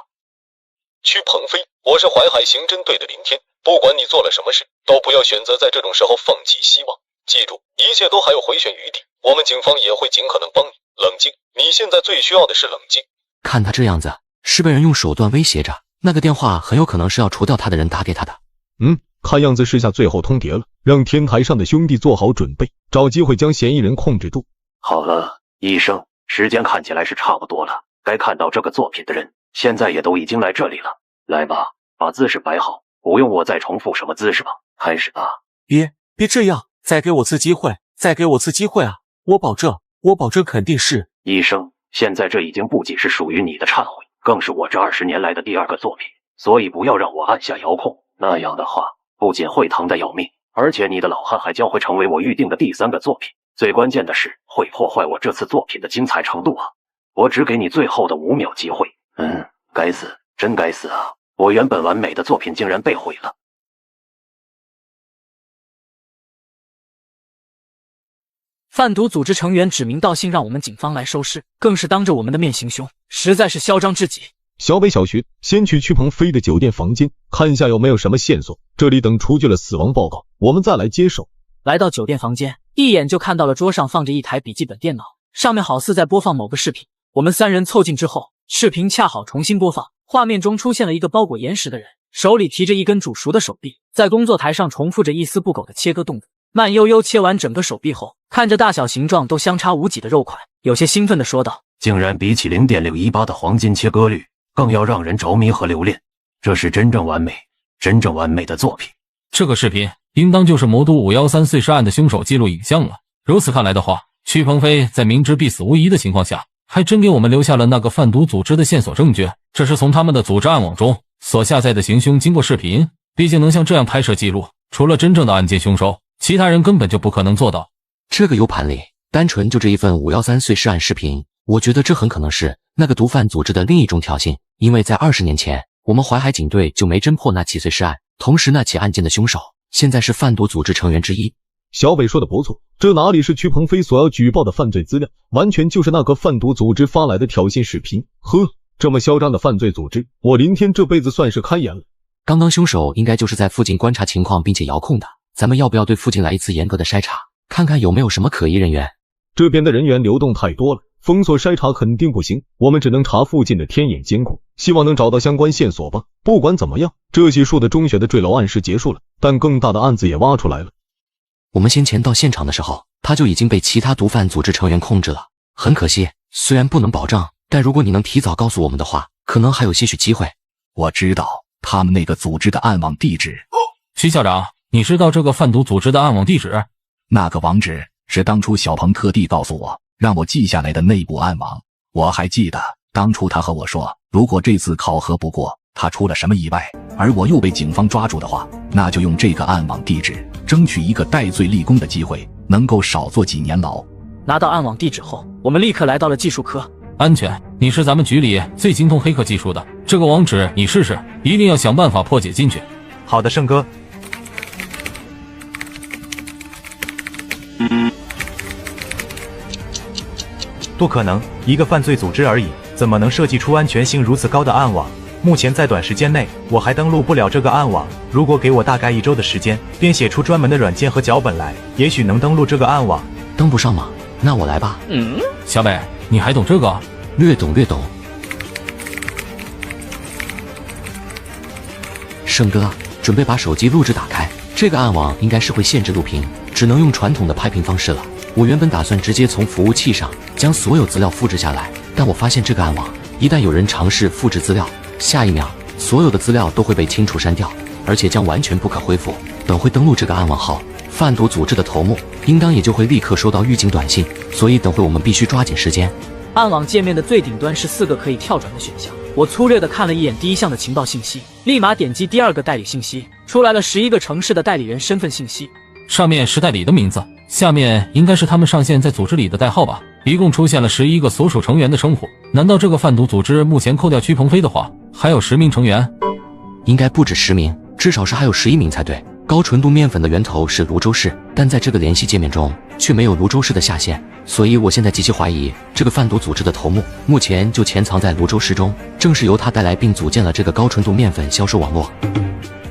屈鹏飞，我是淮海刑侦队的林天，不管你做了什么事，都不要选择在这种时候放弃希望。记住，一切都还有回旋余地，我们警方也会尽可能帮你。冷静，你现在最需要的是冷静。看他这样子，是被人用手段威胁着，那个电话很有可能是要除掉他的人打给他的。看样子是下最后通牒了，让天台上的兄弟做好准备，找机会将嫌疑人控制住。好了，医生，时间看起来是差不多了，该看到这个作品的人现在也都已经来这里了。来吧，把姿势摆好，不用我再重复什么姿势吧。开始吧。别这样，再给我次机会，再给我次机会啊！我保证肯定是。医生，现在这已经不仅是属于你的忏悔，更是我这20年来的第2个作品，所以不要让我按下遥控，那样的话不仅会疼得要命，而且你的老汉还将会成为我预定的第3个作品。最关键的是，会破坏我这次作品的精彩程度啊！我只给你最后的5秒机会。该死，真该死啊！我原本完美的作品竟然被毁了。贩毒组织成员指名道姓让我们警方来收尸，更是当着我们的面行凶，实在是嚣张至极。小北、小徐，先去屈鹏飞的酒店房间看一下有没有什么线索，这里等出具了死亡报告，我们再来接手。来到酒店房间，一眼就看到了桌上放着一台笔记本电脑，上面好似在播放某个视频。我们3人凑近之后，视频恰好重新播放，画面中出现了一个包裹岩石的人，手里提着一根煮熟的手臂，在工作台上重复着一丝不苟的切割动作。慢悠悠切完整个手臂后，看着大小形状都相差无几的肉块，有些兴奋地说道：竟然比起0.618的黄金切割率更要让人着迷和留恋，这是真正完美的作品。这个视频应当就是魔都513碎尸案的凶手记录影像了。如此看来的话，屈鹏飞在明知必死无疑的情况下，还真给我们留下了那个贩毒组织的线索证据。这是从他们的组织暗网中所下载的行凶经过视频，毕竟能像这样拍摄记录，除了真正的案件凶手，其他人根本就不可能做到。这个 U 盘里单纯就这一份513碎尸案视频，我觉得这很可能是那个毒贩组织的另一种挑衅，因为在20年前，我们淮海警队就没侦破那起碎尸案，同时那起案件的凶手现在是贩毒组织成员之一。小北说的不错，这哪里是屈鹏飞所要举报的犯罪资料，完全就是那个贩毒组织发来的挑衅视频。这么嚣张的犯罪组织，我林天这辈子算是开眼了。刚刚凶手应该就是在附近观察情况并且遥控的，咱们要不要对附近来一次严格的筛查，看看有没有什么可疑人员？这边的人员流动太多了，封锁筛查肯定不行，我们只能查附近的天眼监控，希望能找到相关线索吧。不管怎么样，这起树的中学的坠楼案是结束了，但更大的案子也挖出来了。我们先前到现场的时候，他就已经被其他毒贩组织成员控制了。很可惜，虽然不能保证，但如果你能提早告诉我们的话，可能还有些许机会。我知道他们那个组织的暗网地址。徐校长，你知道这个贩毒组织的暗网地址？那个网址是当初小鹏特地告诉我，让我记下来的内部暗网。我还记得当初他和我说，如果这次考核不过，他出了什么意外，而我又被警方抓住的话，那就用这个暗网地址，争取一个戴罪立功的机会，能够少坐几年牢。拿到暗网地址后，我们立刻来到了技术科。安全，你是咱们局里最精通黑客技术的，这个网址你试试，一定要想办法破解进去。好的，胜哥。不可能，一个犯罪组织而已，怎么能设计出安全性如此高的暗网？目前在短时间内，我还登录不了这个暗网。如果给我大概1周的时间，编写出专门的软件和脚本来，也许能登录这个暗网。登不上吗？那我来吧。小北，你还懂这个？略懂。胜哥，准备把手机录制打开，这个暗网应该是会限制录屏，只能用传统的拍屏方式了。我原本打算直接从服务器上将所有资料复制下来，但我发现这个暗网一旦有人尝试复制资料，下一秒所有的资料都会被清除删掉，而且将完全不可恢复。等会登录这个暗网后，贩毒组织的头目应当也就会立刻收到预警短信，所以等会我们必须抓紧时间。暗网界面的最顶端是4个可以跳转的选项，我粗略地看了一眼第1项的情报信息，立马点击第2个代理信息，出来了11个城市的代理人身份信息，上面是代理的名字，下面应该是他们上线在组织里的代号吧。一共出现了11个所属成员的称呼。难道这个贩毒组织目前扣掉屈鹏飞的话，还有10名成员？应该不止10名，至少是还有11名才对。高纯度面粉的源头是泸州市，但在这个联系界面中却没有泸州市的下线，所以我现在极其怀疑这个贩毒组织的头目目前就潜藏在泸州市中，正是由他带来并组建了这个高纯度面粉销售网络。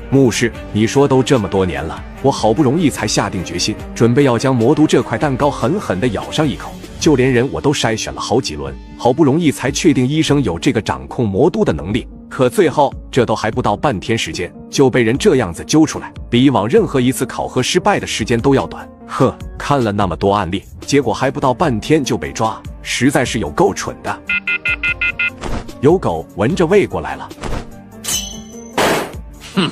牧师，你说都这么多年了，我好不容易才下定决心，准备要将魔都这块蛋糕狠狠地咬上一口，就连人我都筛选了好几轮，好不容易才确定医生有这个掌控魔都的能力，可最后这都还不到半天时间，就被人这样子揪出来，比以往任何一次考核失败的时间都要短。呵，看了那么多案例，结果还不到半天就被抓，实在是有够蠢的。有狗闻着喂过来了。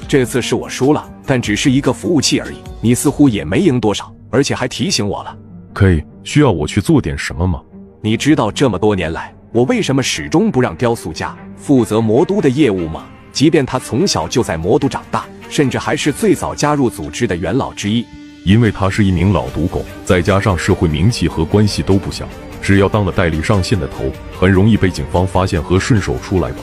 这次是我输了，但只是一个服务器而已，你似乎也没赢多少，而且还提醒我了。K， 需要我去做点什么吗？你知道这么多年来，我为什么始终不让雕塑家负责魔都的业务吗？即便他从小就在魔都长大，甚至还是最早加入组织的元老之一。因为他是一名老毒狗，再加上社会名气和关系都不小，只要当了代理上线的头，很容易被警方发现和顺手出来吧。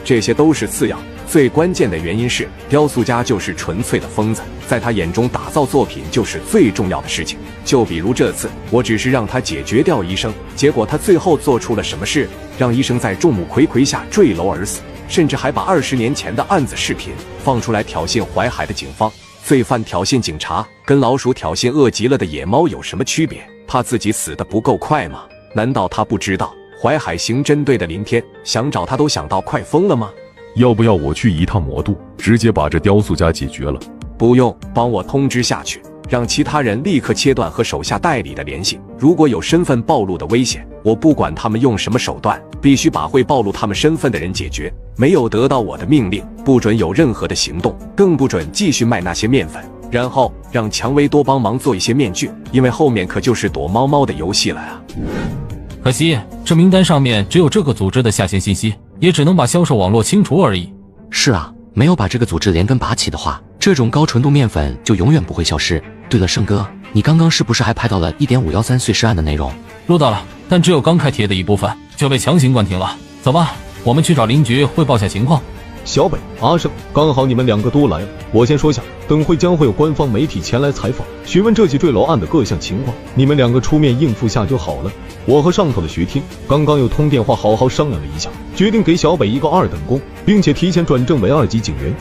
这些都是次要，最关键的原因是雕塑家就是纯粹的疯子，在他眼中打造作品就是最重要的事情。就比如这次，我只是让他解决掉医生，结果他最后做出了什么事？让医生在众目睽睽下坠楼而死，甚至还把20年前的案子视频放出来挑衅淮海的警方。罪犯挑衅警察，跟老鼠挑衅饿极了的野猫有什么区别？怕自己死得不够快吗？难道他不知道淮海刑侦队的林天想找他都想到快疯了吗？要不要我去一趟魔都，直接把这雕塑家解决了？不用，帮我通知下去，让其他人立刻切断和手下代理的联系。如果有身份暴露的危险，我不管他们用什么手段，必须把会暴露他们身份的人解决。没有得到我的命令，不准有任何的行动，更不准继续卖那些面粉。然后让蔷薇多帮忙做一些面具，因为后面可就是躲猫猫的游戏了啊。可惜这名单上面只有这个组织的下线信息，也只能把销售网络清除而已。是啊，没有把这个组织连根拔起的话，这种高纯度面粉就永远不会消失。对了，盛哥，你刚刚是不是还拍到了1.513碎尸案的内容？录到了，但只有刚开贴的一部分就被强行关停了。走吧，我们去找邻居汇报下情况。小北、阿胜，刚好你们2个都来了。我先说下，等会将会有官方媒体前来采访，询问这起坠楼案的各项情况，你们2个出面应付下就好了。我和上头的徐听刚刚又通电话好好商量了一下，决定给小北一个2等功，并且提前转正为2级警员。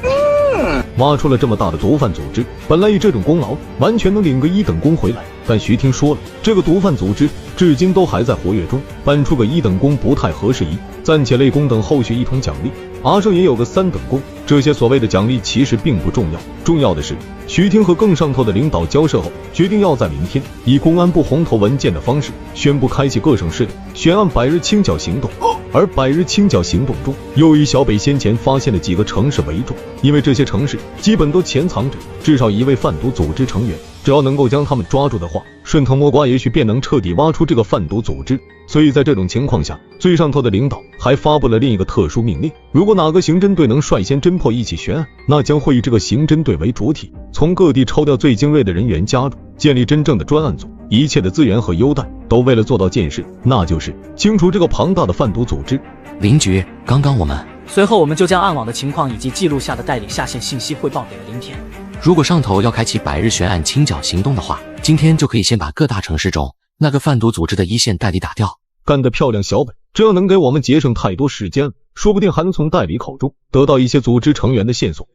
挖出了这么大的毒贩组织，本来以这种功劳完全能领个1等功回来，但徐听说了，这个毒贩组织至今都还在活跃中，颁出个1等功不太合适，暂且类功等后续一同奖励。阿胜也有个3等功，这些所谓的奖励其实并不重要，重要的是徐听和更上头的领导交涉后，决定要在明天以公安部红头文件的方式宣布开启各省市的悬案100日清剿行动。而100日清剿行动中，又以小北先前发现的几个城市为重，因为这些城市基本都潜藏着至少1位贩毒组织成员，只要能够将他们抓住的话，顺藤摸瓜也许便能彻底挖出这个贩毒组织。所以在这种情况下，最上头的领导还发布了另一个特殊命令，如果哪个刑侦队能率先侦破一起悬案，那将会以这个刑侦队为主体，从各地抽调最精锐的人员加入，建立真正的专案组。一切的资源和优待都为了做到件事，那就是清除这个庞大的贩毒组织。林局，刚刚随后我们就将暗网的情况以及记录下的代理下线信息汇报给了林天。如果上头要开启100日悬案清剿行动的话，今天就可以先把各大城市中那个贩毒组织的一线代理打掉。干得漂亮，小北，这样能给我们节省太多时间了，说不定还能从代理口中得到一些组织成员的线索。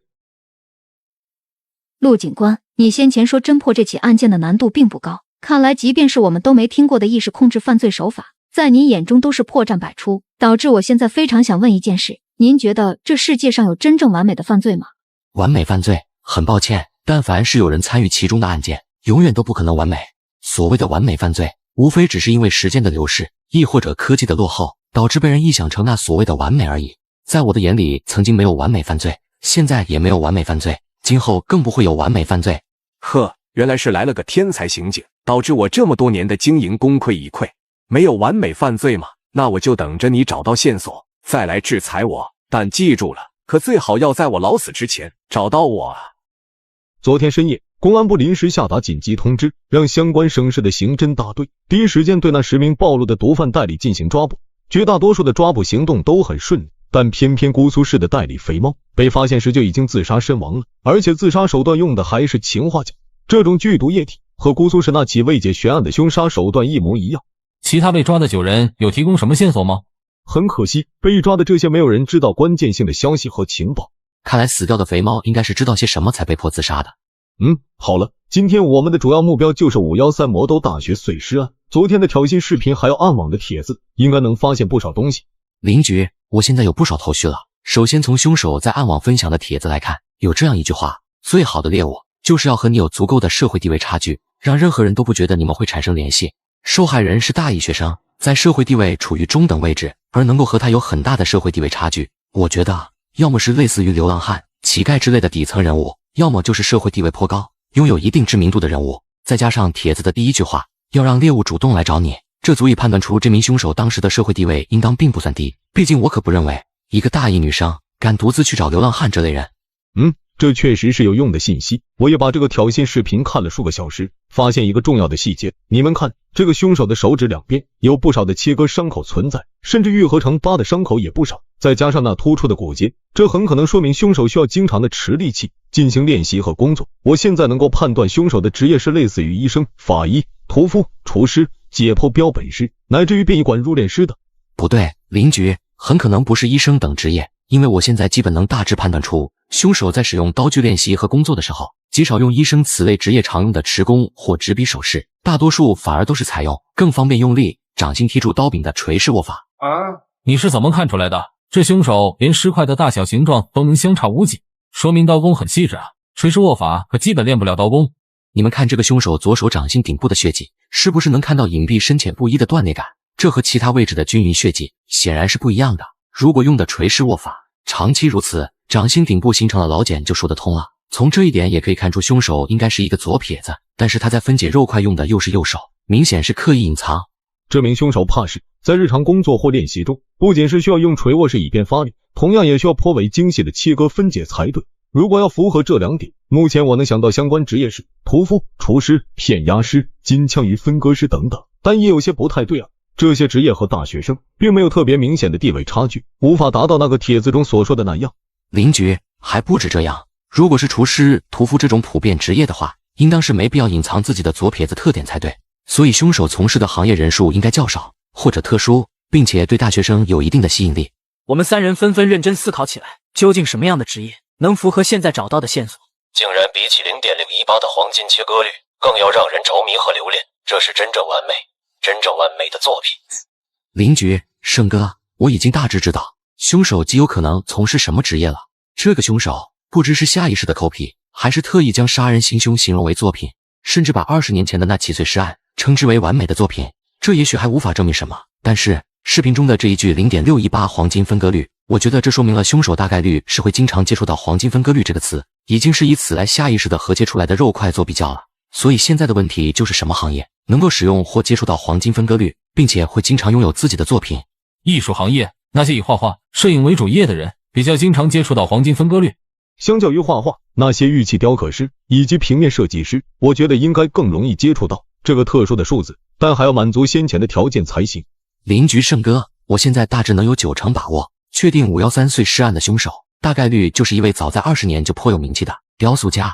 陆警官，你先前说侦破这起案件的难度并不高，看来即便是我们都没听过的意识控制犯罪手法，在你眼中都是破绽百出，导致我现在非常想问一件事，您觉得这世界上有真正完美的犯罪吗？完美犯罪，很抱歉，但凡是有人参与其中的案件，永远都不可能完美。所谓的完美犯罪，无非只是因为时间的流逝，亦或者科技的落后，导致被人臆想成那所谓的完美而已。在我的眼里，曾经没有完美犯罪，现在也没有完美犯罪，今后更不会有完美犯罪。呵，原来是来了个天才刑警，导致我这么多年的经营功亏一篑。没有完美犯罪吗？那我就等着你找到线索再来制裁我，但记住了，可最好要在我老死之前找到我啊。昨天深夜，公安部临时下达紧急通知，让相关省市的刑侦大队第一时间对那10名暴露的毒贩代理进行抓捕。绝大多数的抓捕行动都很顺利，但偏偏姑苏市的代理肥猫被发现时就已经自杀身亡了，而且自杀手段用的还是氰化钾，这种剧毒液体和姑苏市那起未解悬案的凶杀手段一模一样。其他被抓的9人有提供什么线索吗？很可惜，被抓的这些没有人知道关键性的消息和情报。看来死掉的肥猫应该是知道些什么才被迫自杀的。好了，今天我们的主要目标就是513魔都大学碎尸案。昨天的挑衅视频还有暗网的帖子，应该能发现不少东西。林局，我现在有不少头绪了。首先从凶手在暗网分享的帖子来看，有这样一句话：最好的猎物就是要和你有足够的社会地位差距，让任何人都不觉得你们会产生联系。受害人是大一学生，在社会地位处于中等位置，而能够和他有很大的社会地位差距，我觉得要么是类似于流浪汉、乞丐之类的底层人物，要么就是社会地位颇高、拥有一定知名度的人物。再加上帖子的第一句话，要让猎物主动来找你，这足以判断出这名凶手当时的社会地位应当并不算低。毕竟我可不认为一个大一女生敢独自去找流浪汉这类人。这确实是有用的信息。我也把这个挑衅视频看了数个小时，发现一个重要的细节。你们看，这个凶手的手指两边有不少的切割伤口存在，甚至愈合成疤的伤口也不少，再加上那突出的骨节，这很可能说明凶手需要经常的持利器进行练习和工作。我现在能够判断凶手的职业是类似于医生、法医、屠夫、厨师、解剖标本师，乃至于殡仪馆入殓师的。不对，林局，很可能不是医生等职业，因为我现在基本能大致判断出凶手在使用刀具练习和工作的时候，极少用医生此类职业常用的持弓或执笔手势，大多数反而都是采用更方便用力掌心踢住刀柄的垂式握法。你是怎么看出来的？这凶手连尸块的大小形状都能相差无几，说明刀工很细致啊。垂式握法可基本练不了刀工。你们看这个凶手左手掌心顶部的血迹，是不是能看到隐蔽深浅不一的断裂感？这和其他位置的均匀血迹显然是不一样的。如果用的垂式握法长期如此，掌心顶部形成了老茧就说得通了。从这一点也可以看出凶手应该是一个左撇子，但是他在分解肉块用的又是右手，明显是刻意隐藏。这名凶手怕是在日常工作或练习中，不仅是需要用锤握式以便发力，同样也需要颇为精细的切割分解才对。如果要符合这两点，目前我能想到相关职业是屠夫、厨师、片压师、金枪鱼分割师等等，但也有些不太对啊。这些职业和大学生并没有特别明显的地位差距，无法达到那个帖子中所说的那样。林局，还不止这样，如果是厨师、屠夫这种普遍职业的话，应当是没必要隐藏自己的左撇子特点才对。所以凶手从事的行业人数应该较少或者特殊，并且对大学生有一定的吸引力。我们3人纷纷认真思考起来，究竟什么样的职业能符合现在找到的线索？竟然比起0.018的黄金切割率更要让人着迷和留恋，这是真正完美的作品。林局，胜哥，我已经大致知道凶手极有可能从事什么职业了。这个凶手不知是下意识的抠皮，还是特意将杀人行凶形容为作品，甚至把20年前的那起碎尸案称之为完美的作品。这也许还无法证明什么，但是视频中的这一句0.618黄金分割率，我觉得这说明了凶手大概率是会经常接触到黄金分割率这个词，已经是以此来下意识的和切出来的肉块做比较了。所以现在的问题就是什么行业能够使用或接触到黄金分割率，并且会经常拥有自己的作品。艺术行业，那些以画画、摄影为主业的人比较经常接触到黄金分割率。相较于画画，那些玉器雕刻师以及平面设计师，我觉得应该更容易接触到这个特殊的数字，但还要满足先前的条件才行。林局胜哥，我现在大致能有90%把握，确定513碎尸案的凶手大概率就是一位早在20年就颇有名气的雕塑家。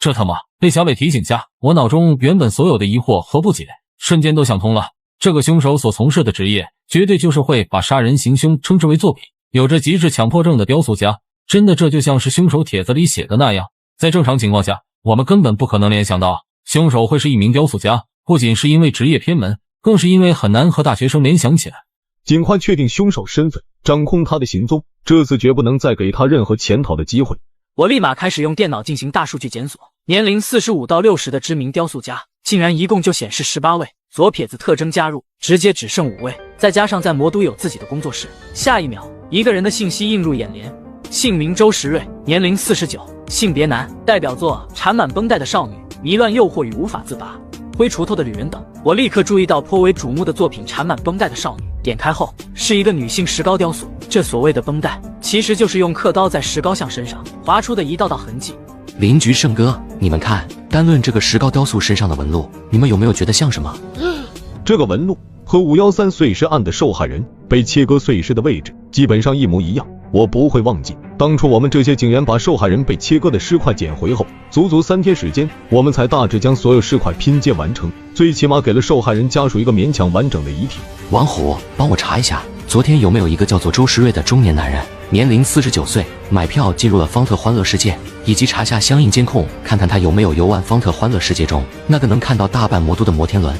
这他妈被小伟提醒下，我脑中原本所有的疑惑和不解瞬间都想通了。这个凶手所从事的职业绝对就是会把杀人行凶称之为作品，有着极致强迫症的雕塑家。真的，这就像是凶手帖子里写的那样，在正常情况下，我们根本不可能联想到凶手会是一名雕塑家，不仅是因为职业偏门，更是因为很难和大学生联想起来。尽快确定凶手身份，掌控他的行踪，这次绝不能再给他任何潜逃的机会。我立马开始用电脑进行大数据检索，年龄45到60的知名雕塑家，竟然一共就显示18位，左撇子特征加入，直接只剩5位，再加上在魔都有自己的工作室。下一秒，一个人的信息映入眼帘，姓名周时瑞，年龄49，性别男，代表作缠满绷带的少女、迷乱诱惑与无法自拔、挥锄头的旅人等。我立刻注意到颇为瞩目的作品缠满绷带的少女，点开后是一个女性石膏雕塑，这所谓的绷带其实就是用刻刀在石膏像身上划出的一道道痕迹。林局胜哥，你们看，单论这个石膏雕塑身上的纹路，你们有没有觉得像什么？这个纹路和513碎尸案的受害人被切割碎尸的位置基本上一模一样。我不会忘记，当初我们这些警员把受害人被切割的尸块捡回后，足足3天时间，我们才大致将所有尸块拼接完成，最起码给了受害人家属一个勉强完整的遗体。王虎，帮我查一下，昨天有没有一个叫做周时瑞的中年男人，年龄49岁，买票进入了方特欢乐世界，以及查下相应监控，看看他有没有游玩方特欢乐世界中那个能看到大半魔都的摩天轮。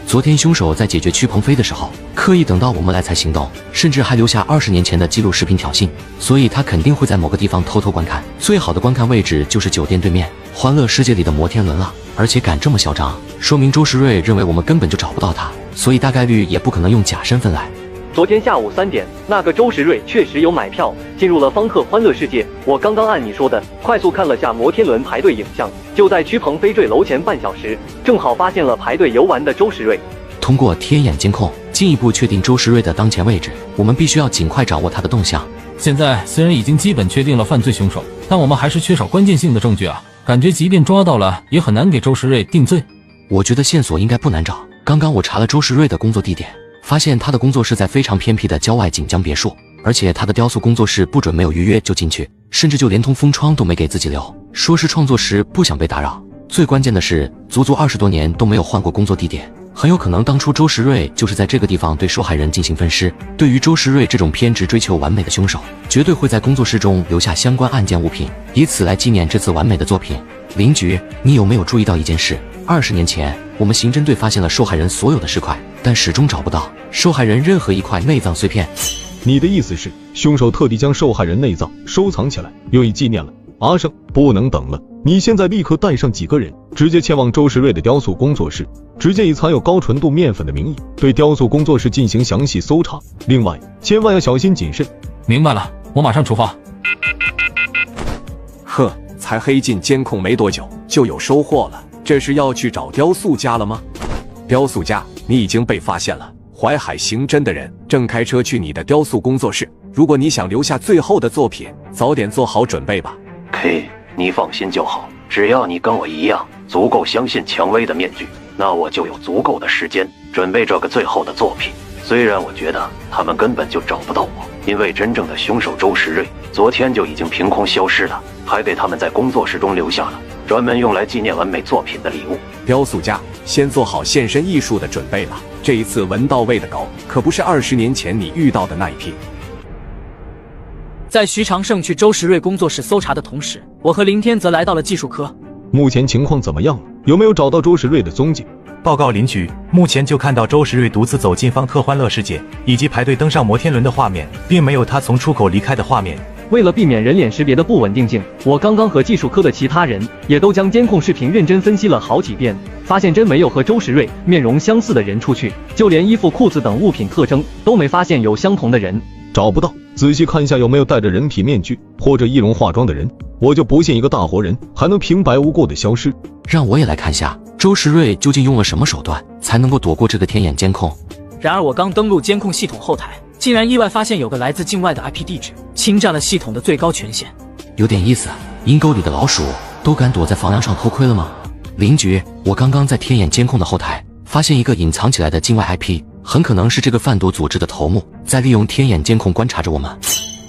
昨天凶手在解决屈鹏飞的时候，刻意等到我们来才行动，甚至还留下20年前的记录视频挑衅，所以他肯定会在某个地方偷偷观看。最好的观看位置就是酒店对面欢乐世界里的摩天轮了，而且敢这么嚣张，说明周时瑞认为我们根本就找不到他，所以大概率也不可能用假身份来。昨天下午3点，那个周时瑞确实有买票进入了方特欢乐世界。我刚刚按你说的快速看了下摩天轮排队影像，就在屈鹏飞坠楼前半小时，正好发现了排队游玩的周时瑞。通过天眼监控进一步确定周时瑞的当前位置，我们必须要尽快掌握他的动向。现在虽然已经基本确定了犯罪凶手，但我们还是缺少关键性的证据啊，感觉即便抓到了，也很难给周时瑞定罪。我觉得线索应该不难找。刚刚我查了周时瑞的工作地点，发现他的工作室在非常偏僻的郊外锦江别墅，而且他的雕塑工作室不准没有预约就进去，甚至就连通风窗都没给自己留，说是创作时不想被打扰。最关键的是，足足20多年都没有换过工作地点，很有可能当初周时瑞就是在这个地方对受害人进行分尸。对于周时瑞这种偏执追求完美的凶手，绝对会在工作室中留下相关案件物品，以此来纪念这次完美的作品。林局，你有没有注意到一件事？20年前，我们刑侦队发现了受害人所有的尸块，但始终找不到受害人任何一块内脏碎片。你的意思是，凶手特地将受害人内脏收藏起来，用以纪念了？阿胜，不能等了，你现在立刻带上几个人，直接前往周时瑞的雕塑工作室，直接以藏有高纯度面粉的名义对雕塑工作室进行详细搜查。另外，千万要小心谨慎。明白了，我马上出发。呵，才黑进监控没多久就有收获了，这是要去找雕塑家了吗？雕塑家，你已经被发现了。淮海刑侦的人正开车去你的雕塑工作室，如果你想留下最后的作品，早点做好准备吧。K， 你放心就好，只要你跟我一样足够相信蔷薇的面具，那我就有足够的时间准备这个最后的作品。虽然我觉得他们根本就找不到我，因为真正的凶手周时瑞昨天就已经凭空消失了，还给他们在工作室中留下了专门用来纪念完美作品的礼物。雕塑家，先做好献身艺术的准备吧，这一次闻到位的高，可不是20年前你遇到的那一批。在徐长胜去周时瑞工作室搜查的同时，我和林天则来到了技术科。目前情况怎么样了？有没有找到周时瑞的踪迹？报告林局，目前就看到周时瑞独自走进方特欢乐世界，以及排队登上摩天轮的画面，并没有他从出口离开的画面。为了避免人脸识别的不稳定性，我刚刚和技术科的其他人也都将监控视频认真分析了好几遍，发现真没有和周时瑞面容相似的人出去，就连衣服、裤子等物品特征都没发现有相同的人。找不到，仔细看一下有没有戴着人体面具或者易容化妆的人，我就不信一个大活人还能平白无故的消失。让我也来看下周时瑞究竟用了什么手段才能够躲过这个天眼监控。然而我刚登录监控系统后台，竟然意外发现有个来自境外的 IP 地址，侵占了系统的最高权限。有点意思，阴沟里的老鼠都敢躲在房梁上偷窥了吗？林局，我刚刚在天眼监控的后台发现一个隐藏起来的境外 IP， 很可能是这个贩毒组织的头目在利用天眼监控观察着我们。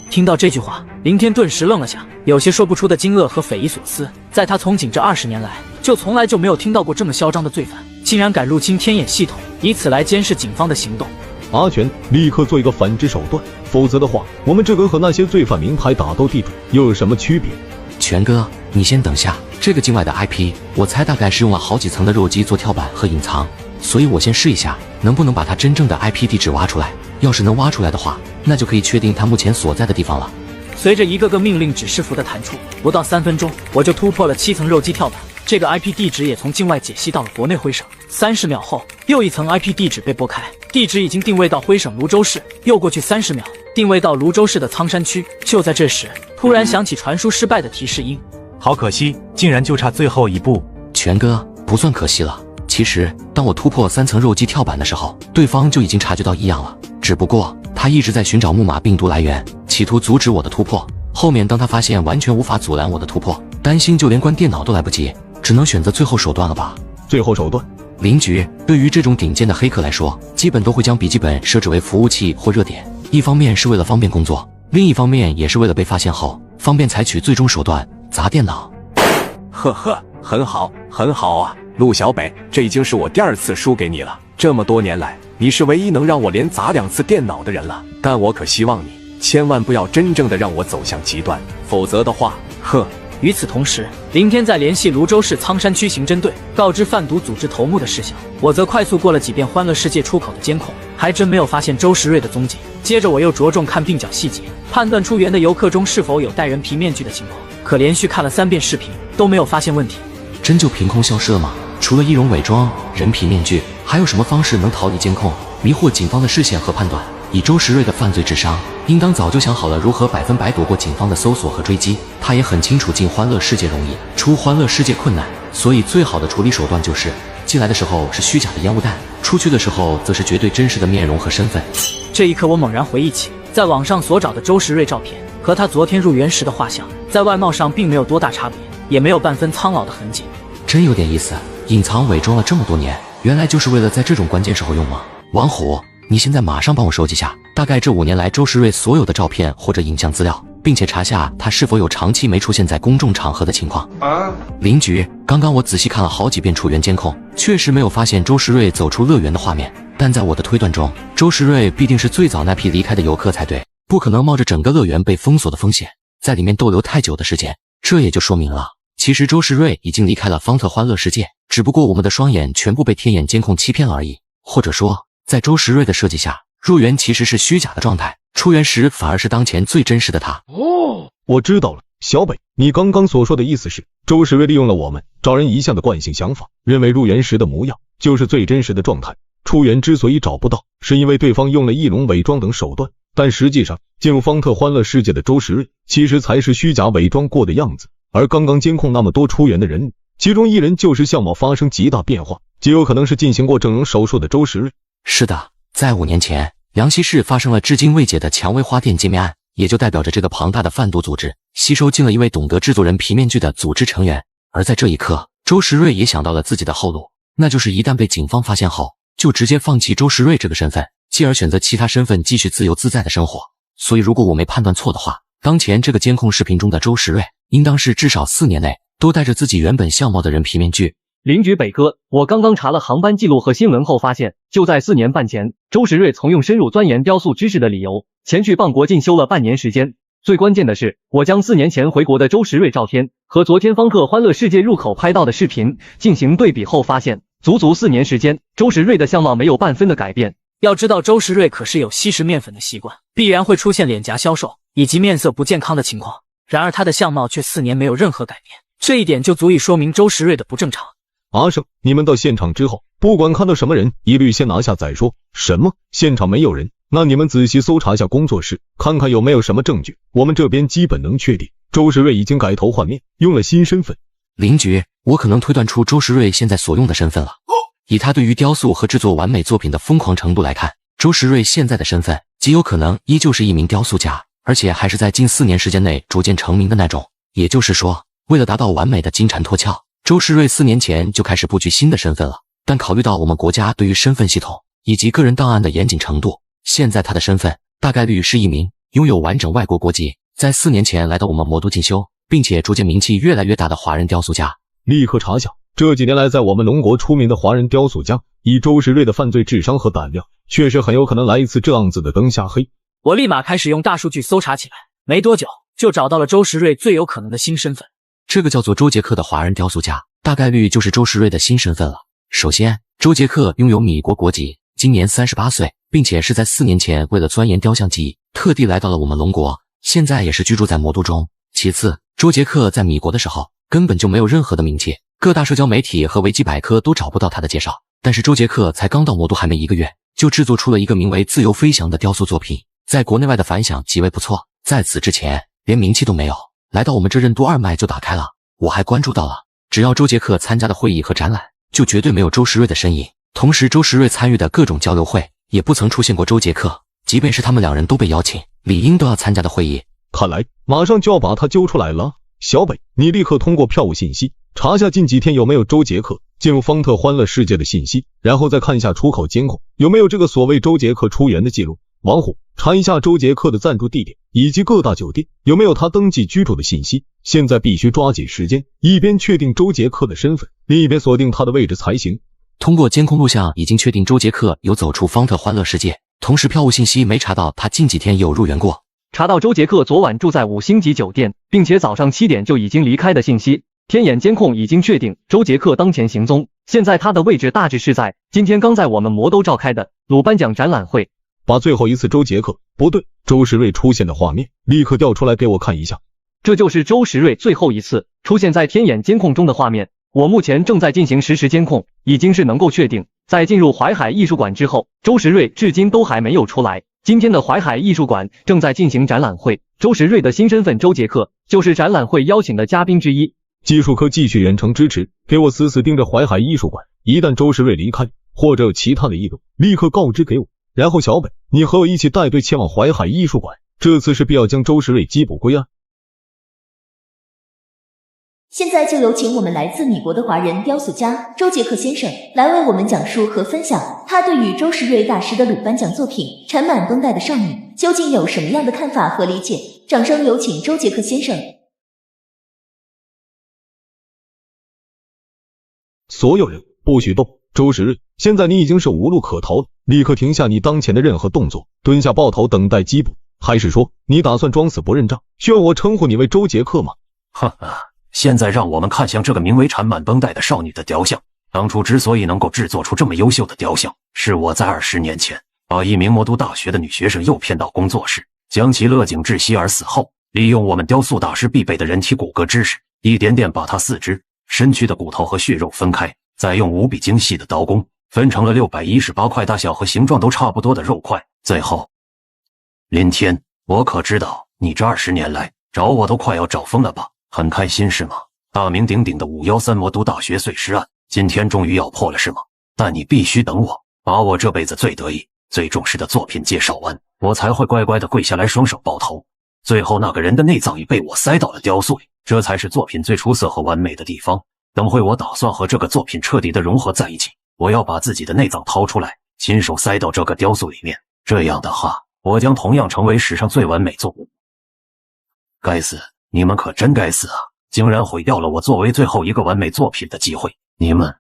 听到这句话，林天顿时愣了下，有些说不出的惊愕和匪夷所思。在他从警这20年来，从来就没有听到过这么嚣张的罪犯，竟然敢入侵天眼系统，以此来监视警方的行动。阿全，立刻做一个反制手段，否则的话，我们这跟和那些罪犯名牌打斗地主又有什么区别？全哥，你先等下，这个境外的 IP， 我猜大概是用了好几层的肉鸡做跳板和隐藏，所以我先试一下，能不能把他真正的 IP 地址挖出来。要是能挖出来的话，那就可以确定他目前所在的地方了。随着一个个命令指示符的弹出，不到3分钟，我就突破了7层肉鸡跳板。这个 IP 地址也从境外解析到了国内徽省。30秒后，又一层 IP 地址被拨开，地址已经定位到徽省泸州市。又过去30秒，定位到泸州市的苍山区。就在这时，突然响起传输失败的提示音。好可惜，竟然就差最后一步。全哥，不算可惜了。其实，当我突破3层肉鸡跳板的时候，对方就已经察觉到异样了。只不过，他一直在寻找木马病毒来源，企图阻止我的突破。后面当他发现完全无法阻拦我的突破，担心就连关电脑都来不及，只能选择最后手段了吧？最后手段？邻居，对于这种顶尖的黑客来说，基本都会将笔记本设置为服务器或热点，一方面是为了方便工作，另一方面也是为了被发现后方便采取最终手段砸电脑。呵呵，很好，很好啊，陆小北，这已经是我第2次输给你了。这么多年来，你是唯一能让我连砸2次电脑的人了。但我可希望你千万不要真正的让我走向极端，否则的话，呵。与此同时，林天在联系泸州市苍山区刑侦队，告知贩毒组织头目的事项。我则快速过了几遍欢乐世界出口的监控，还真没有发现周时瑞的踪迹。接着我又着重看鬓角细节，判断出园的游客中是否有戴人皮面具的情况。可连续看了3遍视频，都没有发现问题。真就凭空消失了吗？除了易容伪装、人皮面具，还有什么方式能逃离监控，迷惑警方的视线和判断？以周时瑞的犯罪智商，应当早就想好了如何100%躲过警方的搜索和追击。他也很清楚进欢乐世界容易，出欢乐世界困难，所以最好的处理手段就是进来的时候是虚假的烟雾弹，出去的时候则是绝对真实的面容和身份。这一刻，我猛然回忆起在网上所找的周时瑞照片和他昨天入园时的画像，在外貌上并没有多大差别，也没有半分苍老的痕迹。真有点意思，隐藏伪装了这么多年，原来就是为了在这种关键时候用吗？王虎，你现在马上帮我收集下大概这5年来周时瑞所有的照片或者影像资料，并且查下他是否有长期没出现在公众场合的情况。邻居，刚刚我仔细看了好几遍楚园监控，确实没有发现周时瑞走出乐园的画面，但在我的推断中，周时瑞必定是最早那批离开的游客才对，不可能冒着整个乐园被封锁的风险在里面逗留太久的时间。这也就说明了，其实周时瑞已经离开了方特欢乐世界，只不过我们的双眼全部被天眼监控欺骗了而已。或者说，在周时瑞的设计下，入园其实是虚假的状态，出园时反而是当前最真实的他。我知道了，小北，你刚刚所说的意思是，周时瑞利用了我们找人一向的惯性想法，认为入园时的模样就是最真实的状态。出园之所以找不到，是因为对方用了易容伪装等手段，但实际上进入方特欢乐世界的周时瑞其实才是虚假伪装过的样子。而刚刚监控那么多出园的人，其中1人就是相貌发生极大变化，极有可能是进行过整容手术的周时瑞。是的，在5年前，梁溪市发生了至今未解的蔷薇花店揭秘案，也就代表着这个庞大的贩毒组织吸收进了一位懂得制作人皮面具的组织成员。而在这一刻，周时瑞也想到了自己的后路，那就是一旦被警方发现后，就直接放弃周时瑞这个身份，继而选择其他身份继续自由自在的生活。所以如果我没判断错的话，当前这个监控视频中的周时瑞应当是至少4年内都戴着自己原本相貌的人皮面具。邻居北哥，我刚刚查了航班记录和新闻后发现，就在4年半前，周时瑞曾用深入钻研雕塑知识的理由，前去邦国进修了半年时间。最关键的是，我将4年前回国的周时瑞照片和昨天方特欢乐世界入口拍到的视频进行对比后发现，足足4年时间，周时瑞的相貌没有半分的改变。要知道周时瑞可是有吸食面粉的习惯，必然会出现脸颊消瘦以及面色不健康的情况，然而他的相貌却4年没有任何改变，这一点就足以说明周时瑞的不正常。阿胜，你们到现场之后，不管看到什么人，一律先拿下再说。什么？现场没有人？那你们仔细搜查下工作室，看看有没有什么证据。我们这边基本能确定，周时瑞已经改头换面，用了新身份。邻居，我可能推断出周时瑞现在所用的身份了。以他对于雕塑和制作完美作品的疯狂程度来看，周时瑞现在的身份极有可能依旧是一名雕塑家，而且还是在近4年时间内逐渐成名的那种。也就是说，为了达到完美的金蝉脱壳，周时瑞4年前就开始布局新的身份了。但考虑到我们国家对于身份系统以及个人档案的严谨程度，现在他的身份大概率是一名拥有完整外国国籍，在4年前来到我们魔都进修，并且逐渐名气越来越大的华人雕塑家。立刻查下这几年来在我们龙国出名的华人雕塑家，以周时瑞的犯罪智商和胆量，确实很有可能来一次这样子的灯下黑。我立马开始用大数据搜查起来，没多久就找到了周时瑞最有可能的新身份。这个叫做周杰克的华人雕塑家，大概率就是周时瑞的新身份了。首先，周杰克拥有米国国籍，今年38岁，并且是在4年前为了钻研雕像技艺，特地来到了我们龙国，现在也是居住在魔都中。其次，周杰克在米国的时候根本就没有任何的名气，各大社交媒体和维基百科都找不到他的介绍。但是周杰克才刚到魔都还没1个月，就制作出了一个名为《自由飞翔》的雕塑作品，在国内外的反响极为不错。在此之前连名气都没有，来到我们这任督二脉就打开了。我还关注到了，只要周杰克参加的会议和展览，就绝对没有周时瑞的身影。同时周时瑞参与的各种交流会也不曾出现过周杰克，即便是他们2人都被邀请，理应都要参加的会议。看来马上就要把他揪出来了。小北，你立刻通过票务信息查下近几天有没有周杰克进入方特欢乐世界的信息，然后再看一下出口监控有没有这个所谓周杰克出园的记录。王虎，查一下周杰克的暂住地点以及各大酒店有没有他登记居住的信息。现在必须抓紧时间，一边确定周杰克的身份，另一边锁定他的位置才行。通过监控录像已经确定周杰克有走出方特欢乐世界，同时票务信息没查到他近几天有入园过。查到周杰克昨晚住在5星级酒店，并且早上7点就已经离开的信息。天眼监控已经确定周杰克当前行踪，现在他的位置大致是在今天刚在我们魔都召开的鲁颁奖展览会。把最后一次周杰克不对周时瑞出现的画面立刻调出来给我看一下。这就是周时瑞最后一次出现在天眼监控中的画面，我目前正在进行实时监控，已经是能够确定，在进入淮海艺术馆之后，周时瑞至今都还没有出来。今天的淮海艺术馆正在进行展览会，周时瑞的新身份周杰克就是展览会邀请的嘉宾之一。技术科继续远程支持，给我死死盯着淮海艺术馆，一旦周时瑞离开或者有其他的异动，立刻告知给我。然后小北，你和我一起带队前往淮海艺术馆，这次是必要将周时瑞缉捕归案。现在就有请我们来自米国的华人雕塑家周杰克先生来为我们讲述和分享他对于周时瑞大师的鲁颁奖作品《缠满绷带的少女》究竟有什么样的看法和理解。掌声有请周杰克先生。所有人不许动！周时瑞，现在你已经是无路可逃了，立刻停下你当前的任何动作，蹲下抱头等待缉捕。还是说你打算装死不认账？需要我称呼你为周杰克吗？哈哈，现在让我们看向这个名为缠满绷带的少女的雕像。当初之所以能够制作出这么优秀的雕像，是我在20年前把一名魔都大学的女学生诱骗到工作室，将其勒颈窒息而死后，利用我们雕塑大师必备的人体骨骼知识，一点点把她四肢、身躯的骨头和血肉分开，再用无比精细的刀工分成了618块大小和形状都差不多的肉块。最后，林天，我可知道你这20年来找我都快要找疯了吧？很开心是吗？大名鼎鼎的513魔都大学碎尸案，今天终于要破了是吗？但你必须等我把我这辈子最得意、最重视的作品介绍完，我才会乖乖的跪下来双手抱头。最后那个人的内脏已被我塞到了雕塑里，这才是作品最出色和完美的地方。等会我打算和这个作品彻底的融合在一起，我要把自己的内脏掏出来，亲手塞到这个雕塑里面，这样的话，我将同样成为史上最完美作品。该死，你们可真该死啊！竟然毁掉了我作为最后一个完美作品的机会，你们！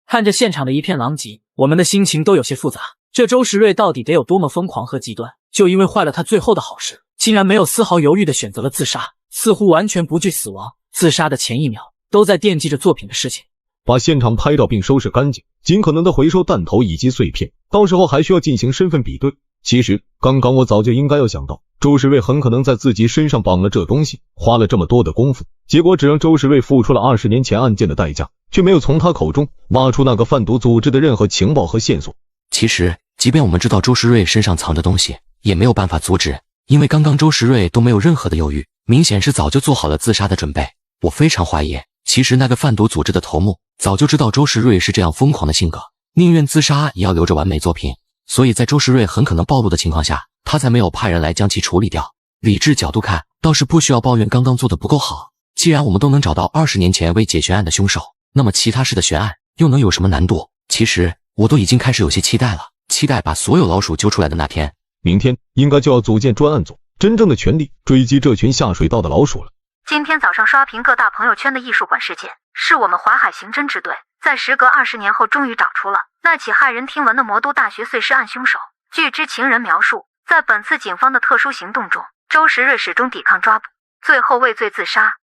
看着现场的一片狼藉，我们的心情都有些复杂。这周时瑞到底得有多么疯狂和极端，就因为坏了他最后的好事，竟然没有丝毫犹豫的选择了自杀，似乎完全不惧死亡。自杀的前一秒都在惦记着作品的事情。把现场拍照并收拾干净，尽可能的回收弹头以及碎片，到时候还需要进行身份比对。其实刚刚我早就应该要想到，周时瑞很可能在自己身上绑了这东西，花了这么多的功夫，结果只让周时瑞付出了20年前案件的代价，却没有从他口中挖出那个贩毒组织的任何情报和线索。其实即便我们知道周时瑞身上藏着东西，也没有办法阻止，因为刚刚周时瑞都没有任何的犹豫，明显是早就做好了自杀的准备。我非常怀疑，其实那个贩毒组织的头目早就知道周时瑞是这样疯狂的性格，宁愿自杀也要留着完美作品，所以在周时瑞很可能暴露的情况下，他才没有派人来将其处理掉。理智角度看，倒是不需要抱怨刚刚做的不够好。既然我们都能找到20年前未解悬案的凶手，那么其他事的悬案又能有什么难度？其实我都已经开始有些期待了，期待把所有老鼠揪出来的那天。明天应该就要组建专案组，真正的全力追击这群下水道的老鼠了。今天早上刷屏各大朋友圈的艺术馆事件，是我们淮海刑侦支队在时隔20年后终于找出了那起骇人听闻的魔都大学碎尸案凶手。据知情人描述，在本次警方的特殊行动中，周时瑞始终抵抗抓捕，最后畏罪自杀。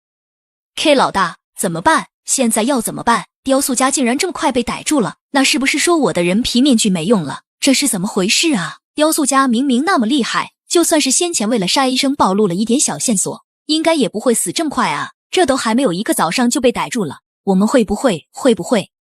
K 老大，怎么办？现在要怎么办？雕塑家竟然这么快被逮住了，那是不是说我的人皮面具没用了？这是怎么回事啊？雕塑家明明那么厉害，就算是先前为了杀医生暴露了一点小线索，应该也不会死这么快啊！这都还没有1个早上就被逮住了，我们会不会？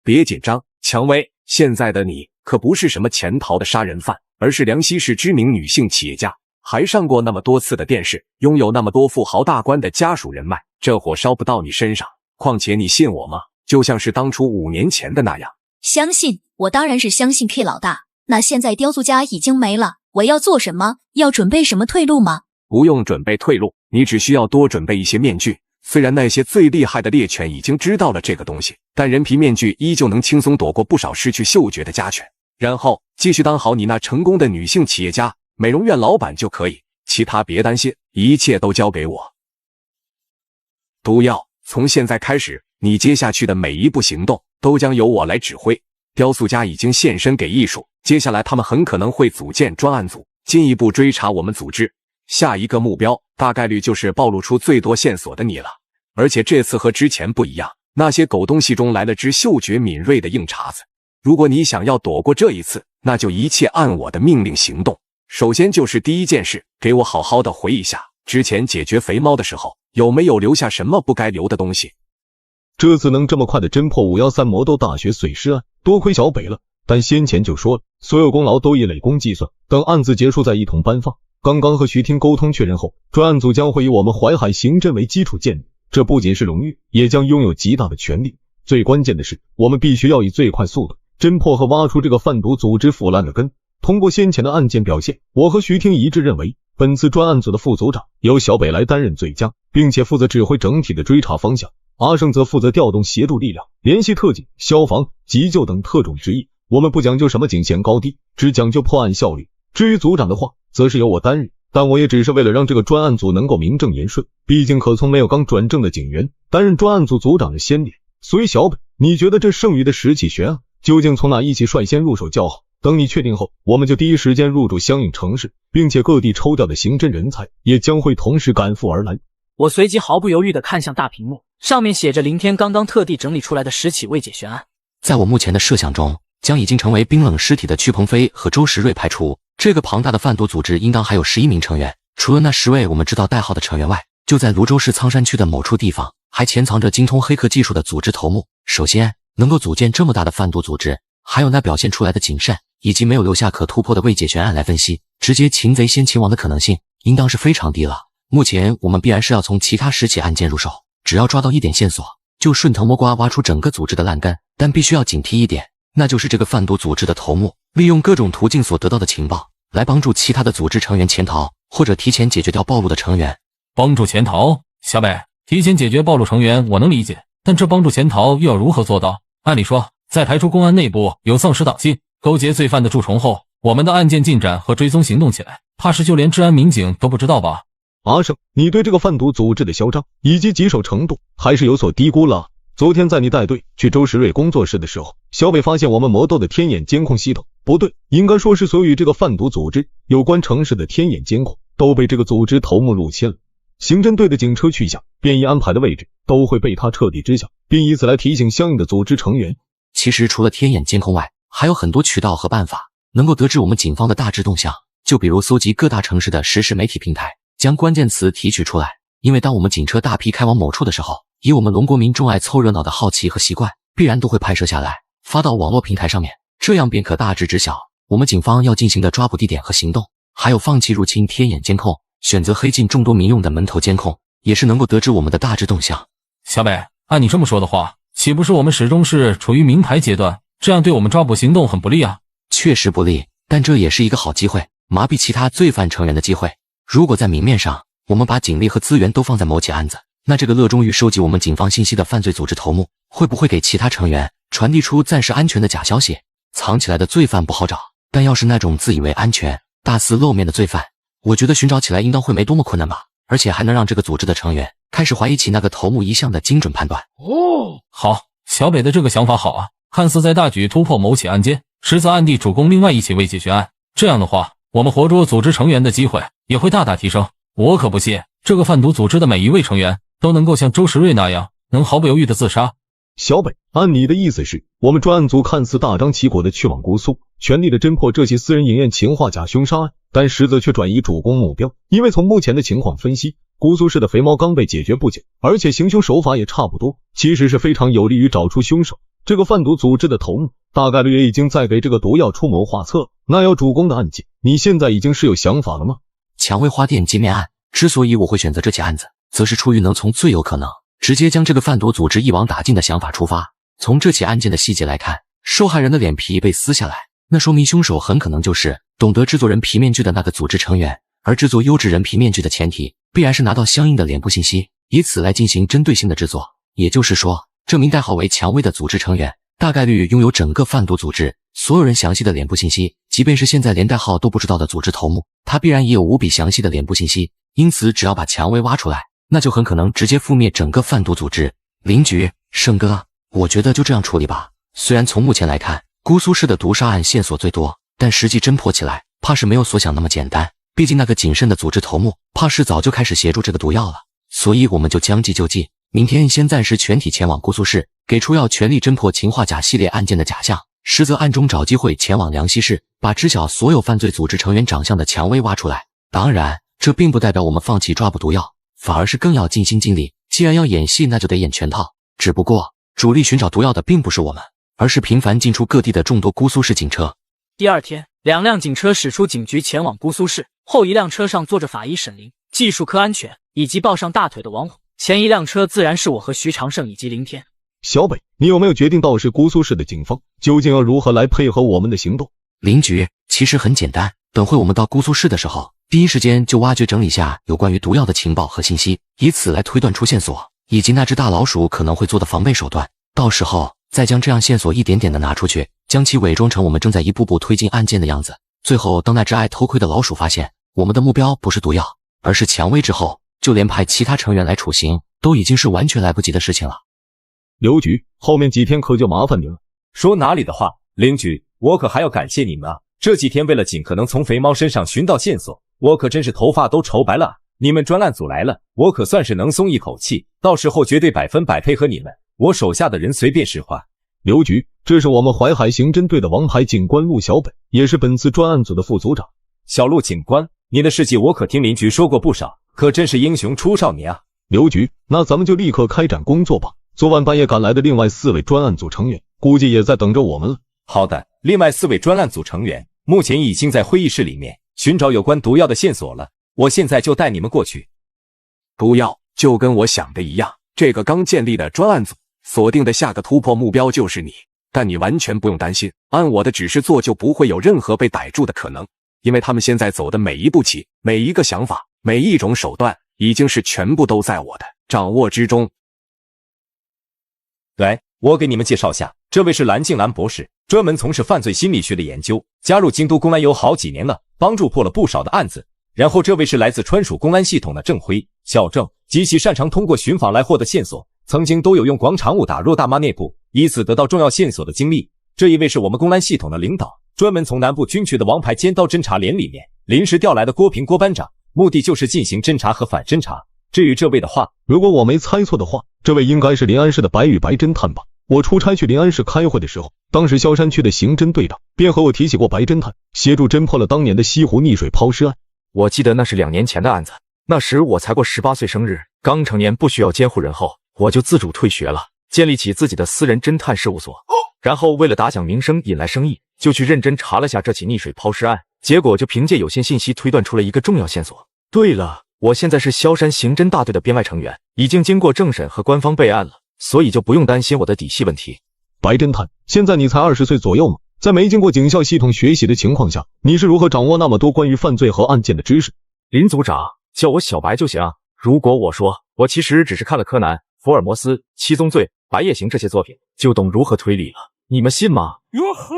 别紧张，蔷薇，现在的你可不是什么潜逃的杀人犯，而是梁溪市知名女性企业家，还上过那么多次的电视，拥有那么多富豪大官的家属人脉，这火烧不到你身上。况且你信我吗？就像是当初5年前的那样。相信，我当然是相信 K 老大。那现在雕塑家已经没了，我要做什么？要准备什么退路吗？不用准备退路，你只需要多准备一些面具，虽然那些最厉害的猎犬已经知道了这个东西，但人皮面具依旧能轻松躲过不少失去嗅觉的家犬。然后继续当好你那成功的女性企业家、美容院老板就可以，其他别担心，一切都交给我。毒药，从现在开始，你接下去的每一步行动都将由我来指挥。雕塑家已经现身给艺术，接下来他们很可能会组建专案组，进一步追查我们组织。下一个目标大概率就是暴露出最多线索的你了。而且这次和之前不一样，那些狗东西中来了只嗅觉敏锐的硬茬子。如果你想要躲过这一次，那就一切按我的命令行动。首先就是第一件事，给我好好的回忆一下，之前解决肥猫的时候，有没有留下什么不该留的东西？这次能这么快的侦破513魔斗大学碎尸案，多亏小北了。但先前就说了，所有功劳都以累功计算，等案子结束再一同颁发。刚刚和徐婷沟通确认后，专案组将会以我们淮海刑侦为基础建立，这不仅是荣誉，也将拥有极大的权力。最关键的是，我们必须要以最快速度侦破和挖出这个贩毒组织腐烂的根。通过先前的案件表现，我和徐婷一致认为，本次专案组的副组长由小北来担任最佳，并且负责指挥整体的追查方向。阿胜则负责调动协助力量，联系特警、消防、急救等特种职业。我们不讲究什么警衔高低，只讲究破案效率。至于组长的话，则是由我担任，但我也只是为了让这个专案组能够名正言顺。毕竟可从没有刚转正的警员担任专案组组长的先例。所以小北，你觉得这剩余的10起悬案究竟从哪一起率先入手较好？等你确定后，我们就第一时间入驻相应城市，并且各地抽调的刑侦人才也将会同时赶赴而来。我随即毫不犹豫地看向大屏幕，上面写着林天刚刚特地整理出来的10起未解悬案。在我目前的设想中，将已经成为冰冷尸体的屈鹏飞和周时瑞排除，这个庞大的贩毒组织应当还有11名成员。除了那10位我们知道代号的成员外，就在泸州市苍山区的某处地方，还潜藏着精通黑客技术的组织头目。首先，能够组建这么大的贩毒组织，还有那表现出来的谨慎，以及没有留下可突破的未解悬案来分析，直接擒贼先擒王的可能性，应当是非常低了。目前我们必然是要从其他10起案件入手，只要抓到一点线索，就顺藤摸瓜挖出整个组织的烂根。但必须要警惕一点，那就是这个贩毒组织的头目利用各种途径所得到的情报，来帮助其他的组织成员潜逃，或者提前解决掉暴露的成员。帮助潜逃？小北，提前解决暴露成员我能理解，但这帮助潜逃又要如何做到？按理说，在排除公安内部有丧失党性、勾结罪犯的蛀虫后，我们的案件进展和追踪行动起来，怕是就连治安民警都不知道吧？阿胜，你对这个贩毒组织的嚣张以及棘手程度还是有所低估了。昨天在你带队去周时瑞工作室的时候，小北发现我们魔斗的天眼监控系统，不对，应该说是所有与这个贩毒组织有关城市的天眼监控都被这个组织头目入侵了。刑侦队的警车去向、便衣安排的位置都会被他彻底知晓，并以此来提醒相应的组织成员。其实除了天眼监控外，还有很多渠道和办法能够得知我们警方的大致动向，就比如搜集各大城市的实时媒体平台，将关键词提取出来。因为当我们警车大批开往某处的时候，以我们龙国民众爱凑热闹的好奇和习惯，必然都会拍摄下来，发到网络平台上面，这样便可大致知晓我们警方要进行的抓捕地点和行动。还有放弃入侵天眼监控，选择黑进众多民用的门头监控，也是能够得知我们的大致动向。小北，按你这么说的话，岂不是我们始终是处于明牌阶段？这样对我们抓捕行动很不利啊。确实不利，但这也是一个好机会，麻痹其他罪犯成员的机会。如果在明面上，我们把警力和资源都放在某起案子，那这个热衷于收集我们警方信息的犯罪组织头目，会不会给其他成员传递出暂时安全的假消息？藏起来的罪犯不好找，但要是那种自以为安全、大肆露面的罪犯，我觉得寻找起来应当会没多么困难吧，而且还能让这个组织的成员开始怀疑起那个头目一向的精准判断。好，小北的这个想法好啊，看似在大举突破某起案件，实则暗地主攻另外一起未解悬案。这样的话，我们活捉组织成员的机会也会大大提升。我可不信这个贩毒组织的每一位成员都能够像周时瑞那样，能毫不犹豫的自杀。小北，按你的意思是，我们专案组看似大张旗鼓的去往姑苏，全力的侦破这起私人影院情话假凶杀案，但实则却转移主攻目标。因为从目前的情况分析，姑苏市的肥猫刚被解决不久，而且行凶手法也差不多，其实是非常有利于找出凶手。这个贩毒组织的头目大概率也已经在给这个毒药出谋划策，那要主攻的案件，你现在已经是有想法了吗？蔷薇花店劫灭案，之所以我会选择这起案子，则是出于能从最有可能直接将这个贩毒组织一网打尽的想法出发。从这起案件的细节来看，受害人的脸皮被撕下来，那说明凶手很可能就是懂得制作人皮面具的那个组织成员，而制作优质人皮面具的前提，必然是拿到相应的脸部信息，以此来进行针对性的制作。也就是说，这名代号为蔷薇的组织成员大概率拥有整个贩毒组织所有人详细的脸部信息，即便是现在连代号都不知道的组织头目，他必然也有无比详细的脸部信息。因此，只要把蔷薇挖出来，那就很可能直接覆灭整个贩毒组织。林局，胜哥，我觉得就这样处理吧。虽然从目前来看，姑苏市的毒杀案线索最多，但实际侦破起来，怕是没有所想那么简单。毕竟那个谨慎的组织头目，怕是早就开始协助这个毒药了。所以我们就将计就计，明天先暂时全体前往姑苏市，给出要全力侦破氰化钾系列案件的假象，实则暗中找机会前往梁溪市，把知晓所有犯罪组织成员长相的蔷薇挖出来。当然，这并不代表我们放弃抓捕毒药，反而是更要尽心尽力。既然要演戏，那就得演全套。只不过，主力寻找毒药的并不是我们，而是频繁进出各地的众多姑苏市警车。第二天，2辆警车驶出警局前往姑苏市，后一辆车上坐着法医沈凌、技术科安全以及抱上大腿的王虎，前一辆车自然是我和徐长胜以及林天。小北，你有没有决定到时姑苏市的警方究竟要如何来配合我们的行动？林局，其实很简单，等会我们到姑苏市的时候，第一时间就挖掘整理下有关于毒药的情报和信息，以此来推断出线索，以及那只大老鼠可能会做的防备手段。到时候再将这样线索一点点的拿出去，将其伪装成我们正在一步步推进案件的样子。最后，当那只爱偷窥的老鼠发现我们的目标不是毒药，而是蔷薇之后，就连派其他成员来处刑，都已经是完全来不及的事情了。刘局，后面几天可就麻烦你了。说哪里的话，林局，我可还要感谢你们啊！这几天为了尽可能从肥猫身上寻到线索，我可真是头发都愁白了。你们专案组来了，我可算是能松一口气，到时候绝对100%配合你们，我手下的人随便使唤。刘局，这是我们淮海刑侦队的王牌警官陆小北，也是本次专案组的副组长。小陆警官，你的事迹我可听林局说过不少，可真是英雄出少年啊！刘局，那咱们就立刻开展工作吧。昨晚半夜赶来的另外4位专案组成员，估计也在等着我们了。好的，另外4位专案组成员目前已经在会议室里面寻找有关毒药的线索了，我现在就带你们过去。毒药就跟我想的一样，这个刚建立的专案组锁定的下个突破目标就是你，但你完全不用担心，按我的指示做就不会有任何被逮住的可能，因为他们现在走的每一步棋、每一个想法、每一种手段，已经是全部都在我的掌握之中。来，我给你们介绍下，这位是蓝静兰博士，专门从事犯罪心理学的研究，加入京都公安有好几年了，帮助破了不少的案子。然后这位是来自川蜀公安系统的郑辉，小郑，极其擅长通过寻访来获得线索，曾经都有用广场舞打入大妈内部，以此得到重要线索的经历。这一位是我们公安系统的领导，专门从南部军区的王牌尖刀侦察连里面临时调来的郭平郭班长，目的就是进行侦查和反侦查。至于这位的话，如果我没猜错的话，这位应该是临安市的白羽白侦探吧。我出差去临安市开会的时候，当时萧山区的刑侦队长便和我提起过白侦探，协助侦破了当年的西湖溺水抛尸案。我记得那是2年前的案子，那时我才过18岁生日，刚成年，不需要监护人后，我就自主退学了，建立起自己的私人侦探事务所。然后为了打响名声，引来生意，就去认真查了下这起溺水抛尸案，结果就凭借有限信息推断出了一个重要线索。对了，我现在是萧山刑侦大队的编外成员，已经经过政审和官方备案了，所以就不用担心我的底细问题。白侦探，现在你才20岁左右嘛，在没经过警校系统学习的情况下，你是如何掌握那么多关于犯罪和案件的知识？林组长，叫我小白就行。如果我说我其实只是看了柯南、福尔摩斯、七宗罪、白夜行这些作品，就懂如何推理了，你们信吗？哟呵！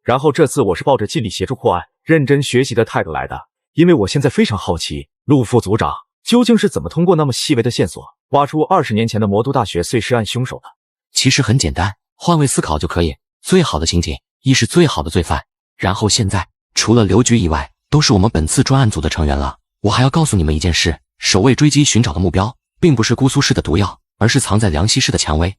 然后这次我是抱着尽力协助破案、认真学习的态度来的，因为我现在非常好奇，陆副组长究竟是怎么通过那么细微的线索，挖出20年前的魔都大学碎尸案凶手的？其实很简单，换位思考就可以。最好的刑警亦是最好的罪犯。然后现在除了刘局以外，都是我们本次专案组的成员了。我还要告诉你们一件事，首位追击寻找的目标并不是姑苏市的毒药，而是藏在梁溪市的蔷薇。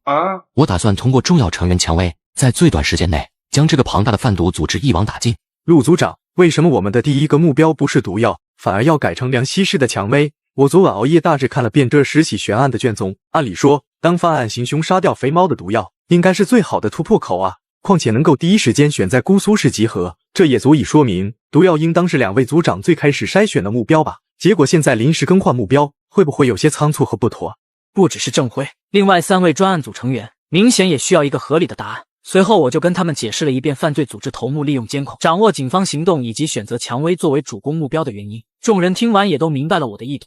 我打算通过重要成员蔷薇，在最短时间内将这个庞大的贩毒组织一网打尽。陆组长，为什么我们的第一个目标不是毒药，反而要改成梁溪市的蔷薇？我昨晚熬夜大致看了遍这10起悬案的卷宗，按理说，当犯案行凶杀掉肥猫的毒药，应该是最好的突破口啊。况且能够第一时间选在姑苏市集合，这也足以说明毒药应当是2位组长最开始筛选的目标吧。结果现在临时更换目标，会不会有些仓促和不妥？不只是郑辉，另外3位专案组成员明显也需要一个合理的答案。随后我就跟他们解释了一遍犯罪组织头目利用监控掌握警方行动以及选择蔷薇作为主攻目标的原因。众人听完也都明白了我的意图。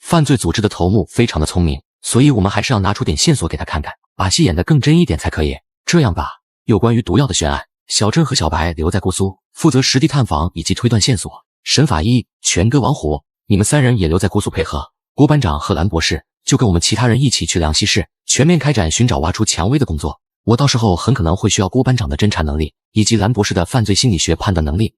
犯罪组织的头目非常的聪明，所以我们还是要拿出点线索给他看看，把戏演得更真一点才可以。这样吧，有关于毒药的悬案，小郑和小白留在姑苏，负责实地探访以及推断线索。沈法医、全哥、王虎，你们3人也留在姑苏配合。郭班长和兰博士就跟我们其他人一起去梁溪市，全面开展寻找挖出蔷薇的工作。我到时候很可能会需要郭班长的侦查能力，以及兰博士的犯罪心理学判断能力。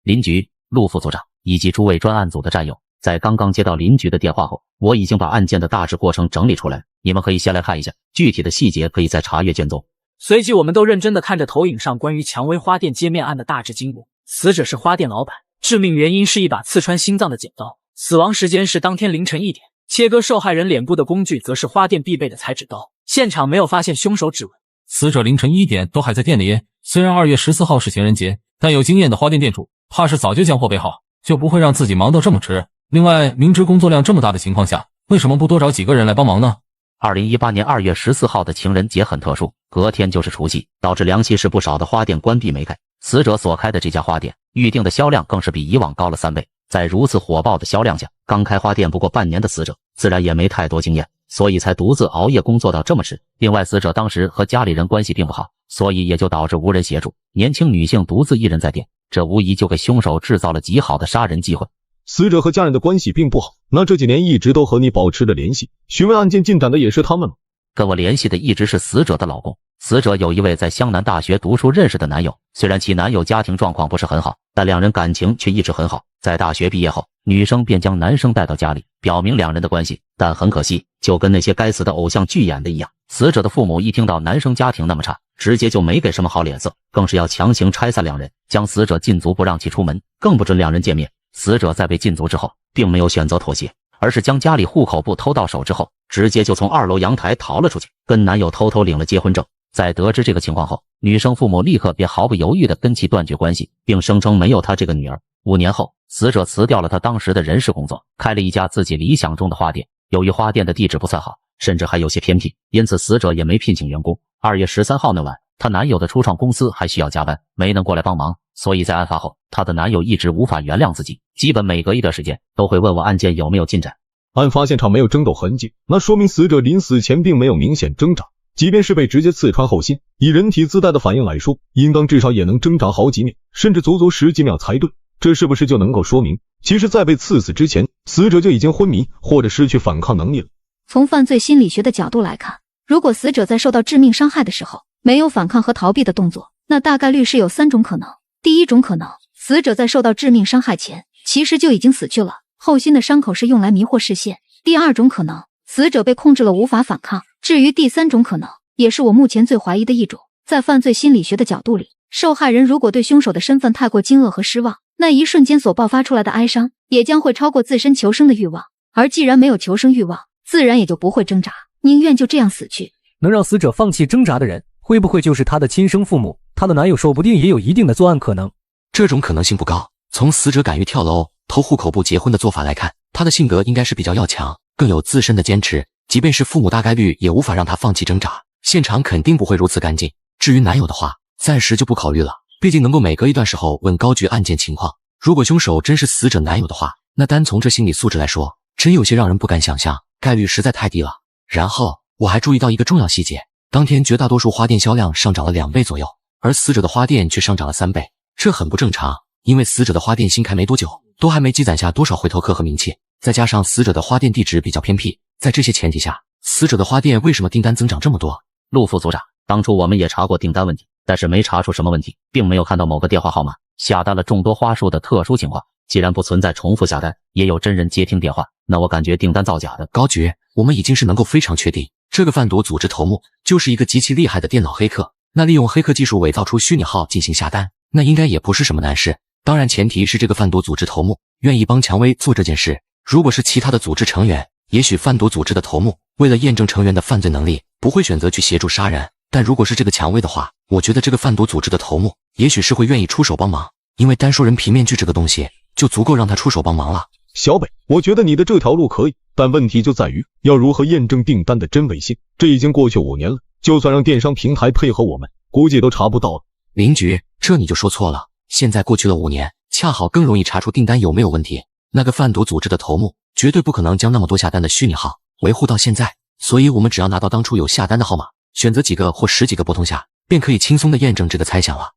林局、陆副组长以及诸位专案组的战友，在刚刚接到林局的电话后，我已经把案件的大致过程整理出来，你们可以先来看一下，具体的细节可以再查阅卷宗。随即我们都认真地看着投影上关于蔷薇花店揭面案的大致经过。死者是花店老板，致命原因是一把刺穿心脏的剪刀，死亡时间是当天凌晨1点，切割受害人脸部的工具则是花店必备的裁纸刀，现场没有发现凶手指纹。死者凌晨1点都还在店里，虽然2月14号是情人节，但有经验的花店店主怕是早就将货备好，就不会让自己忙到这么迟。另外，明知工作量这么大的情况下，为什么不多找几个人来帮忙呢？2018年2月14号的情人节很特殊，隔天就是除夕，导致梁溪市不少的花店关闭没开。死者所开的这家花店预定的销量更是比以往高了3倍。在如此火爆的销量下，刚开花店不过半年的死者自然也没太多经验，所以才独自熬夜工作到这么迟。另外，死者当时和家里人关系并不好，所以也就导致无人协助，年轻女性独自一人在店，这无疑就给凶手制造了极好的杀人机会。死者和家人的关系并不好，那这几年一直都和你保持着联系，询问案件进展的也是他们吗？跟我联系的一直是死者的老公。死者有一位在湘南大学读书认识的男友，虽然其男友家庭状况不是很好，但两人感情却一直很好。在大学毕业后，女生便将男生带到家里，表明两人的关系。但很可惜，就跟那些该死的偶像剧演的一样，死者的父母一听到男生家庭那么差，直接就没给什么好脸色，更是要强行拆散两人，将死者禁足不让其出门，更不准两人见面。死者在被禁足之后，并没有选择妥协，而是将家里户口簿偷到手之后，直接就从2楼阳台逃了出去，跟男友偷偷领了结婚证。在得知这个情况后，女生父母立刻便毫不犹豫地跟其断绝关系，并声称没有她这个女儿。5年后，死者辞掉了他当时的人事工作，开了一家自己理想中的花店。由于花店的地址不算好，甚至还有些偏僻，因此死者也没聘请员工。2月13号那晚，她男友的初创公司还需要加班，没能过来帮忙，所以在案发后，她的男友一直无法原谅自己，基本每隔一段时间都会问我案件有没有进展。案发现场没有争斗痕迹，那说明死者临死前并没有明显挣扎。即便是被直接刺穿后心，以人体自带的反应来说，应当至少也能挣扎好几秒，甚至足足10几秒才对。这是不是就能够说明，其实在被刺死之前，死者就已经昏迷或者失去反抗能力了？从犯罪心理学的角度来看，如果死者在受到致命伤害的时候没有反抗和逃避的动作，那大概率是有3种可能。第一种可能，死者在受到致命伤害前其实就已经死去了，后心的伤口是用来迷惑视线。第二种可能，死者被控制了无法反抗。至于第3种可能，也是我目前最怀疑的一种，在犯罪心理学的角度里，受害人如果对凶手的身份太过惊愕和失望，那一瞬间所爆发出来的哀伤也将会超过自身求生的欲望，而既然没有求生欲望，自然也就不会挣扎，宁愿就这样死去。能让死者放弃挣扎的人，会不会就是他的亲生父母？他的男友说不定也有一定的作案可能。这种可能性不高，从死者敢于跳楼、偷户口簿结婚的做法来看，他的性格应该是比较要强，更有自身的坚持，即便是父母大概率也无法让他放弃挣扎，现场肯定不会如此干净。至于男友的话，暂时就不考虑了，毕竟能够每隔一段时候问高局案件情况。如果凶手真是死者男友的话，那单从这心理素质来说，真有些让人不敢想象，概率实在太低了。然后我还注意到一个重要细节，当天绝大多数花店销量上涨了2倍左右，而死者的花店却上涨了3倍，这很不正常。因为死者的花店新开没多久，都还没积攒下多少回头客和名气，再加上死者的花店地址比较偏僻，在这些前提下，死者的花店为什么订单增长这么多？陆副组长，当初我们也查过订单问题，但是没查出什么问题，并没有看到某个电话号码下单了众多花束的特殊情况。既然不存在重复下单，也有真人接听电话，那我感觉订单造假的。高局，我们已经是能够非常确定，这个贩毒组织头目就是一个极其厉害的电脑黑客。那利用黑客技术伪造出虚拟号进行下单，那应该也不是什么难事。当然前提是这个贩毒组织头目愿意帮蔷薇做这件事。如果是其他的组织成员，也许贩毒组织的头目为了验证成员的犯罪能力，不会选择去协助杀人。但如果是这个蔷薇的话，我觉得这个贩毒组织的头目也许是会愿意出手帮忙，因为单说人皮面具这个东西就足够让他出手帮忙了。小北，我觉得你的这条路可以，但问题就在于要如何验证订单的真伪性。这已经过去5年了，就算让电商平台配合我们，估计都查不到了。林局，这你就说错了，现在过去了5年，恰好更容易查出订单有没有问题。那个贩毒组织的头目绝对不可能将那么多下单的虚拟号维护到现在。所以我们只要拿到当初有下单的号码，选择几个或10几个拨通下，便可以轻松的验证这个猜想了。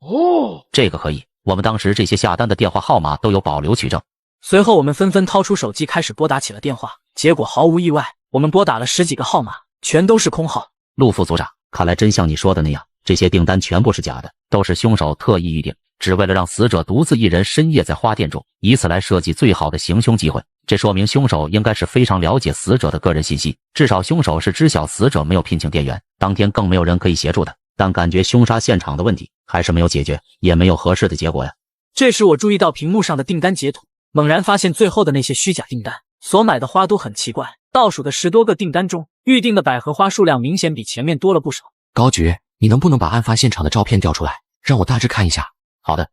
这个可以，我们当时这些下单的电话号码都有保留取证。随后我们纷纷掏出手机开始拨打起了电话，结果毫无意外，我们拨打了10几个号码，全都是空号。陆副组长，看来真像你说的那样，这些订单全部是假的，都是凶手特意预定，只为了让死者独自一人深夜在花店中，以此来设计最好的行凶机会。这说明凶手应该是非常了解死者的个人信息，至少凶手是知晓死者没有聘请店员，当天更没有人可以协助的。但感觉凶杀现场的问题还是没有解决，也没有合适的结果呀。这时我注意到屏幕上的订单截图，猛然发现最后的那些虚假订单所买的花都很奇怪，倒数的10多个订单中，预定的百合花数量明显比前面多了不少。高局，你能不能把案发现场的照片调出来，让我大致看一下？好的。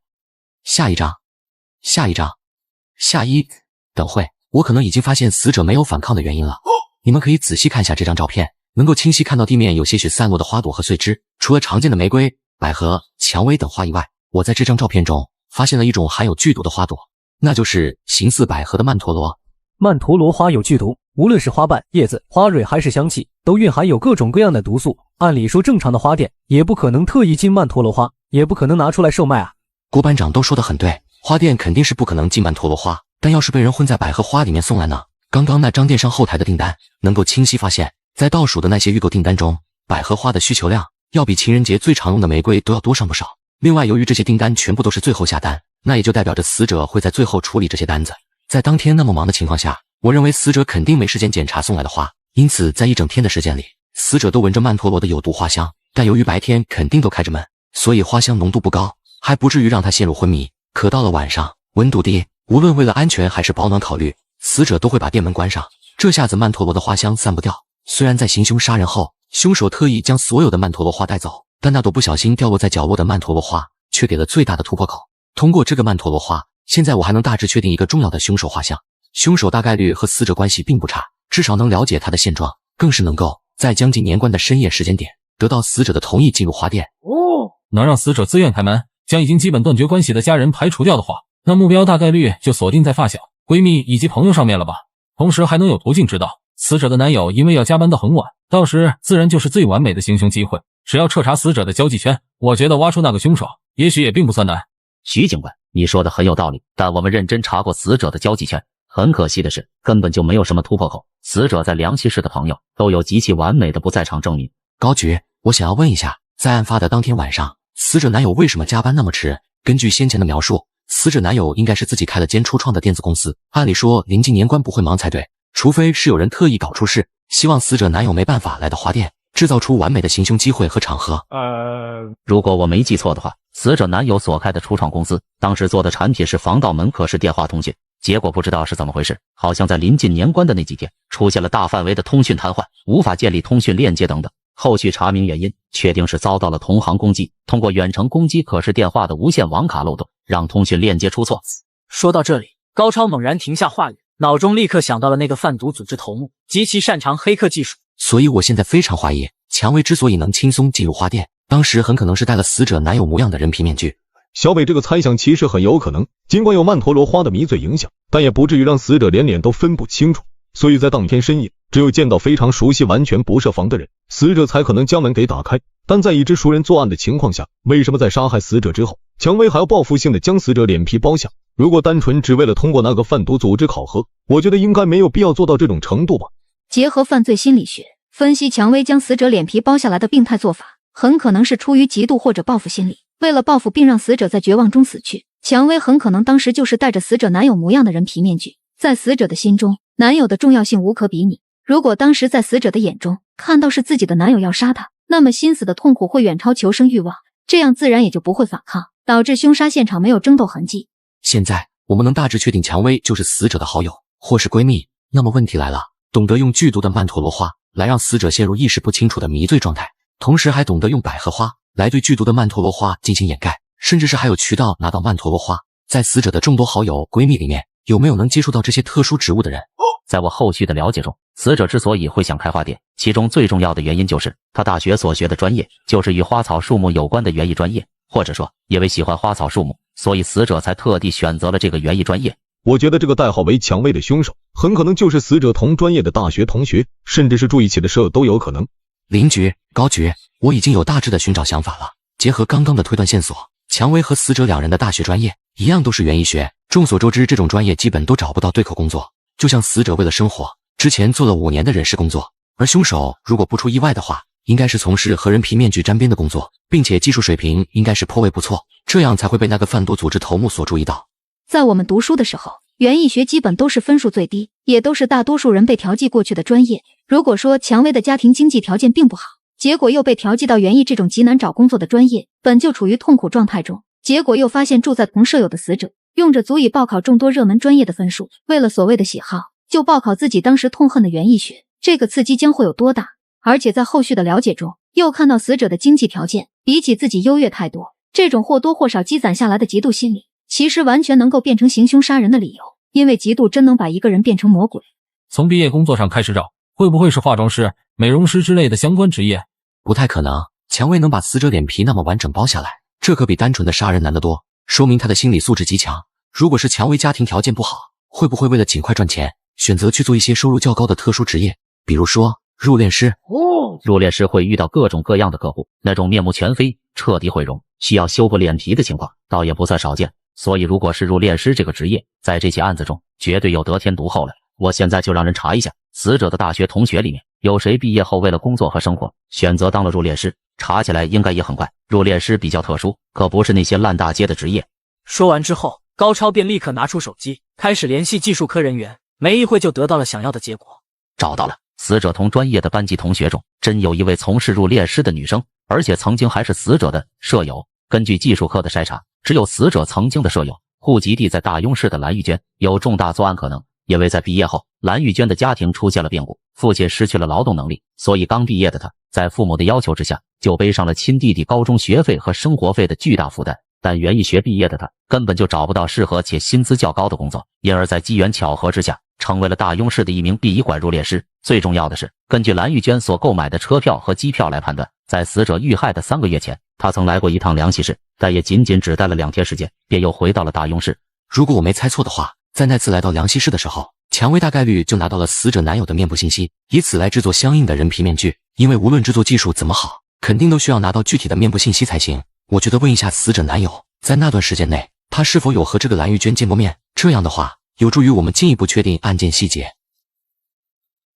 下一张，下一张，下一，等会，我可能已经发现死者没有反抗的原因了。你们可以仔细看一下这张照片，能够清晰看到地面有些许散落的花朵和碎枝，除了常见的玫瑰、百合、蔷薇等花以外，我在这张照片中发现了一种含有剧毒的花朵，那就是形似百合的曼陀罗。曼陀罗花有剧毒，无论是花瓣、叶子、花蕊还是香气，都蕴含有各种各样的毒素。按理说正常的花店也不可能特意进曼陀罗花，也不可能拿出来售卖啊。郭班长都说得很对，花店肯定是不可能进曼陀罗花，但要是被人混在百合花里面送来呢？刚刚那张电商后台的订单能够清晰发现，在倒数的那些预购订单中，百合花的需求量要比情人节最常用的玫瑰都要多上不少。另外，由于这些订单全部都是最后下单，那也就代表着死者会在最后处理这些单子。在当天那么忙的情况下，我认为死者肯定没时间检查送来的花，因此在一整天的时间里，死者都闻着曼陀罗的有毒花香。但由于白天肯定都开着门，所以花香浓度不高，还不至于让他陷入昏迷。可到了晚上，温度低，无论为了安全还是保暖考虑，死者都会把店门关上，这下子曼陀罗的花香散不掉。虽然在行凶杀人后，凶手特意将所有的曼陀罗花带走，但那朵不小心掉落在角落的曼陀罗花却给了最大的突破口。通过这个曼陀罗花，现在我还能大致确定一个重要的凶手画像。凶手大概率和死者关系并不差，至少能了解他的现状，更是能够在将近年关的深夜时间点得到死者的同意进入花店。能让死者自愿开门，将已经基本断绝关系的家人排除掉的话，那目标大概率就锁定在发小、闺蜜以及朋友上面了吧。同时还能有途径知道死者的男友因为要加班到很晚，到时自然就是最完美的行凶机会。只要彻查死者的交际圈，我觉得挖出那个凶手也许也并不算难。徐警官，你说的很有道理，但我们认真查过死者的交际圈，很可惜的是根本就没有什么突破口。死者在梁溪市的朋友都有极其完美的不在场证明。高局，我想要问一下，在案发的当天晚上，死者男友为什么加班那么迟？根据先前的描述，死者男友应该是自己开了间初创的电子公司，按理说临近年关不会忙才对，除非是有人特意搞出事，希望死者男友没办法来到花店，制造出完美的行凶机会和场合。如果我没记错的话，死者男友所开的初创公司当时做的产品是防盗门可视电话通讯，结果不知道是怎么回事，好像在临近年关的那几天出现了大范围的通讯瘫痪，无法建立通讯链接等等。后续查明原因，确定是遭到了同行攻击，通过远程攻击可视电话的无线网卡漏洞，让通讯链接出错。说到这里，高超猛然停下话语，脑中立刻想到了那个贩毒组织头目，极其擅长黑客技术。所以我现在非常怀疑，蔷薇之所以能轻松进入花店，当时很可能是戴了死者男友模样的人皮面具。小伟这个猜想其实很有可能，尽管有曼陀罗花的迷醉影响，但也不至于让死者连脸都分不清楚。所以在当天深夜，只有见到非常熟悉、完全不设防的人，死者才可能将门给打开。但在已知熟人作案的情况下，为什么在杀害死者之后，蔷薇还要报复性的将死者脸皮剥下？如果单纯只为了通过那个贩毒组织考核，我觉得应该没有必要做到这种程度吧。结合犯罪心理学分析，蔷薇将死者脸皮剥下来的病态做法，很可能是出于嫉妒或者报复心理。为了报复并让死者在绝望中死去，蔷薇很可能当时就是戴着死者男友模样的人皮面具。在死者的心中，男友的重要性无可比拟。如果当时在死者的眼中看到是自己的男友要杀他，那么心死的痛苦会远超求生欲望，这样自然也就不会反抗，导致凶杀现场没有争斗痕迹。现在我们能大致确定蔷薇就是死者的好友或是闺蜜，那么问题来了，懂得用剧毒的曼陀罗花来让死者陷入意识不清楚的迷醉状态，同时还懂得用百合花来对剧毒的曼陀罗花进行掩盖，甚至是还有渠道拿到曼陀罗花，在死者的众多好友闺蜜里面，有没有能接触到这些特殊植物的人？在我后续的了解中，死者之所以会想开花店，其中最重要的原因就是他大学所学的专业就是与花草树木有关的园艺专业，或者说因为喜欢花草树木，所以死者才特地选择了这个园艺专业。我觉得这个代号为蔷薇的凶手，很可能就是死者同专业的大学同学，甚至是住一起的舍友都有可能。林局、高局，我已经有大致的寻找想法了。结合刚刚的推断线索，蔷薇和死者两人的大学专业一样，都是园艺学。众所周知，这种专业基本都找不到对口工作。就像死者为了生活，之前做了5年的人事工作，而凶手如果不出意外的话，应该是从事和人皮面具沾边的工作，并且技术水平应该是颇为不错，这样才会被那个贩毒组织头目所注意到。在我们读书的时候，园艺学基本都是分数最低，也都是大多数人被调剂过去的专业。如果说蔷薇的家庭经济条件并不好，结果又被调剂到园艺这种极难找工作的专业，本就处于痛苦状态中，结果又发现住在同舍友的死者用着足以报考众多热门专业的分数，为了所谓的喜好就报考自己当时痛恨的园艺学，这个刺激将会有多大？而且在后续的了解中，又看到死者的经济条件比起自己优越太多，这种或多或少积攒下来的嫉妒心理，其实完全能够变成行凶杀人的理由，因为嫉妒真能把一个人变成魔鬼。从毕业工作上开始找，会不会是化妆师、美容师之类的相关职业？不太可能，蔷薇能把死者脸皮那么完整包下来，这可比单纯的杀人难得多，说明他的心理素质极强。如果是蔷薇家庭条件不好，会不会为了尽快赚钱，选择去做一些收入较高的特殊职业，比如说入殓师？入殓师会遇到各种各样的客户，那种面目全非、彻底毁容、需要修补脸皮的情况，倒也不算少见。所以如果是入殓师这个职业，在这起案子中绝对有得天独厚了。我现在就让人查一下，死者的大学同学里面有谁毕业后为了工作和生活选择当了入殓师，查起来应该也很快。入殓师比较特殊，可不是那些烂大街的职业。说完之后，高超便立刻拿出手机，开始联系技术科人员，没一会就得到了想要的结果。找到了，死者同专业的班级同学中，真有一位从事入殓师的女生，而且曾经还是死者的舍友。根据技术科的筛查，只有死者曾经的舍友户籍地在大庸市的蓝玉娟有重大作案可能。因为在毕业后，蓝玉娟的家庭出现了变故，父亲失去了劳动能力，所以刚毕业的她在父母的要求之下，就背上了亲弟弟高中学费和生活费的巨大负担。但园艺学毕业的她根本就找不到适合且薪资较高的工作，因而在机缘巧合之下，成为了大庸市的一名殡仪馆入殓师。最重要的是，根据蓝玉娟所购买的车票和机票来判断，在死者遇害的3个月前，她曾来过一趟梁溪市，但也仅只待了2天时间，便又回到了大庸市。如果我没猜错的话，在那次来到梁溪市的时候，蔷薇大概率就拿到了死者男友的面部信息，以此来制作相应的人皮面具。因为无论制作技术怎么好，肯定都需要拿到具体的面部信息才行。我觉得问一下死者男友，在那段时间内，他是否有和这个蓝玉娟见过面，这样的话，有助于我们进一步确定案件细节。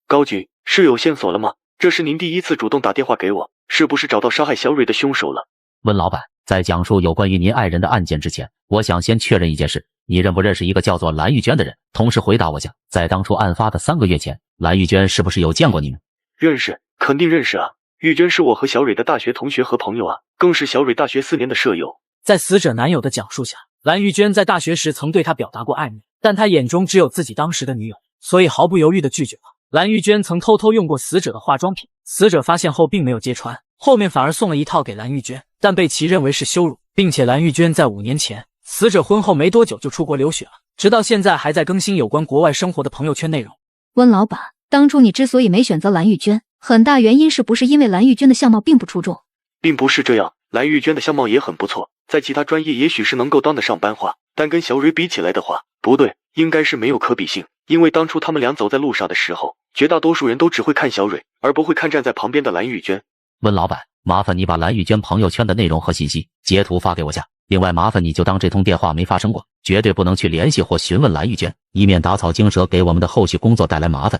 高局，是有线索了吗？这是您第一次主动打电话给我，是不是找到杀害小蕊的凶手了？温老板，在讲述有关于您爱人的案件之前，我想先确认一件事，你认不认识一个叫做蓝玉娟的人？同时回答我下，在当初案发的3个月前，蓝玉娟是不是有见过你们？认识，肯定认识啊。玉娟是我和小蕊的大学同学和朋友啊，更是小蕊大学4年的舍友。在死者男友的讲述下，蓝玉娟在大学时曾对他表达过暧昧，但他眼中只有自己当时的女友，所以毫不犹豫地拒绝了。蓝玉娟曾偷偷用过死者的化妆品，死者发现后并没有揭穿，后面反而送了一套给蓝玉娟，但被其认为是羞辱，并且蓝玉娟在5年前，死者婚后没多久就出国留学了，直到现在还在更新有关国外生活的朋友圈内容。温老板，当初你之所以没选择蓝玉娟，很大原因是不是因为蓝玉娟的相貌并不出众？并不是这样，蓝玉娟的相貌也很不错，在其他专业也许是能够当得上班花，但跟小蕊比起来的话，不对，应该是没有可比性。因为当初他们俩走在路上的时候，绝大多数人都只会看小蕊，而不会看站在旁边的蓝玉娟。温老板，麻烦你把蓝玉娟朋友圈的内容和信息截图发给我下。另外，麻烦你就当这通电话没发生过，绝对不能去联系或询问蓝玉娟，以免打草惊蛇，给我们的后续工作带来麻烦。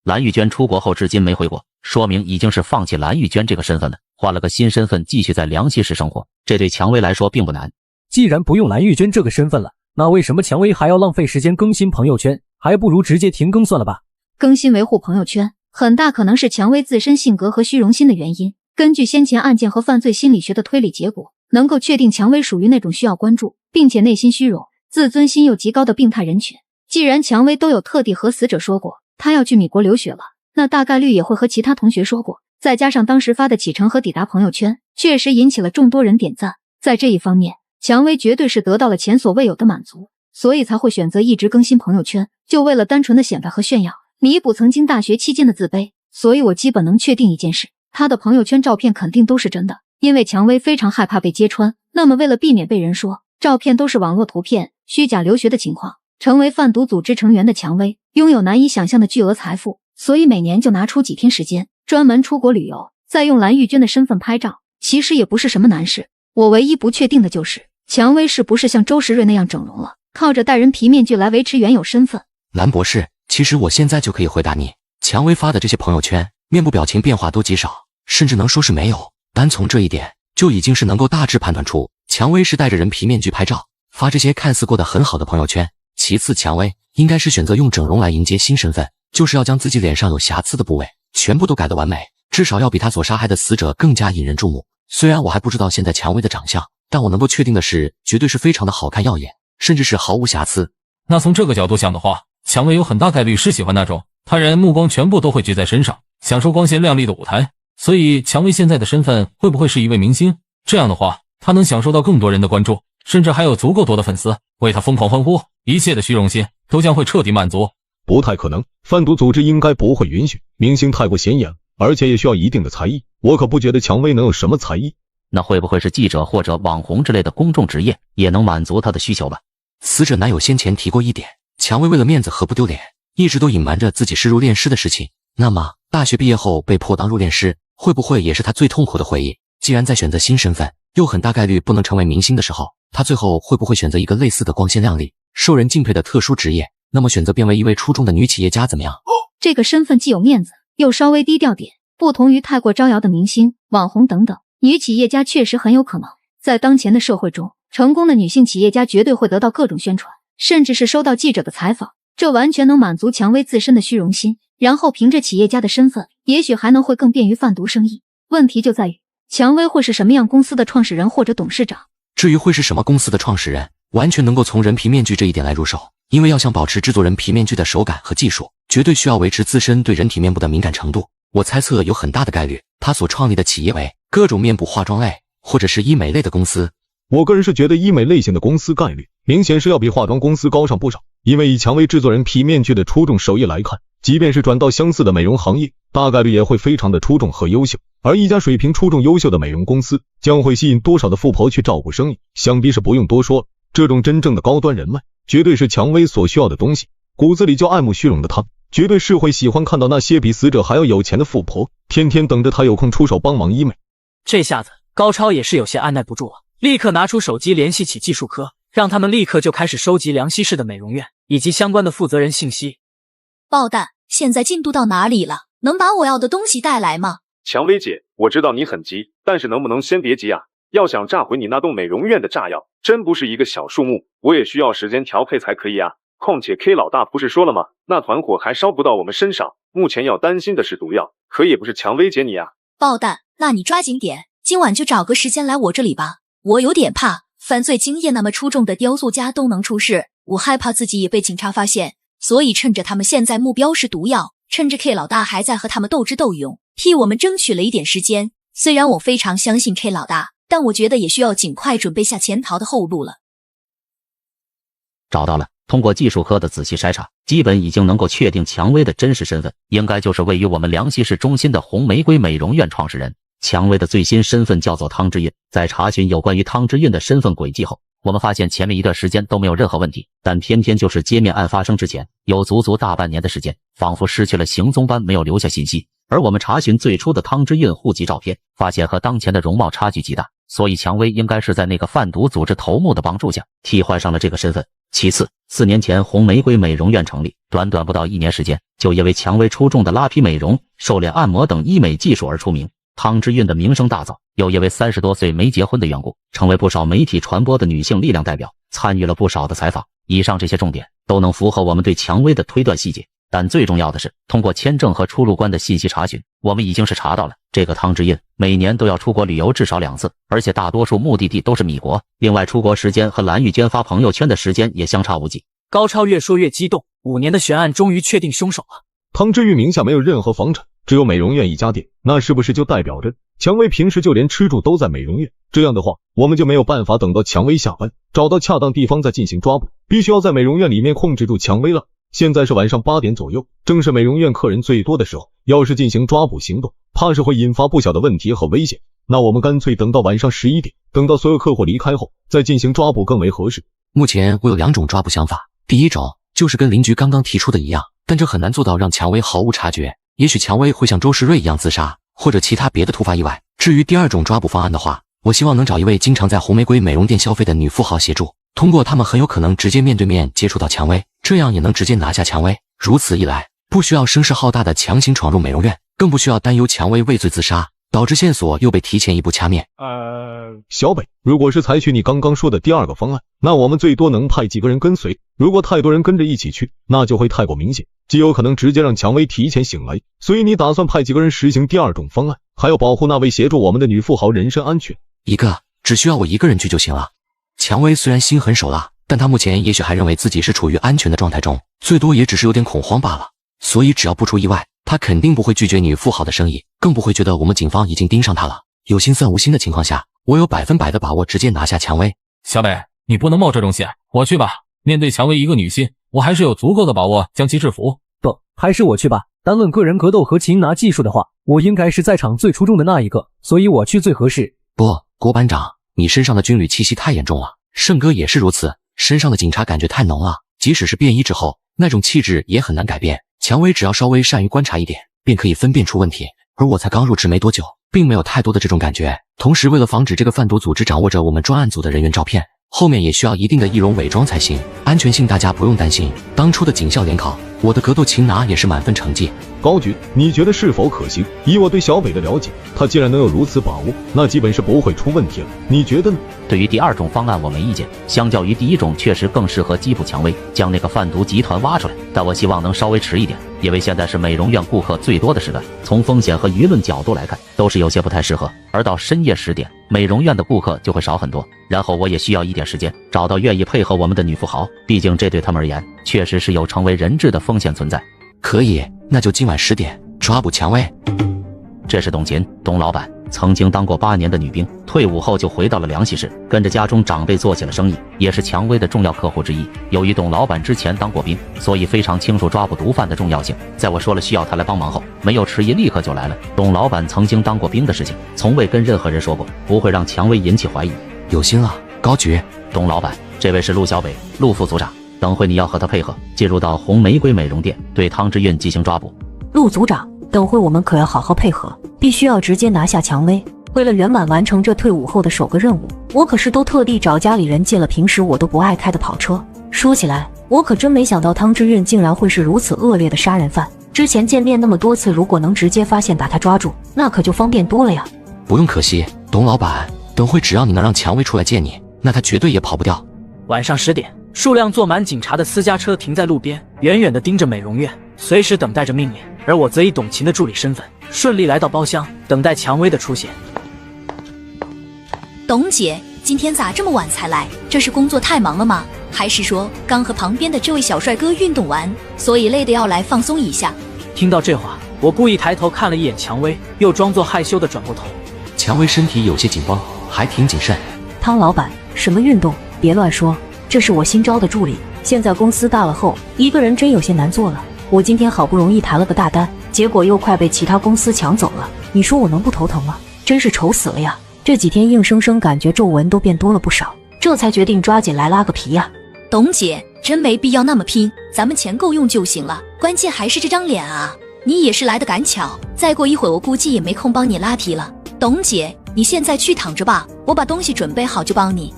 蓝玉娟出国后至今没回国，说明已经是放弃蓝玉娟这个身份了，换了个新身份继续在梁溪市生活，这对蔷薇来说并不难。既然不用蓝玉娟这个身份了，那为什么蔷薇还要浪费时间更新朋友圈？还不如直接停更算了吧。更新维护朋友圈，很大可能是蔷薇自身性格和虚荣心的原因。根据先前案件和犯罪心理学的推理结果，能够确定蔷薇属于那种需要关注，并且内心虚荣、自尊心又极高的病态人群。既然蔷薇都有特地和死者说过她要去米国留学了，那大概率也会和其他同学说过。再加上当时发的启程和抵达朋友圈，确实引起了众多人点赞。在这一方面，蔷薇绝对是得到了前所未有的满足，所以才会选择一直更新朋友圈，就为了单纯的显摆和炫耀，弥补曾经大学期间的自卑。所以我基本能确定一件事，她的朋友圈照片肯定都是真的，因为蔷薇非常害怕被揭穿。那么为了避免被人说照片都是网络图片、虚假留学的情况，成为贩毒组织成员的蔷薇，拥有难以想象的巨额财富，所以每年就拿出几天时间，专门出国旅游，再用蓝玉娟的身份拍照，其实也不是什么难事。我唯一不确定的就是，蔷薇是不是像周时瑞那样整容了，靠着戴人皮面具来维持原有身份。蓝博士，其实我现在就可以回答你，蔷薇发的这些朋友圈，面部表情变化都极少，甚至能说是没有。单从这一点，就已经是能够大致判断出，蔷薇是戴着人皮面具拍照，发这些看似过得很好的朋友圈。其次，蔷薇应该是选择用整容来迎接新身份，就是要将自己脸上有瑕疵的部位全部都改得完美，至少要比他所杀害的死者更加引人注目。虽然我还不知道现在蔷薇的长相，但我能够确定的是，绝对是非常的好看耀眼，甚至是毫无瑕疵。那从这个角度想的话，蔷薇有很大概率是喜欢那种他人目光全部都汇聚在身上，享受光鲜亮丽的舞台。所以蔷薇现在的身份会不会是一位明星？这样的话，他能享受到更多人的关注，甚至还有足够多的粉丝为他疯狂欢呼，一切的虚荣心都将会彻底满足。不太可能，贩毒组织应该不会允许，明星太过显眼，而且也需要一定的才艺，我可不觉得蔷薇能有什么才艺。那会不会是记者或者网红之类的公众职业，也能满足他的需求吧？死者男友先前提过一点，蔷薇为了面子和不丢脸，一直都隐瞒着自己是入殓师的事情。那么大学毕业后被迫当入殓师，会不会也是他最痛苦的回忆？既然在选择新身份，又很大概率不能成为明星的时候，他最后会不会选择一个类似的光鲜亮丽、受人敬佩的特殊职业？那么选择变为一位出众的女企业家怎么样？这个身份既有面子，又稍微低调点，不同于太过招摇的明星、网红等等，女企业家确实很有可能。在当前的社会中，成功的女性企业家绝对会得到各种宣传，甚至是收到记者的采访，这完全能满足蔷薇自身的虚荣心，然后凭着企业家的身份，也许还能会更便于贩毒生意。问题就在于，蔷薇会是什么样公司的创始人或者董事长？至于会是什么公司的创始人，完全能够从人皮面具这一点来入手，因为要想保持制作人皮面具的手感和技术，绝对需要维持自身对人体面部的敏感程度。我猜测有很大的概率，他所创立的企业为各种面部化妆类或者是医美类的公司。我个人是觉得医美类型的公司概率明显是要比化妆公司高上不少，因为以蔷薇制作人皮面具的出众手艺来看，即便是转到相似的美容行业，大概率也会非常的出众和优秀。而一家水平出众优秀的美容公司将会吸引多少的富婆去照顾生意，想必是不用多说了。这种真正的高端人脉，绝对是蔷薇所需要的东西。骨子里就爱慕虚荣的他，绝对是会喜欢看到那些比死者还要有钱的富婆，天天等着他有空出手帮忙医美。这下子高超也是有些按耐不住了，立刻拿出手机联系起技术科，让他们立刻就开始收集梁溪市的美容院以及相关的负责人信息。爆弹，现在进度到哪里了？能把我要的东西带来吗？蔷薇姐，我知道你很急，但是能不能先别急啊？要想炸毁你那栋美容院的炸药，真不是一个小数目，我也需要时间调配才可以啊。况且 K 老大不是说了吗？那团火还烧不到我们身上，目前要担心的是毒药，可也不是蔷薇姐你啊。爆弹，那你抓紧点，今晚就找个时间来我这里吧。我有点怕，犯罪经验那么出众的雕塑家都能出事，我害怕自己也被警察发现，所以趁着他们现在目标是毒药，趁着 K 老大还在和他们斗智斗勇，替我们争取了一点时间。虽然我非常相信 K 老大，但我觉得也需要尽快准备下潜逃的后路了。找到了，通过技术科的仔细筛查，基本已经能够确定蔷薇的真实身份，应该就是位于我们梁溪市中心的红玫瑰美容院创始人。蔷薇的最新身份叫做汤之韵。在查询有关于汤之韵的身份轨迹后，我们发现前面一段时间都没有任何问题，但偏偏就是揭面案发生之前，有足足大半年的时间，仿佛失去了行踪般没有留下信息。而我们查询最初的汤之韵户籍照片，发现和当前的容貌差距极大，所以蔷薇应该是在那个贩毒组织头目的帮助下替换上了这个身份。其次，4年前红玫瑰美容院成立，短短不到1年时间，就因为蔷薇出众的拉皮美容、瘦脸按摩等医美技术而出名。汤之韵的名声大噪，又因为30多岁没结婚的缘故，成为不少媒体传播的女性力量代表，参与了不少的采访。以上这些重点都能符合我们对蔷薇的推断细节，但最重要的是，通过签证和出入关的信息查询，我们已经是查到了这个汤之韵每年都要出国旅游至少2次，而且大多数目的地都是米国。另外，出国时间和蓝玉娟发朋友圈的时间也相差无几。高超越说越激动，5年的悬案终于确定凶手了。汤之韵名下没有任何房产，只有美容院一家店，那是不是就代表着蔷薇平时就连吃住都在美容院？这样的话，我们就没有办法等到蔷薇下班，找到恰当地方再进行抓捕，必须要在美容院里面控制住蔷薇了。现在是晚上8点左右，正是美容院客人最多的时候，要是进行抓捕行动，怕是会引发不小的问题和危险。那我们干脆等到晚上11点，等到所有客户离开后再进行抓捕更为合适。目前我有2种抓捕想法，第一种就是跟邻居刚刚提出的一样，但这很难做到让蔷薇毫无察觉。也许蔷薇会像周世瑞一样自杀，或者其他别的突发意外。至于第二种抓捕方案的话，我希望能找一位经常在红玫瑰美容店消费的女富豪协助，通过他们很有可能直接面对面接触到蔷薇，这样也能直接拿下蔷薇。如此一来，不需要声势浩大的强行闯入美容院，更不需要担忧蔷薇畏罪自杀，导致线索又被提前一步掐灭。小北，如果是采取你刚刚说的第二个方案，那我们最多能派几个人跟随，如果太多人跟着一起去，那就会太过明显，极有可能直接让蔷薇提前醒来。所以你打算派几个人实行第二种方案，还要保护那位协助我们的女富豪人身安全？只需要我一个人去就行了。蔷薇虽然心狠手辣，但她目前也许还认为自己是处于安全的状态中，最多也只是有点恐慌罢了。所以只要不出意外，她肯定不会拒绝女富豪的生意，更不会觉得我们警方已经盯上她了。有心算无心的情况下，我有100%的把握直接拿下蔷薇。小北，你不能冒这种险，我去吧。面对蔷薇一个女星，我还是有足够的把握将其制服。不，还是我去吧。单论个人格斗和擒拿技术的话，我应该是在场最出众的那一个，所以我去最合适。不，郭班长，你身上的军旅气息太严重了，胜哥也是如此，身上的警察感觉太浓了，即使是变异之后，那种气质也很难改变。蔷薇只要稍微善于观察一点，便可以分辨出问题，而我才刚入职没多久，并没有太多的这种感觉。同时为了防止这个贩毒组织掌握着我们专案组的人员照片，后面也需要一定的易容伪装才行，安全性大家不用担心。当初的警校联考，我的格斗擒拿也是满分成绩。高局，你觉得是否可行？以我对小北的了解，他既然能有如此把握，那基本是不会出问题了。你觉得呢？对于第二种方案我没意见，相较于第一种确实更适合缉捕蔷薇，将那个贩毒集团挖出来。但我希望能稍微迟一点，因为现在是美容院顾客最多的时段，从风险和舆论角度来看，都是有些不太适合。而到深夜10点，美容院的顾客就会少很多。然后我也需要一点时间，找到愿意配合我们的女富豪，毕竟这对他们而言，确实是有成为人质的风险存在。可以，那就今晚10点抓捕蔷薇。这是董琴，董老板，曾经当过8年的女兵，退伍后就回到了梁溪市，跟着家中长辈做起了生意，也是蔷薇的重要客户之一。由于董老板之前当过兵，所以非常清楚抓捕毒贩的重要性。在我说了需要他来帮忙后，没有迟疑，立刻就来了。董老板曾经当过兵的事情，从未跟任何人说过，不会让蔷薇引起怀疑。有心了，高局。董老板，这位是陆小北，陆副组长。等会你要和他配合，进入到红玫瑰美容店，对汤之韵进行抓捕。陆组长，等会我们可要好好配合，必须要直接拿下蔷薇。为了圆满完成这退伍后的首个任务，我可是都特地找家里人借了平时我都不爱开的跑车。说起来，我可真没想到汤之韵竟然会是如此恶劣的杀人犯。之前见面那么多次，如果能直接发现把他抓住，那可就方便多了呀。不用可惜，董老板，等会只要你能让蔷薇出来见你，那他绝对也跑不掉。晚上10点，数辆坐满警察的私家车停在路边，远远地盯着美容院，随时等待着命令。而我则以董琴的助理身份，顺利来到包厢，等待蔷薇的出现。董姐，今天咋这么晚才来？这是工作太忙了吗？还是说刚和旁边的这位小帅哥运动完，所以累得要来放松一下？听到这话，我故意抬头看了一眼蔷薇，又装作害羞地转过头。蔷薇身体有些紧绷，还挺谨慎。汤老板，什么运动？别乱说，这是我新招的助理。现在公司大了后，一个人真有些难做了。我今天好不容易谈了个大单，结果又快被其他公司抢走了。你说我能不头疼吗？真是愁死了呀！这几天硬生生感觉皱纹都变多了不少，这才决定抓紧来拉个皮呀。董姐，真没必要那么拼，咱们钱够用就行了，关键还是这张脸啊！你也是来得赶巧，再过一会儿我估计也没空帮你拉皮了。董姐，你现在去躺着吧，我把东西准备好就帮你。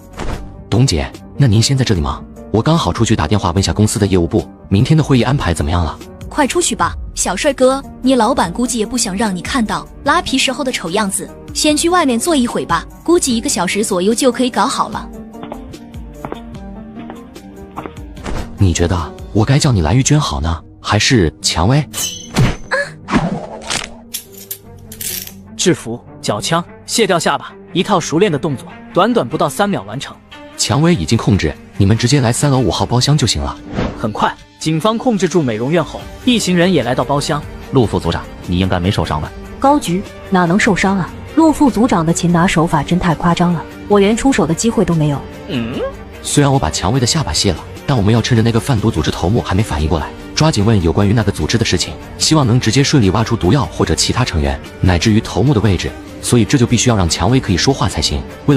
董姐，那您先在这里忙，我刚好出去打电话问下公司的业务部，明天的会议安排怎么样了？快出去吧，小帅哥，你老板估计也不想让你看到拉皮时候的丑样子，先去外面坐一会吧，估计1个小时左右就可以搞好了。你觉得我该叫你蓝玉娟好呢，还是蔷薇？制服、脚枪、卸掉下巴，一套熟练的动作，短短不到3秒完成。蔷薇已经控制，你们直接来3楼5号包厢就行了。很快，警方控制住美容院后，一行人也来到包厢。陆副组长，你应该没受伤吧？高局，哪能受伤啊？陆副组长的擒拿手法真太夸张了，我连出手的机会都没有。虽然我把蔷薇的下巴卸了，但我们要趁着那个贩毒组织头目还没反应过来，抓紧问有关于那个组织的事情，希望能直接顺利挖出毒药或者其他成员，乃至于头目的位置。所以这就必须要让蔷薇可以说话才行。为